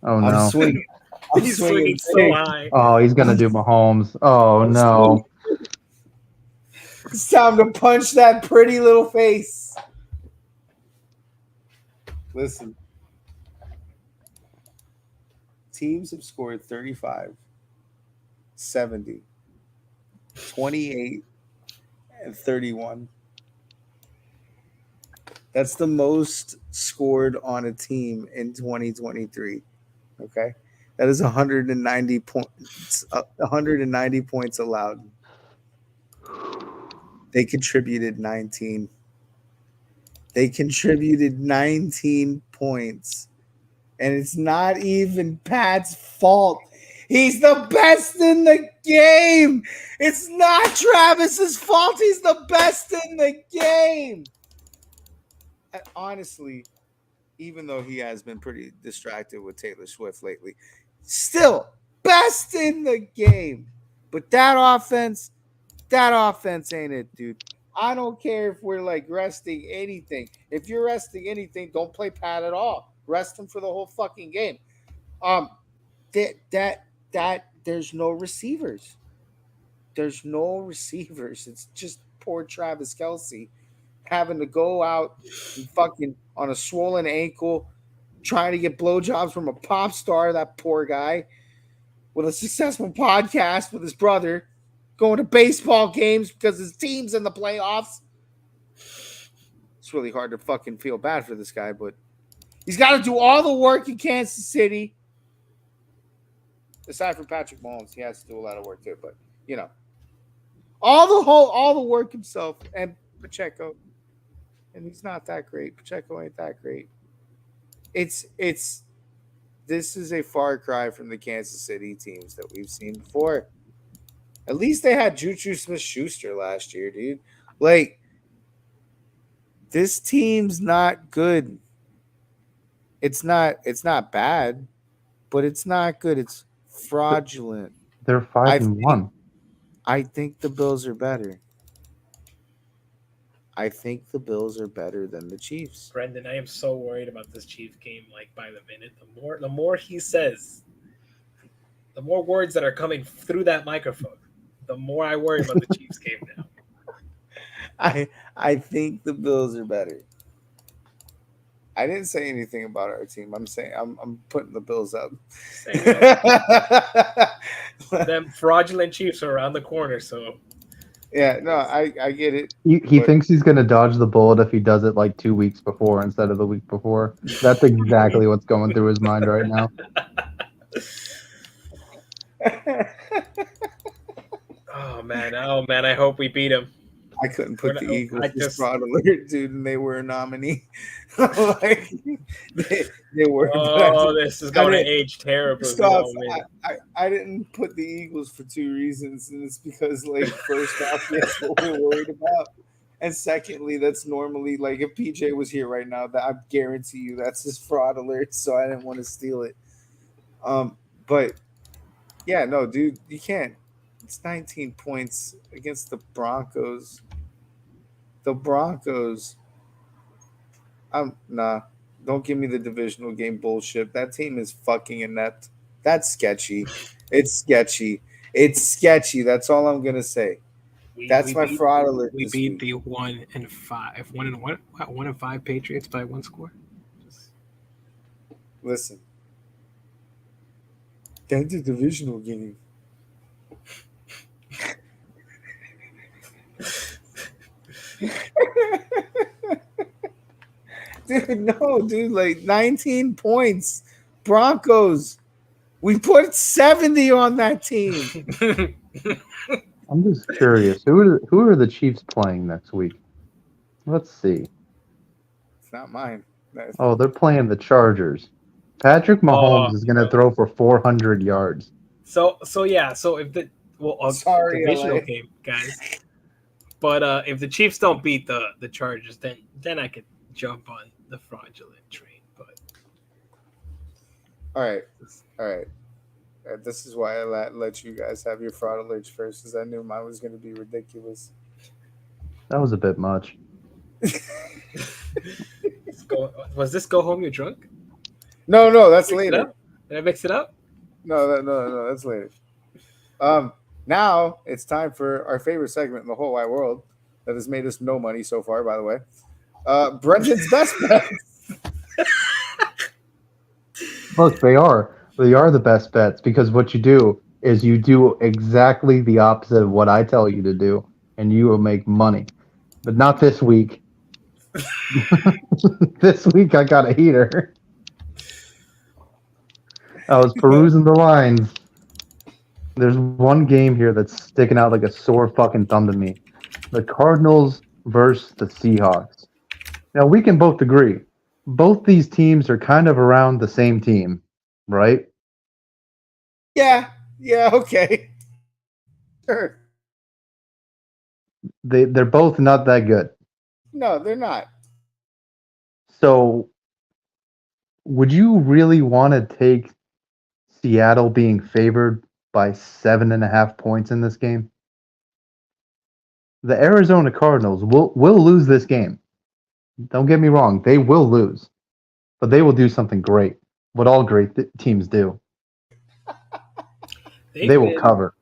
Oh no! I'm swinging. He's swinging so high. Oh, he's gonna do Mahomes. Oh no! It's time to punch that pretty little face. Listen. Teams have scored 35, 70, 28, and 31. That's the most scored on a team in 2023. Okay? That is 190 points. 190 points allowed. They contributed 19. They contributed 19 points. And it's not even Pat's fault. He's the best in the game. It's not Travis's fault. He's the best in the game. And honestly, even though he has been pretty distracted with Taylor Swift lately, still best in the game. But that offense ain't it, dude. I don't care if we're like resting anything. If you're resting anything, don't play Pat at all. Rest him for the whole fucking game. There's no receivers. There's no receivers. It's just poor Travis Kelce having to go out and fucking on a swollen ankle, trying to get blowjobs from a pop star, that poor guy, with a successful podcast with his brother, going to baseball games because his team's in the playoffs. It's really hard to fucking feel bad for this guy, but he's got to do all the work in Kansas City. Aside from Patrick Mahomes, he has to do a lot of work too, but you know. All the work himself and Pacheco. And he's not that great. Pacheco ain't that great. This is a far cry from the Kansas City teams that we've seen before. At least they had Juju Smith-Schuster last year, dude. Like, this team's not good. It's not bad, but it's not good. It's fraudulent. They're 5-1. I think the Bills are better. I think the Bills are better than the Chiefs. Brendan, I am so worried about this Chiefs game. Like by the minute, the more he says, the more words that are coming through that microphone, the more I worry about the Chiefs game now. I think the Bills are better. I didn't say anything about our team. I'm saying I'm putting the Bills up. Them fraudulent Chiefs are around the corner, so yeah, no, I get it. He thinks he's going to dodge the bullet if he does it like 2 weeks before instead of the week before. That's exactly what's going through his mind right now. Oh man, I hope we beat him. I couldn't put the Eagles just fraud alert, dude, and they were a nominee. Like, they were. Oh, this is going to age terribly. I didn't put the Eagles for two reasons, and it's because, like, first off, that's what we're worried about, and secondly, that's normally like if PJ was here right now, that I guarantee you that's his fraud alert. So I didn't want to steal it. But yeah, no, dude, you can't. It's 19 points against the Broncos. The Broncos. Nah. Don't give me the divisional game bullshit. That team is fucking inept. That's sketchy. It's sketchy. It's sketchy. That's all I'm gonna say. That's my beat, fraud alert we this beat week. the 1-5, 1-5 Patriots by one score. Listen, that's a divisional game. Dude, no, dude, like 19 points. Broncos. We put 70 on that team. I'm just curious. Who are the Chiefs playing next week? Let's see. It's not mine. Oh, they're playing the Chargers. Patrick Mahomes is going to throw for 400 yards. So yeah. So if the Sorry, divisional LA. game, guys. But if the Chiefs don't beat the Chargers, then I could jump on the fraudulent train. But All right. This is why I let you guys have your fraud alerts first, because I knew mine was going to be ridiculous. That was a bit much. Was this Go Home You're Drunk? No, that's later. Did I mix it up? No, that's later. Now it's time for our favorite segment in the whole wide world that has made us no money so far, by the way. Brendan's best bets. Look, they are the best bets because what you do is you do exactly the opposite of what I tell you to do, and you will make money. But not this week. This week I got a heater. I was perusing the lines. There's one game here that's sticking out like a sore fucking thumb to me. The Cardinals versus the Seahawks. Now, we can both agree. Both these teams are kind of around the same team, right? Yeah, okay. Sure. They're both not that good. No, they're not. So, would you really want to take Seattle being favored by 7.5 points in this game? The Arizona Cardinals will lose this game. Don't get me wrong, they will lose, but they will do something great. What all great teams do. They will cover.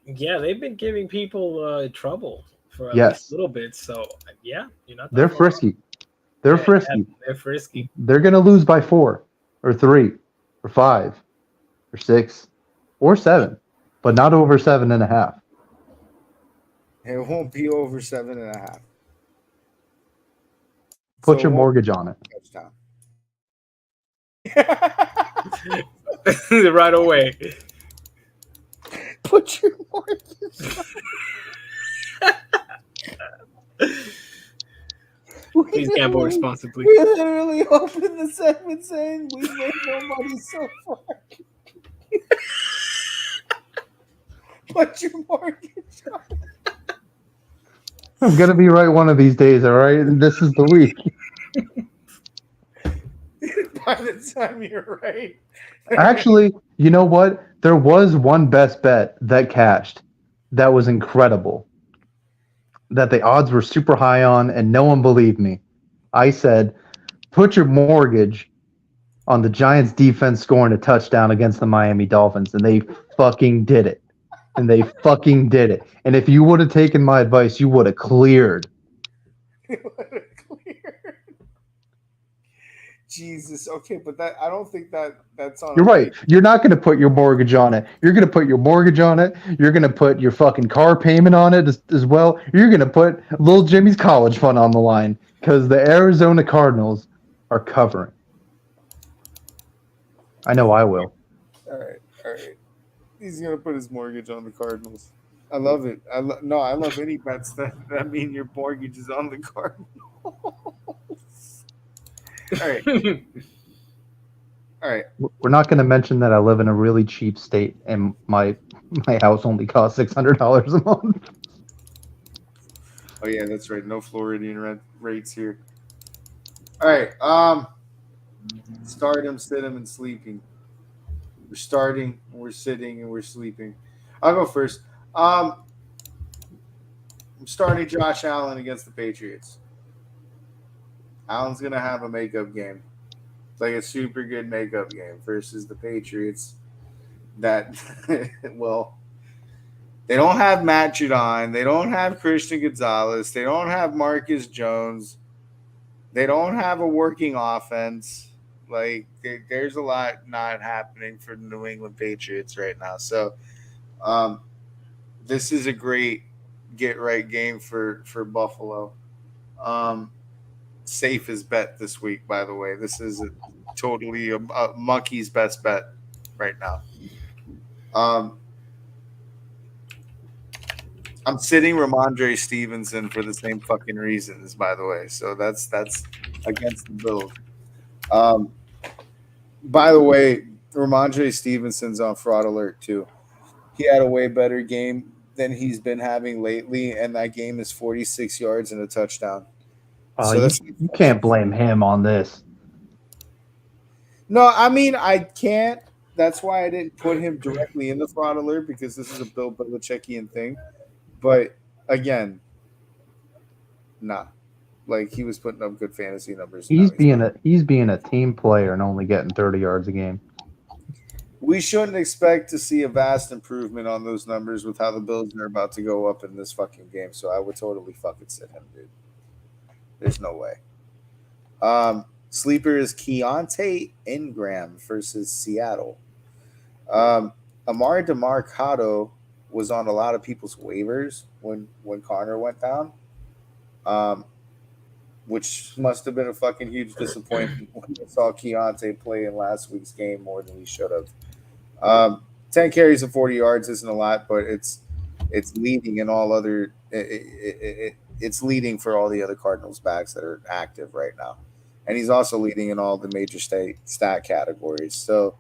Yeah, they've been giving people trouble for at Yes. least a little bit. So yeah, you're not. They're frisky. They're frisky. They're frisky. They're going to lose by 4 or 3 or 5 or 6 or 7, but not over 7.5. It won't be over 7.5. Put your mortgage on it. Touchdown. Right away. Put your mortgage on it. Please gamble responsibly. We literally opened the segment saying we made no money so far. Put your mortgage on it. I'm going to be right one of these days, all right? This is the week. By the time you're right. Actually, you know what? There was one best bet that cashed that was incredible, that the odds were super high on, and no one believed me. I said, put your mortgage on the Giants defense scoring a touchdown against the Miami Dolphins, and they fucking did it. And if you would have taken my advice, you would have cleared. Jesus. Okay, but I don't think that's on. You're right. You're not going to put your mortgage on it. You're going to put your mortgage on it. You're going to put your fucking car payment on it as well. You're going to put little Jimmy's college fund on the line because the Arizona Cardinals are covering. I know I will. All right. He's going to put his mortgage on the Cardinals. I love it. I love any bets that mean your mortgage is on the Cardinals. All right. We're not going to mention that I live in a really cheap state and my house only costs $600 a month. Oh yeah, that's right. No Floridian rates here. All right. Stardom, sitting, and sleeping. We're starting, we're sitting, and we're sleeping. I'll go first. I'm starting Josh Allen against the Patriots. Allen's gonna have a makeup game, like a super good makeup game versus the Patriots. That well, They don't have Matt Judon. They don't have Christian Gonzalez. They don't have Marcus Jones. They don't have a working offense. Like, there's a lot not happening for the New England Patriots right now. So, this is a great get-right game for Buffalo. Safest bet this week, by the way. This is totally a monkey's best bet right now. I'm sitting Ramondre Stevenson for the same fucking reasons, by the way. So that's against the Bills. By the way, Ramondre Stevenson's on fraud alert too. He had a way better game than he's been having lately, and that game is 46 yards and a touchdown. So you can't blame him on this. No, I mean, I can't. That's why I didn't put him directly in the fraud alert, because this is a Bill Belichickian thing. But again, nah. Like, he was putting up good fantasy numbers. He's being a team player and only getting 30 yards a game. We shouldn't expect to see a vast improvement on those numbers with how the Bills are about to go up in this fucking game. So I would totally fucking sit him, dude. There's no way. Sleeper is Keontae Ingram versus Seattle. Amari DeMarcado was on a lot of people's waivers when Connor went down, which must have been a fucking huge disappointment when I saw Keontae play in last week's game more than he should have. 10 carries and 40 yards isn't a lot, but it's leading in all other it's leading for all the other Cardinals backs that are active right now. And he's also leading in all the major stat categories. So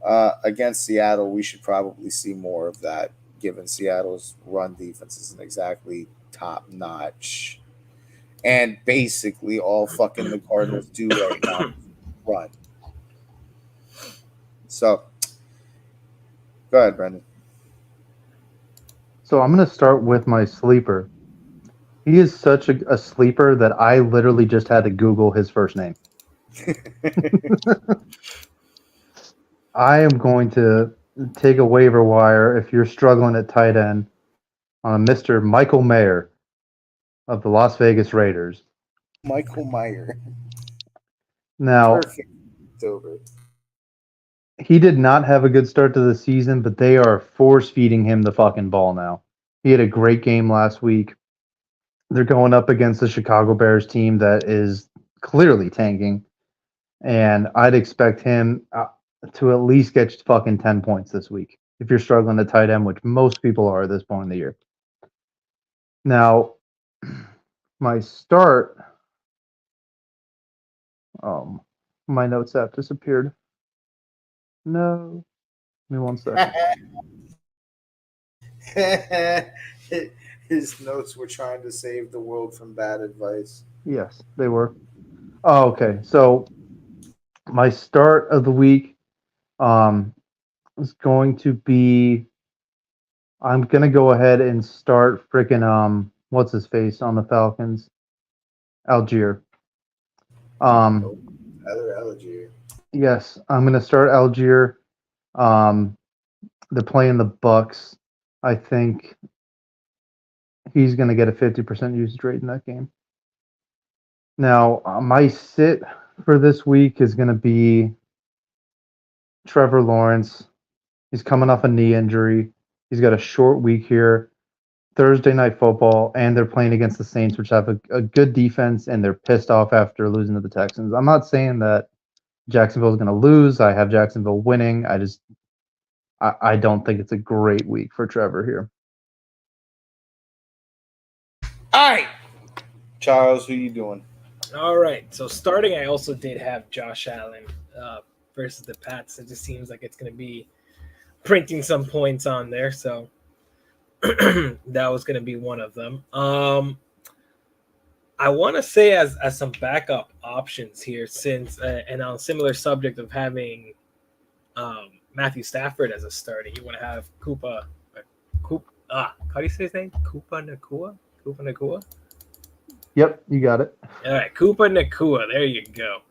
against Seattle, we should probably see more of that, given Seattle's run defense isn't exactly top notch. And basically all fucking the Cardinals do right now is run. So go ahead, Brendan. So I'm going to start with my sleeper. He is such a sleeper that I literally just had to Google his first name. I am going to take a waiver wire if you're struggling at tight end on Mr. Michael Mayer of the Las Vegas Raiders. Michael Mayer. Now, Perfect. It's over. He did not have a good start to the season, but they are force-feeding him the fucking ball now. He had a great game last week. They're going up against the Chicago Bears team that is clearly tanking, and I'd expect him to at least get fucking 10 points this week if you're struggling to tight end, which most people are at this point in the year. Now, my start, my notes app disappeared. No, give me 1 second. His notes were trying to save the world from bad advice. Yes, they were. Oh, okay. So my start of the week is going to be, I'm going to go ahead and start freaking, what's his face on the Falcons? Algier. Algier. Yes, I'm going to start Algier. They're playing the Bucks. I think he's going to get a 50% usage rate in that game. Now, my sit for this week is going to be Trevor Lawrence. He's coming off a knee injury. He's got a short week here. Thursday night football, and they're playing against the Saints, which have a good defense, and they're pissed off after losing to the Texans. I'm not saying that Jacksonville is going to lose. I have Jacksonville winning. I don't think it's a great week for Trevor here. All right. Charles, who you doing? All right. So starting, I also did have Josh Allen versus the Pats. It just seems like it's going to be printing some points on there. So that was going to be one of them. I want to say as some backup options here, since and on a similar subject of having Matthew Stafford as a starter, you want to have how do you say his name? Koopa Nakua? Yep, you got it. All right, Koopa Nakua. There you go.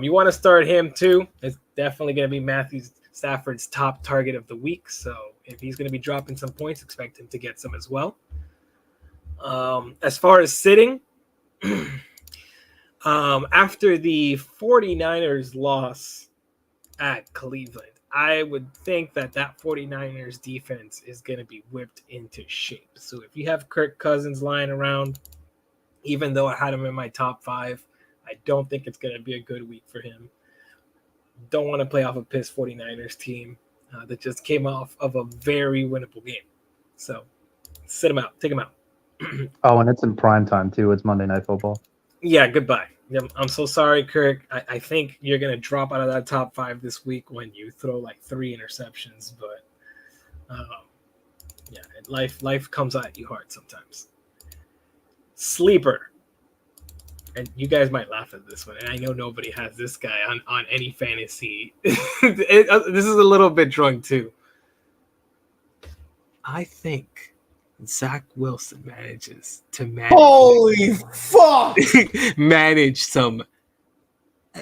You want to start him too. It's definitely going to be Matthew's. Stafford's top target of the week. So if he's going to be dropping some points, expect him to get some as well. As far as sitting, after the 49ers loss at Cleveland, I would think that 49ers defense is going to be whipped into shape. So if you have Kirk Cousins lying around, even though I had him in my top 5, I don't think it's going to be a good week for him. Don't want to play off a pissed 49ers team that just came off of a very winnable game. So sit him out. Take him out. Oh, and it's in prime time, too. It's Monday Night Football. Yeah, goodbye. I'm so sorry, Kirk. I think you're going to drop out of that top 5 this week when you throw like 3 interceptions. But, yeah, life comes at you hard sometimes. Sleeper. And you guys might laugh at this one, and I know nobody has this guy on any fantasy. This is a little bit drunk, too. I think Zach Wilson manages to manage. Holy fuck! Manage some.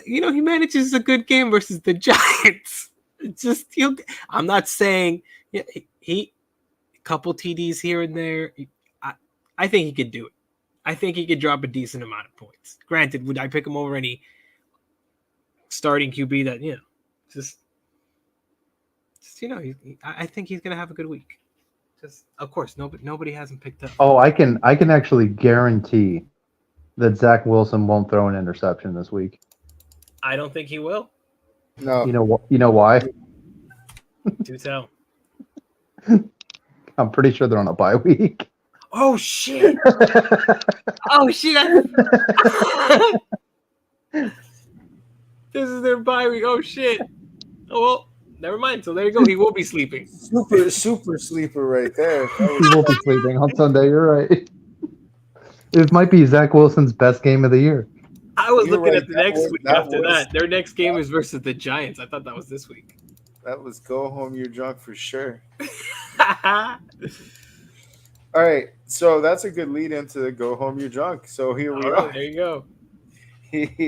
He manages a good game versus the Giants. I'm not saying he a couple TDs here and there. I think he could do it. I think he could drop a decent amount of points. Granted, would I pick him over any starting QB that, I think he's going to have a good week. Just, of course, nobody hasn't picked up. Oh, I can actually guarantee that Zach Wilson won't throw an interception this week. I don't think he will. No. You know why? Do tell. I'm pretty sure they're on a bye week. Oh shit! Oh shit! This is their bye week. Oh shit! Oh well, never mind. So there you go. He will be sleeping. Super sleeper right there. He will be sleeping on Sunday. You're right. It might be Zach Wilson's best game of the year. I was looking at the next week after that. Their next game is versus the Giants. I thought that was this week. That was go home, you're drunk for sure. All right, so that's a good lead into the go home, you're drunk. So here we are. There you go.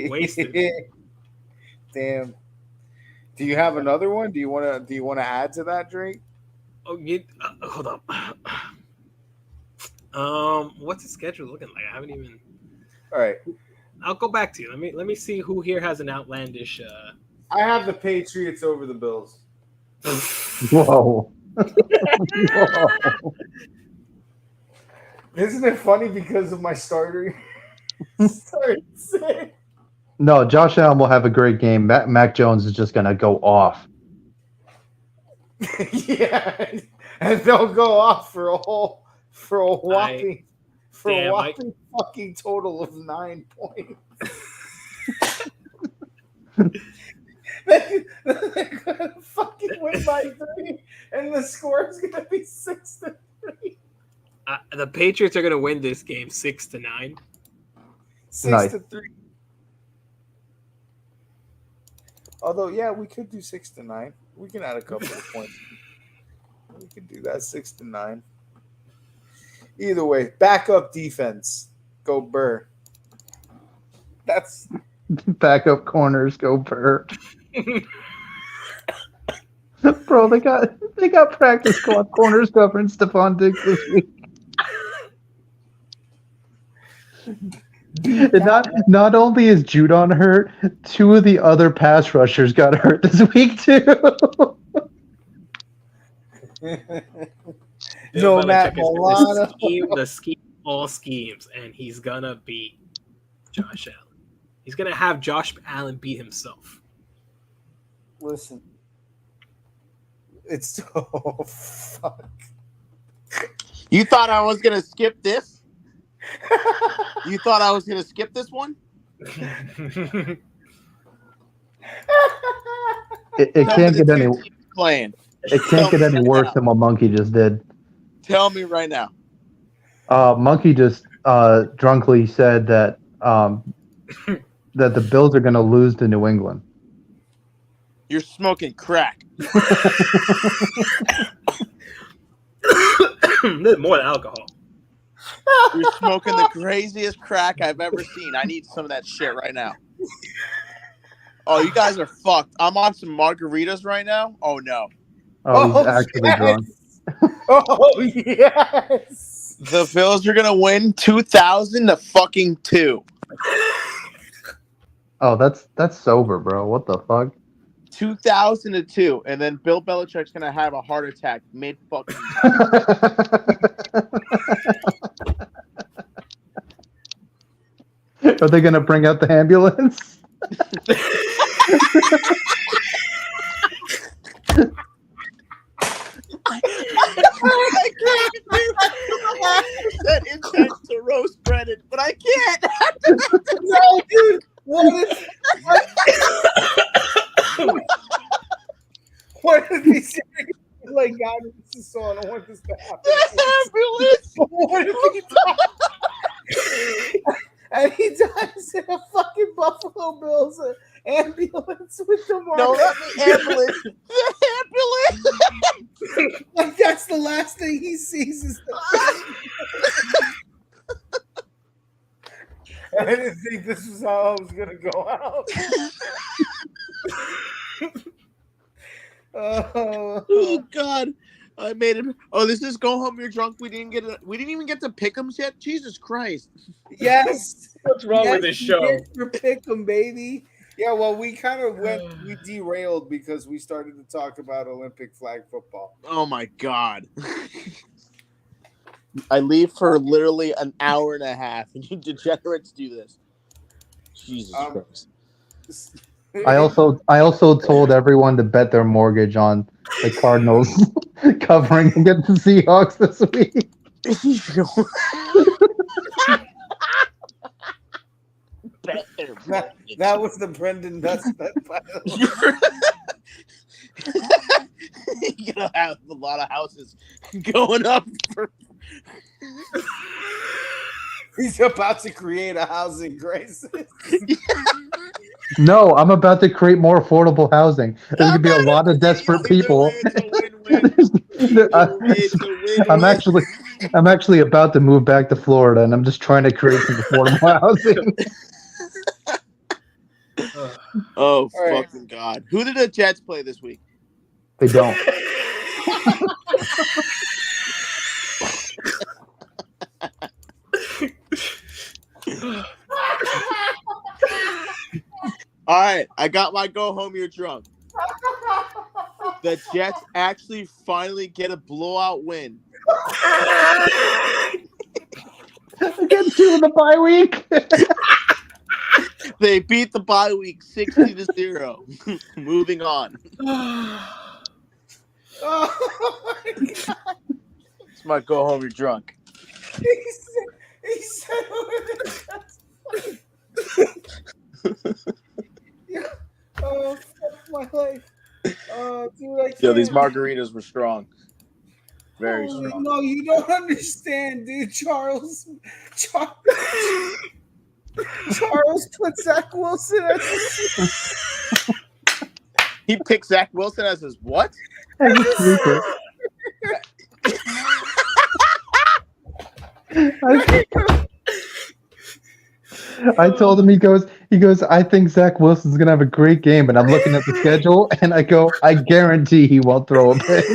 Wasted. Damn. Do you have another one? Do you want to add to that, Drake? Oh, hold up. What's the schedule looking like? I haven't even. All right. I'll go back to you. Let me see who here has an outlandish. I have the Patriots over the Bills. Whoa. Whoa. Isn't it funny because of my starter? No, Josh Allen will have a great game. Mac Jones is just going to go off. Yeah, and they'll go off for a whopping fucking total of 9 points. They're gonna fucking win by 3, and the score is gonna be 6-3. The Patriots are gonna win this game 6-9. 6-3. Although, yeah, we could do 6-9. We can add a couple of points. We could do that 6-9. Either way, backup defense. Go Burr. That's backup corners. Go Burr. Bro, they got practice squad corners covering Stephon Diggs this week. Not only is Judon hurt, 2 of the other pass rushers got hurt this week too. No, Matt Milano. The scheme, all schemes, and he's gonna beat Josh Allen. He's gonna have Josh Allen beat himself. Listen, it's so fuck. You thought I was gonna skip this? You thought I was gonna skip this one? It can't get any. Playing. It can't get any worse than what Monkey just did. Tell me right now. Monkey just drunkenly said that that the Bills are going to lose to New England. You're smoking crack. More than alcohol. You're smoking the craziest crack I've ever seen. I need some of that shit right now. Oh, you guys are fucked. I'm on some margaritas right now. Oh no. Oh, he's actually drunk. Oh yes. The Bills are gonna win 2,000 to fucking 2. Oh, that's sober, bro. What the fuck? 2,000 to 2, and then Bill Belichick's gonna have a heart attack mid fucking. Are they gonna bring out the ambulance? I can't intent to roast Brennan, but I can't. No, dude. What if these like God, this is so I don't want this to happen. What if he dies? And he dies in a fucking Buffalo Bills ambulance with the No, not the ambulance. The ambulance. Like that's the last thing he sees is I didn't think this was how I was gonna go out. Oh God, I made it. Oh, this is go home. You're drunk. We didn't even get to pick 'em yet. Jesus Christ. Yes. What's wrong with this show? For pick 'em, baby. Yeah, well, we kind of we derailed because we started to talk about Olympic flag football. Oh my God. I leave for literally an hour and a half, and you degenerates do this. Jesus Christ. I also told everyone to bet their mortgage on the Cardinals covering against the Seahawks this week. That was the Brendan Nuts bet. You're gonna have a lot of houses going up for. He's about to create a housing crisis. No, I'm about to create more affordable housing. There's gonna be a lot of desperate people. I'm actually about to move back to Florida, and I'm just trying to create some affordable housing. Oh fucking God! Who did the Jets play this week? They don't. All right, I got my go home. You're drunk. The Jets actually finally get a blowout win Against you in the bye week. They beat the bye week 60-0. Moving on. Oh my God. It's my go home. You're drunk. He said yeah. Oh, fuck my life. Oh, dude, I can't. Yo, these margaritas were strong. Very strong. No, you don't understand, dude. Charles put Zach Wilson as He picked Zach Wilson as his what? I told him, he goes, I think Zach Wilson's going to have a great game, and I'm looking at the schedule, and I go, I guarantee he won't throw a pick.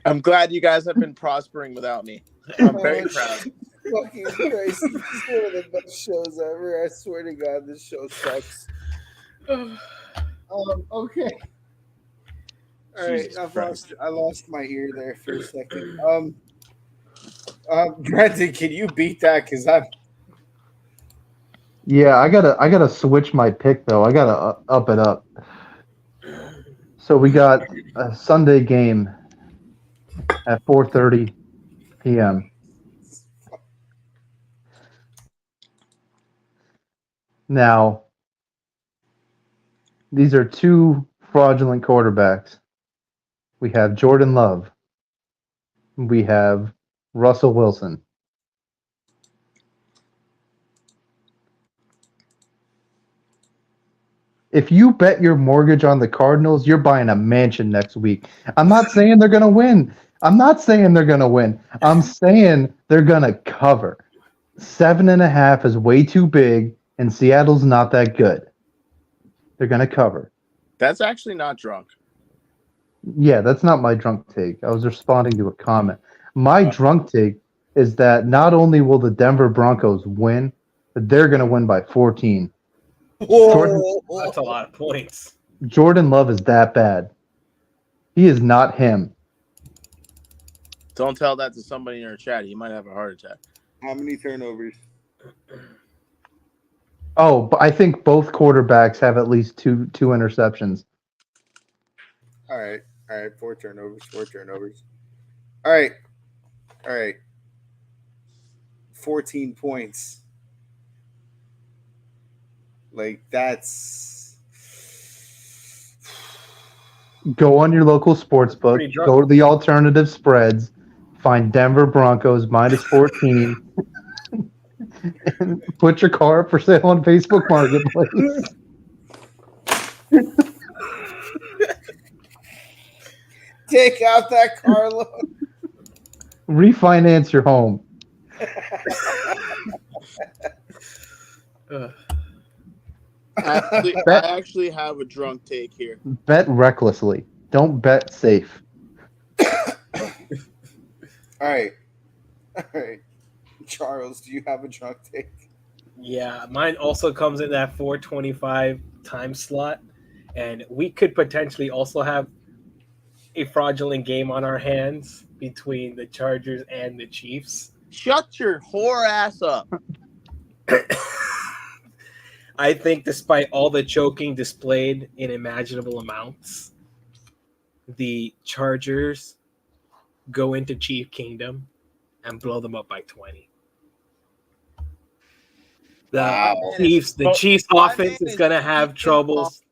I'm glad you guys have been prospering without me. I'm very proud. Fucking Christ. This is one of the best shows ever. I swear to God, this show sucks. Okay. All right, I lost my ear there for a second. Brendan, can you beat that? Because I'm. Yeah, I gotta switch my pick though. I gotta up it up. So we got a Sunday game at 4:30 p.m. Now, these are two fraudulent quarterbacks. We have Jordan Love. We have Russell Wilson. If you bet your mortgage on the Cardinals, you're buying a mansion next week. I'm not saying they're going to win. I'm saying they're going to cover. 7.5 is way too big. and Seattle's not that good. They're going to cover. That's actually not drunk. Yeah, that's not my drunk take. I was responding to a comment. My drunk take is that not only will the Denver Broncos win, but they're going to win by 14. That's a lot of points. Jordan Love is that bad. He is not him. Don't tell that to somebody in your chat. He might have a heart attack. How many turnovers? Oh, but I think both quarterbacks have at least two interceptions. All right. 4 turnovers. All right. 14 points. Like, that's... Go on your local sports book. Go to the alternative spreads. Find Denver Broncos minus 14. And put your car up for sale on Facebook Marketplace. Take out that car loan. Refinance your home. I actually have a drunk take here. Bet recklessly. Don't bet safe. All right. Charles, do you have a drunk take? Yeah, mine also comes in that 4:25 time slot, and we could potentially also have a fraudulent game on our hands between the Chargers and the Chiefs. Shut your whore ass up. I think despite all the choking displayed in imaginable amounts, the Chargers go into Chief Kingdom and blow them up by 20. The Chiefs offense is going to have troubles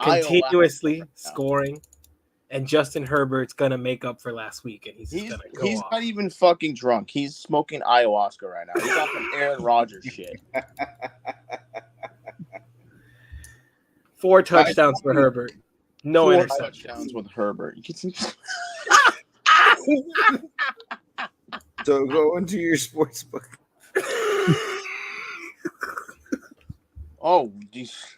continuously scoring, and Justin Herbert's going to make up for last week, and he's going to go He's off. not even fucking drunk. He's smoking ayahuasca right now. He's got some Aaron Rodgers shit. 4 touchdowns for Herbert. No 4 interceptions. touchdowns with Herbert. So go into your sports book. Oh, geez.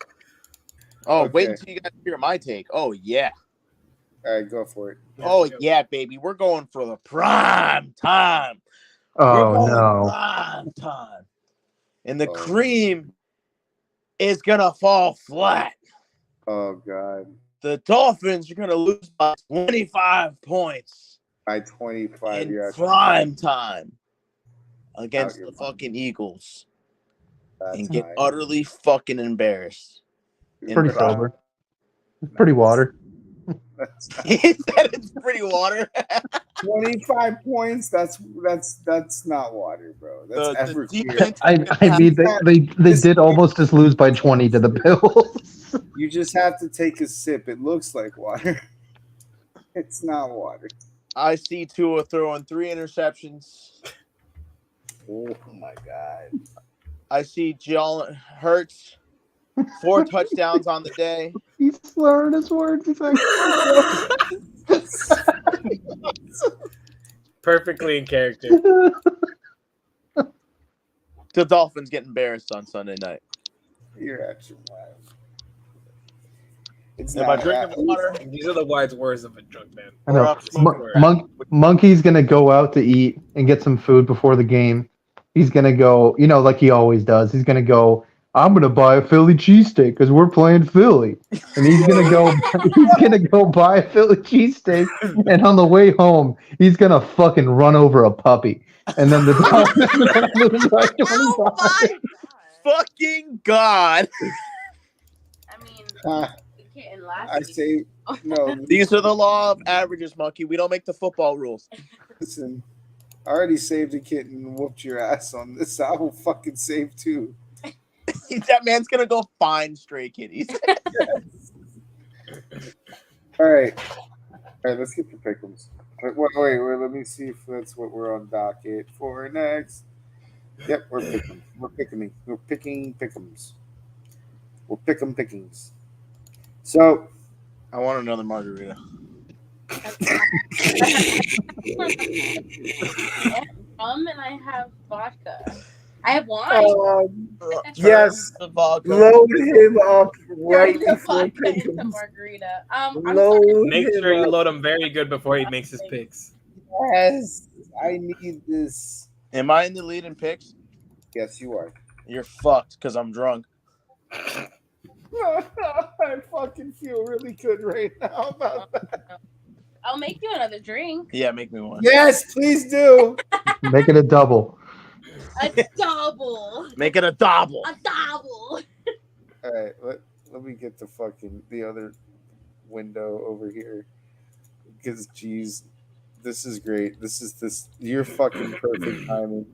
Oh, Okay. wait until you guys hear my take. Oh, yeah. All right, go for it. Oh, yeah, baby. We're going for the prime time. Oh, no. Prime time. And the cream is going to fall flat. Oh, God. The Dolphins are going to lose by 25 points. By 25. In prime time. Against the fucking Eagles. And get utterly fucking embarrassed. Pretty sober. It's pretty water. He said it's pretty water. 25 points. That's not water, bro. That's Everclear. I mean, they did almost just lose by 20 to the Bills. You just have to take a sip. It looks like water. It's not water. I see Tua throwing 3 interceptions. Oh my God. I see Jalen Hurts 4 touchdowns on the day. He's slurring his words. He's like, perfectly in character. The Dolphins get embarrassed on Sunday night. You're actually wild. It's Am I drinking water? These are the wise words of a drunk man. I know. Monkey's going to go out to eat and get some food before the game. He's going to go, like he always does. He's going to go, I'm going to buy a Philly cheesesteak because we're playing Philly. And he's going to go buy a Philly cheesesteak. And on the way home, he's going to fucking run over a puppy. And then the Dolphins are going to lose by 25. Oh my fucking God. I mean, the kitten last I say, no. These are the law of averages, Monkey. We don't make the football rules. Listen, I already saved a kitten and whooped your ass on this. I will fucking save 2. That man's going to go find stray kitties. All right, let's get the pick'ems. Wait, let me see if that's what we're on docket for next. Yep, we're picking. We're picking pick'ems. We're picking pickings. So, I want another margarita. Rum and I have vodka. I have wine. Yes. The vodka. Load him up right Turn the before vodka into pick'ems. margarita. I'm Load sorry. Make him sure you up. load him very good before he makes his picks. Yes, I need this. Am I in the lead in picks? Yes, you are. You're fucked because I'm drunk. I fucking feel really good right now about that. I'll make you another drink. Yeah, make me one. Yes, please do. Make it a double. A double. Make it a double. A double. All right, let me get the other window over here because geez, this is great. You're fucking perfect timing.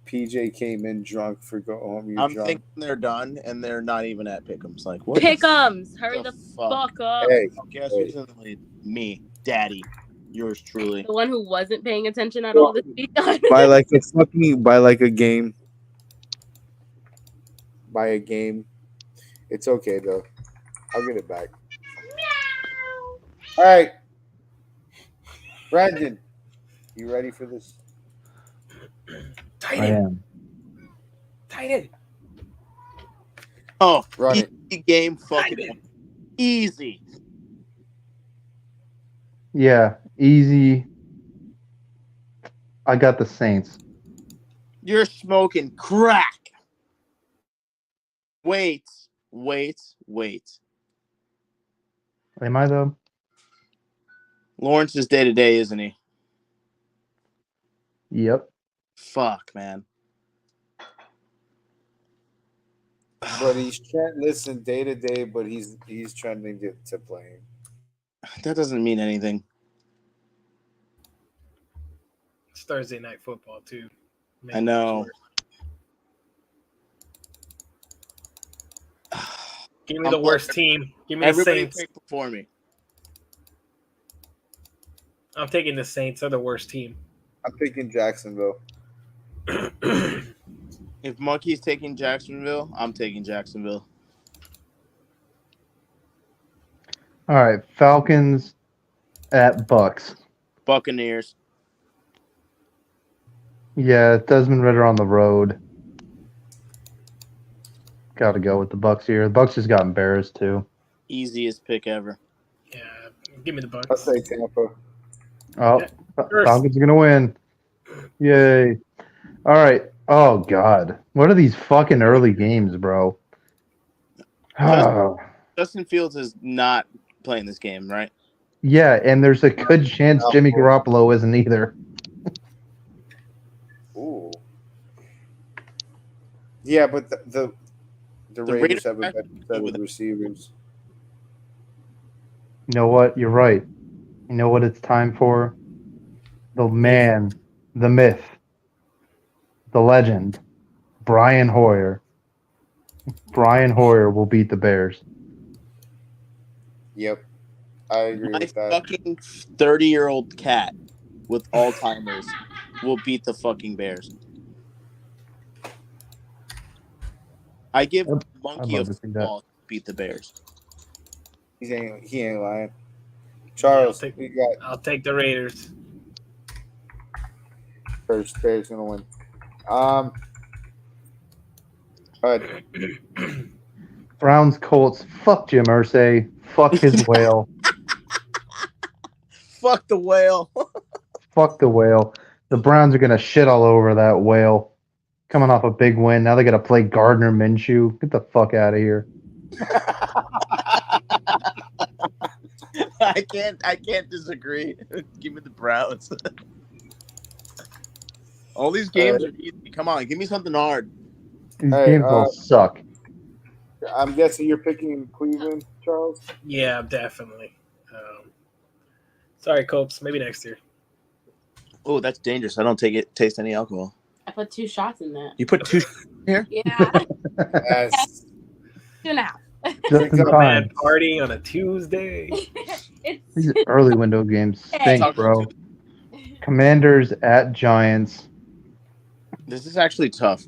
PJ came in drunk for go home. You're I'm drunk. thinking they're done and they're not even at Pick'ems. Like what? Pick'ems. Hurry the fuck? fuck up. Hey, Guess who's in the lead? Me, Daddy, yours truly. The one who wasn't paying attention at all this weekend. by like a game. By a game. It's okay though. I'll get it back. All right, Brandon, you ready for this? I am. Titan. Oh, Run it. easy game, fucking easy. Yeah, easy. I got the Saints. You're smoking crack. Wait. Am I though? Lawrence is day to day, isn't he? Yep. Fuck, man. But he's trying listen day to day, but he's trending to playing. That doesn't mean anything. It's Thursday night football too. I know. Give me the worst team. Give me the Everybody Saints. pick before me. I'm taking the Saints. They're the worst team. I'm picking Jacksonville. If Monkey's taking Jacksonville, I'm taking Jacksonville. All right, Falcons at Bucks. Buccaneers. Yeah, Desmond Ritter on the road. Got to go with the Bucks here. The Bucks just got embarrassed too. Easiest pick ever. Yeah, give me the Bucks. I'll say Tampa. Oh, First. Falcons are gonna win! Yay! All right. Oh God, what are these fucking early games, bro? Justin Fields is not playing this game, right? Yeah, and there's a good chance Jimmy Garoppolo isn't either. Ooh. Yeah, but the Raiders have a better set of receivers. You know what? You're right. You know what it's time for? The man, the myth, the legend, Brian Hoyer. Brian Hoyer will beat the Bears. Yep. I agree My with that. fucking 30-year-old cat with Alzheimer's will beat the fucking Bears. I give Monkey a football to beat the Bears. He ain't lying. Charles, I'll take the Raiders. First, Bears gonna win. All right. Browns, Colts. Fuck Jim Irsay. Fuck his whale. Fuck the whale. Fuck the whale. The Browns are gonna shit all over that whale. Coming off a big win, now they got to play Gardner Minshew. Get the fuck out of here. I can't disagree. Give me the Browns. All these games are easy. Come on, give me something hard. These games all suck. I'm guessing you're picking Cleveland, Charles? Yeah, definitely. Sorry, Copes. Maybe next year. Oh, that's dangerous. I don't taste any alcohol. I put 2 shots in that. You put 2 here? Yeah. Yes. 2.5. Just in A man time. party on a Tuesday. These early window games stink, Hey. bro. Commanders at Giants. This is actually tough.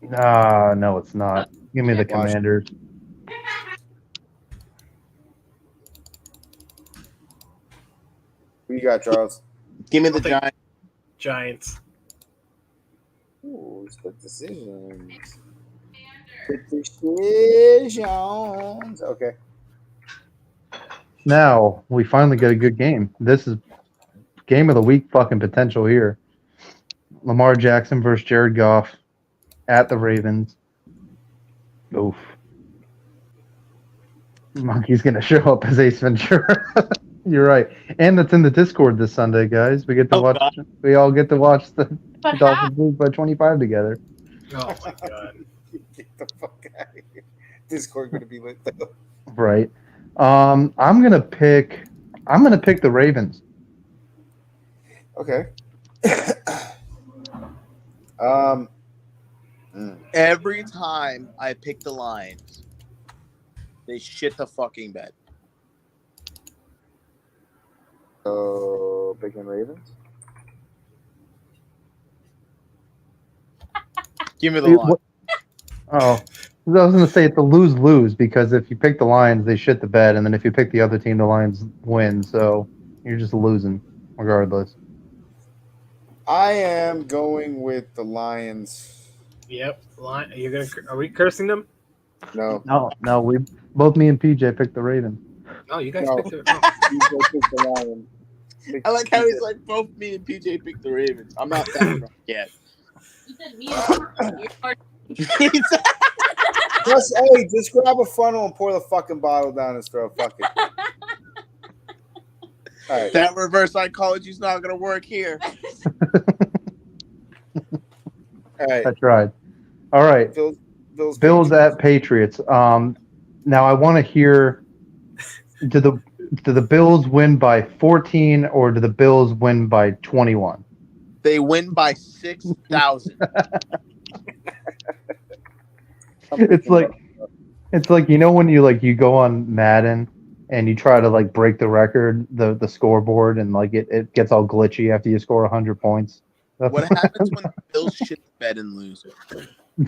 No, it's not. Give me the Commanders. Who you got, Charles? Give me the Giants. Giants. Ooh, split decisions. Split decisions. Okay. Now we finally get a good game. This is game of the week fucking potential here. Lamar Jackson versus Jared Goff at the Ravens. Oof. Monkey's gonna show up as Ace Ventura. You're right, and that's in the Discord this Sunday, guys. We get to watch. God. We all get to watch the But Dolphins lose by 25 together. Oh my god. Get the fuck out of here. Discord gonna be lit though. Right. I'm gonna pick the Ravens. Okay. mm. Every time I pick the Lions, they shit the fucking bed. So picking Ravens. Give me the Lions. Oh, I was gonna say it's a lose-lose because if you pick the Lions, they shit the bed, and then if you pick the other team, the Lions win. So you're just losing regardless. I am going with the Lions. Yep. Are we cursing them? No. No, me and PJ picked the Ravens. Oh, you guys No. picked it. You go pick the Lions. I like how he's like, both me and PJ picked the Ravens. I'm not that drunk yet. you said me and Just, hey, just grab a funnel and pour the fucking bottle down his throat. Fuck it. All right. That reverse psychology is not going to work here. All right. I tried. All right, Bills at Patriots. Now I want to hear: do the Bills win by 14 or do the Bills win by 21? They win by 6,000. It's like when you go on Madden and you try to break the record, the scoreboard, and it gets all glitchy after you score 100 points. What happens when the Bills shit the bed and lose?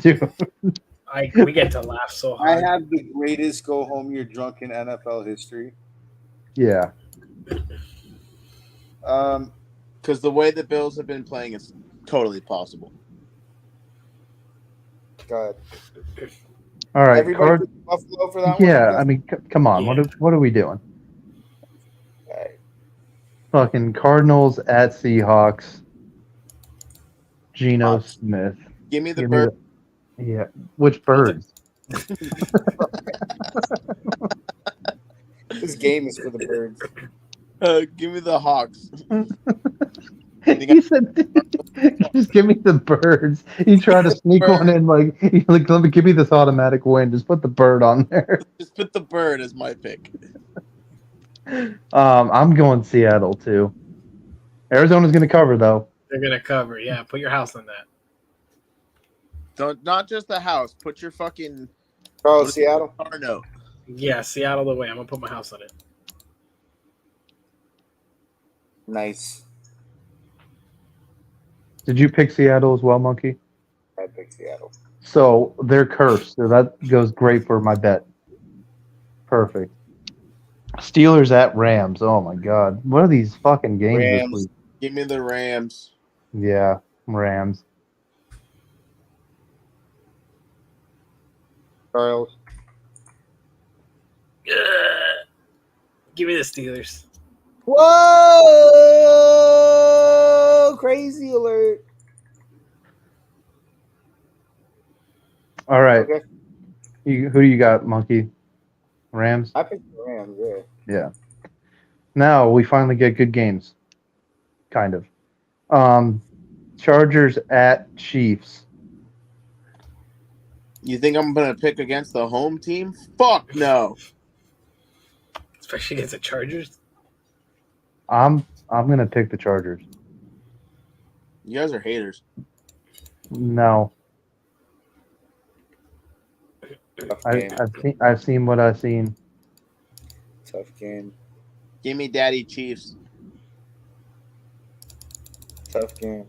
Dude. We get to laugh so I hard. have the greatest go home you're drunk in NFL history. Yeah. Because the way the Bills have been playing, it's totally possible. God. All right. Everybody pick Buffalo for that Yeah, one? I mean, come on. Yeah. What are we doing? All right. Fucking Cardinals at Seahawks. Geno Hawks. Smith. Give me the bird. Yeah. Which birds? This game is for the birds. Give me the Hawks. He said, "Just give me the birds." You try to sneak one in, let me give me this automatic win. Just put the bird on there. Just put the bird as my pick. I'm going Seattle too. Arizona's going to cover though. They're gonna cover. Yeah, put your house on that. Don't not just the house. Put your fucking Seattle. car note. Yeah, Seattle the way. I'm gonna put my house on it. Nice. Did you pick Seattle as well, Monkey? I picked Seattle. So they're cursed. So that goes great for my bet. Perfect. Steelers at Rams. Oh my God. What are these fucking games Rams. this week? Give me the Rams. Yeah, Rams. Charles. Give me the Steelers. Whoa! Crazy alert. All right. Okay. Who do you got, Monkey? Rams? I picked the Rams, yeah. Yeah. Now we finally get good games. Kind of. Chargers at Chiefs. You think I'm gonna pick against the home team? Fuck no. Especially against the Chargers. I'm gonna pick the Chargers. You guys are haters. No. Tough game. I've seen what I've seen. Tough game. Give me Daddy Chiefs. Tough game.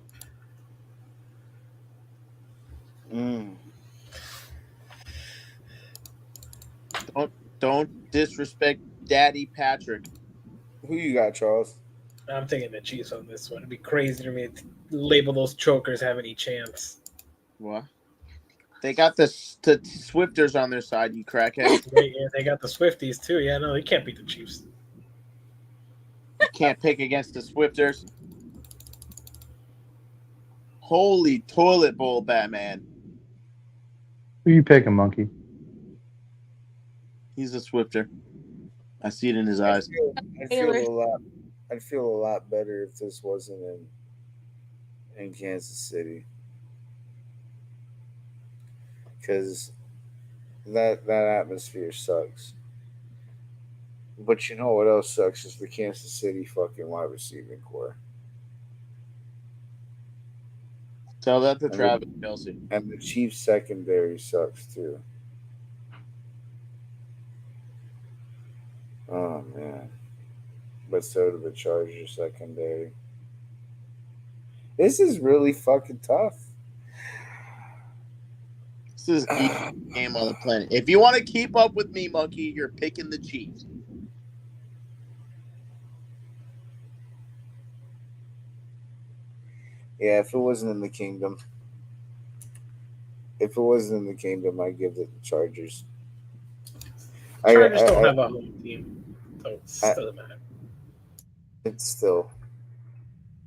Don't disrespect Daddy Patrick. Who you got, Charles? I'm taking the Chiefs on this one. It'd be crazy to me to label those chokers have any chance. What? They got the Swifters on their side, you crackhead. They got the Swifties too. Yeah, no, they can't beat the Chiefs. Can't pick against the Swifters. Holy toilet bowl, Batman. Who you picking, Monkey? He's a Swifter. I see it in his eyes. I'd feel a lot better if this wasn't in Kansas City, because that atmosphere sucks. But you know what else sucks is the Kansas City fucking wide receiving core. Tell that to Travis Kelce. And the Chiefs secondary sucks too. Oh man. But so do the Chargers secondary. This is really fucking tough. This is the easiest game on the planet. If you want to keep up with me, Monkey, you're picking the Chiefs. Yeah, if it wasn't in the kingdom. I'd give it the Chargers. Chargers don't have a home team, so it doesn't matter. It's still.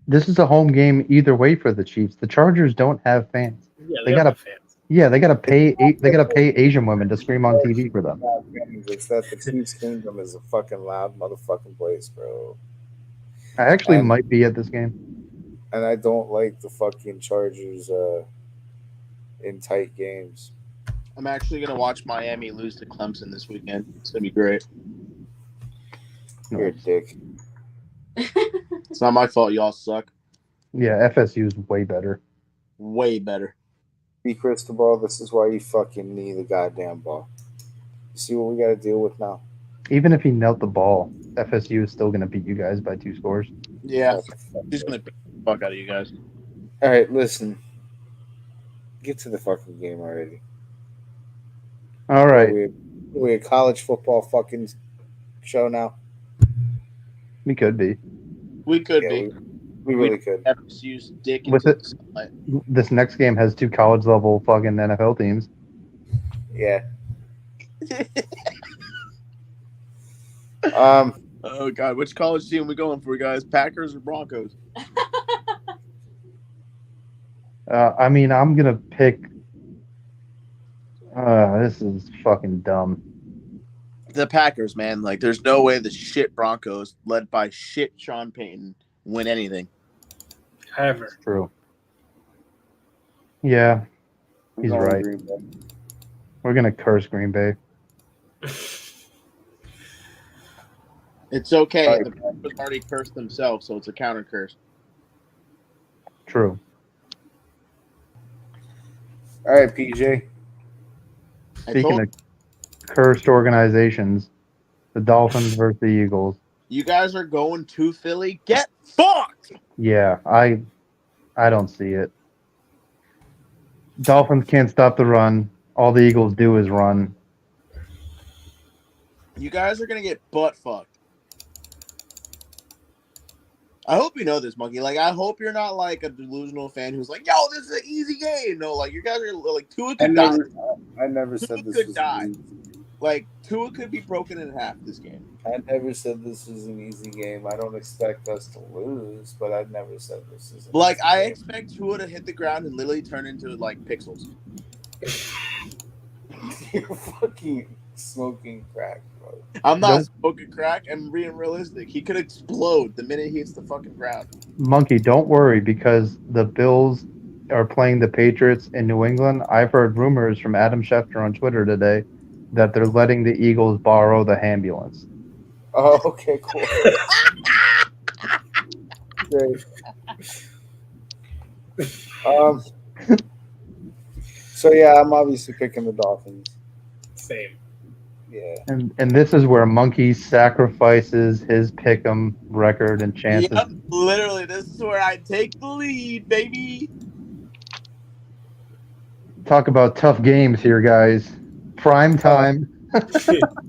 This is a home game either way for the Chiefs. The Chargers don't have fans. Yeah, they gotta have fans. Yeah, they gotta pay. They gotta pay Asian women to scream on TV for them. It's that the Chiefs kingdom is a fucking loud motherfucking place, bro. I actually might be at this game. And I don't like the fucking Chargers in tight games. I'm actually going to watch Miami lose to Clemson this weekend. It's going to be great. You're a dick. It's not my fault. Y'all suck. Yeah, FSU is way better. Way better. See, Cristobal, this is why you fucking need the goddamn ball. You see what we got to deal with now? Even if he knelt the ball, FSU is still going to beat you guys by 2 scores. Yeah. He's going to beat the fuck out of you guys. All right, listen. Get to the fucking game already. All right. We a college football fucking show now? We could be. We could be. We really could. FSU's dick With into it, the sunlight. this next game has 2 college level fucking NFL teams. Yeah. Oh God, which college team are we going for, guys? Packers or Broncos? I mean, I'm gonna pick. This is fucking dumb. The Packers, man. Like, there's no way the shit Broncos, led by shit Sean Payton, win anything. Ever. True. Yeah, he's right. We're gonna curse Green Bay. It's okay. The Packers already cursed themselves, so it's a counter curse. True. All right, PJ. Speaking of cursed organizations, the Dolphins versus the Eagles. You guys are going to Philly? Get fucked! Yeah, I don't see it. Dolphins can't stop the run. All the Eagles do is run. You guys are going to get butt fucked. I hope you know this, Monkey. Like, I hope you're not like a delusional fan who's like, yo, this is an easy game. No, like, you guys are like, Tua could die. I never said this could die. Like, Tua could be broken in half this game. I never said this was an easy game. I don't expect us to lose, but I never said this is. Like, I expect Tua to hit the ground and literally turn into like pixels. You're fucking smoking crack, bro. I'm not smoking crack. I'm being realistic. He could explode the minute he hits the fucking ground. Monkey, don't worry because the Bills are playing the Patriots in New England. I've heard rumors from Adam Schefter on Twitter today that they're letting the Eagles borrow the ambulance. Oh, okay, cool. Great. So yeah, I'm obviously picking the Dolphins. Same. Yeah. And this is where Monkey sacrifices his pick'em record and chances. Yep, literally, this is where I take the lead, baby. Talk about tough games here, guys. Prime time.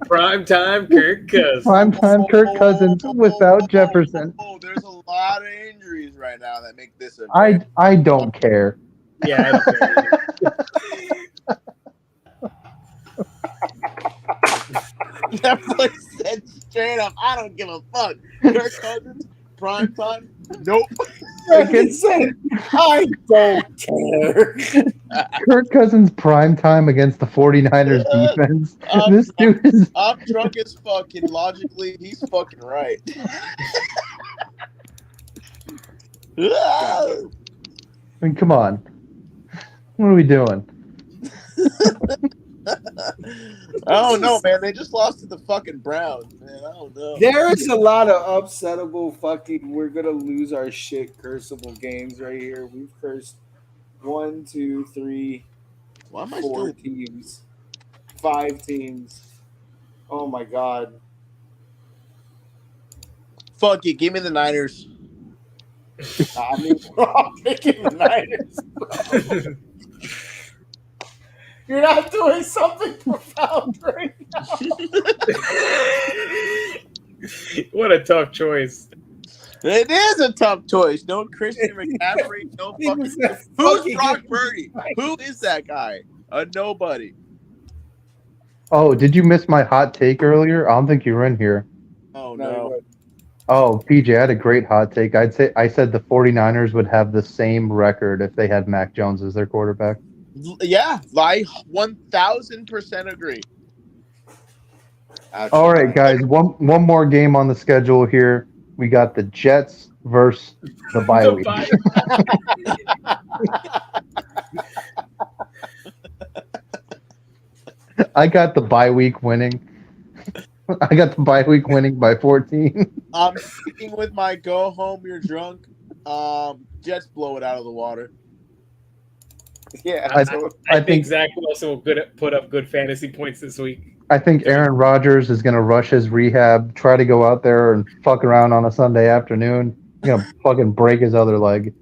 Prime time, Kirk Cousins. Prime time, Kirk Cousins without Jefferson. There's a lot of injuries right now that make this a. I don't care. Yeah, I don't care. That boy said straight up, I don't give a fuck. Kirk Cousins, prime time? Nope. He said, I don't care. Kirk Cousins prime time against the 49ers defense. This dude is. I'm drunk as fuck, and logically, he's fucking right. I mean, come on. What are we doing? I don't know, man. They just lost to the fucking Browns, man. I don't know. There is a lot of upsettable fucking we're gonna lose our shit cursable games right here. We've cursed 1, 2, 3, Why am I 4 still? teams, 5 teams. Oh my god. Fuck it. Give me the Niners. I mean, we're all picking the Niners. Bro. You're not doing something profound right now. What a tough choice. It is a tough choice. No Christian McCaffrey. No fucking. Who's Brock Purdy? Who is that guy? A nobody. Oh, did you miss my hot take earlier? I don't think you were in here. Oh no. Oh, PJ, I had a great hot take. I said the 49ers would have the same record if they had Mac Jones as their quarterback. Yeah, I 1000% agree. All right, guys. One more game on the schedule here. We got the Jets versus the bye week. I got the bye week winning. I got the bye week winning by 14. I'm sticking with my go home. You're drunk. Jets blow it out of the water. Yeah, I think Zach Wilson will put up good fantasy points this week. I think Aaron Rodgers is going to rush his rehab, try to go out there and fuck around on a Sunday afternoon. He's going to fucking break his other leg.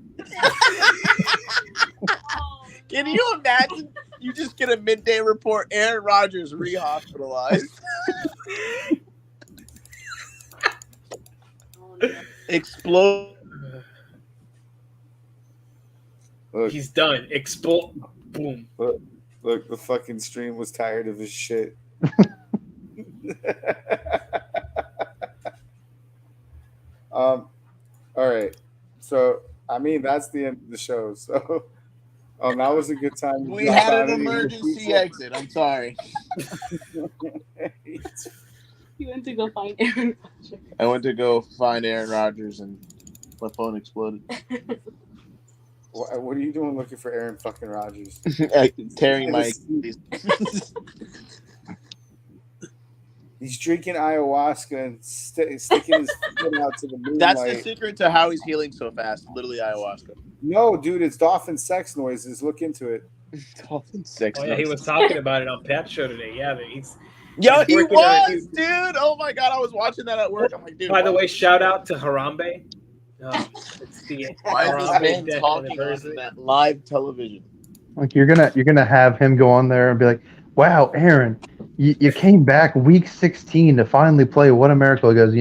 Can you imagine? You just get a midday report. Aaron Rodgers re-hospitalized. Explode. Look, he's done. Explode. Boom. Look, the fucking stream was tired of his shit. All right. So, I mean, that's the end of the show. So, that was a good time. We had an emergency exit. I'm sorry. You went to go find Aaron Rodgers. I went to go find Aaron Rodgers and my phone exploded. What are you doing looking for Aaron fucking Rodgers? Tearing my... He's drinking ayahuasca and sticking his foot out to the moonlight. That's the secret to how he's healing so fast. Literally ayahuasca. No, dude, it's dolphin sex noises. Look into it. Dolphin sex noises. Yeah, he was talking about it on Pat's show today. Yeah, he's he was, dude. Oh my god, I was watching that at work. I'm like, dude. By the way, shout out to Harambe. It's the why is this man talking on that live television? Like you're gonna have him go on there and be like, "Wow, Aaron, you came back week 16 to finally play. What a miracle!" He goes,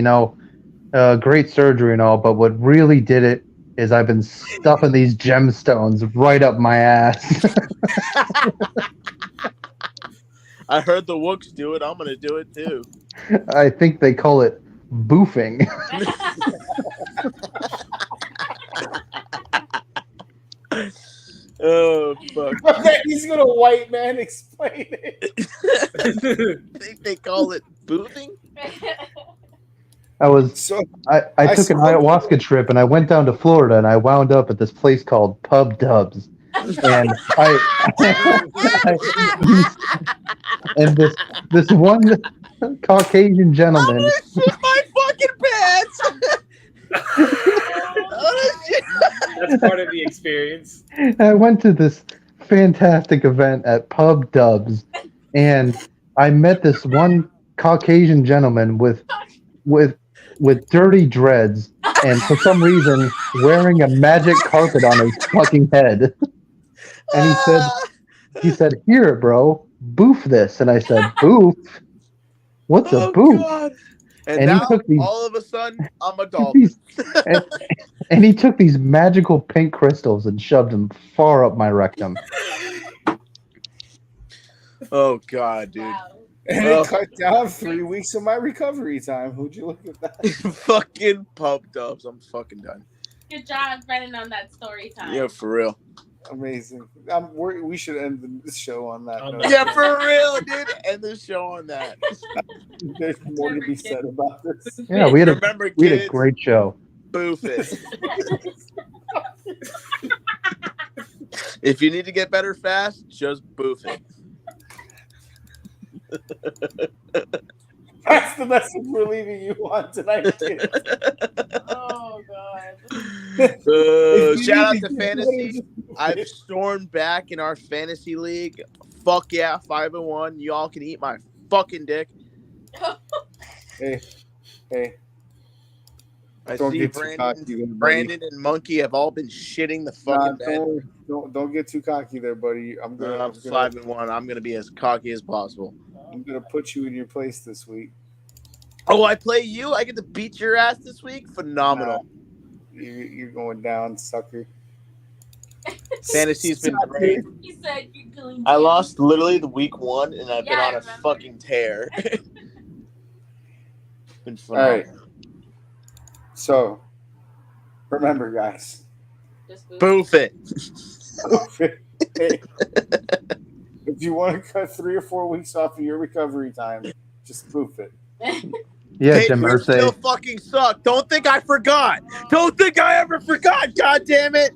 great surgery and all, but what really did it is I've been stuffing these gemstones right up my ass. I heard the Wooks do it. I'm gonna do it too. I think they call it boofing. Oh fuck! He's gonna white man explain it. I think they call it boofing. I took an ayahuasca trip and I went down to Florida and I wound up at this place called Pub Dubs. And and this one Caucasian gentleman. I'm gonna shit my fucking pants. That's part of the experience. I went to this fantastic event at Pub Dubs, and I met this one Caucasian gentleman with dirty dreads, and for some reason wearing a magic carpet on his fucking head. And he said, "Here, bro, boof this." And I said, "Boof? What's a boof?" God. And now, all of a sudden, I'm a dolphin. And he took these magical pink crystals and shoved them far up my rectum. Oh, God, dude. Wow. And it cut down 3 weeks of my recovery time. Would you look at that? Fucking pub dubs. I'm fucking done. Good job, Brennan, on that story time. Yeah, for real. Amazing. We should end the show on that note. Yeah, for real, dude. End the show on that. There's more to be said about this. Yeah, we had a kids, great show. Boof it. If you need to get better fast, just boof it. That's the message we're leaving you on tonight, kids. Oh god. Shout out to fantasy. I've stormed back in our fantasy league. Fuck yeah, 5-1. Y'all can eat my fucking dick. Hey. I Don't see get too cocky there, buddy. Brandon and Monkey have all been shitting the fucking bed. Don't get too cocky there, buddy. I'm 5-1. I'm gonna be as cocky as possible. I'm gonna put you in your place this week. Oh, I play you? I get to beat your ass this week? Phenomenal. You're going down, sucker. Fantasy's been great. You said you're going I lost literally the week 1, and I've been on a fucking tear. Been phenomenal. All right. So, remember, guys. Boof it. Hey, if you want to cut 3 or 4 weeks off of your recovery time, just boof it. Yeah, Jim Patriots Irsay. still fucking suck. Don't think I forgot. Don't think I ever forgot. God damn it.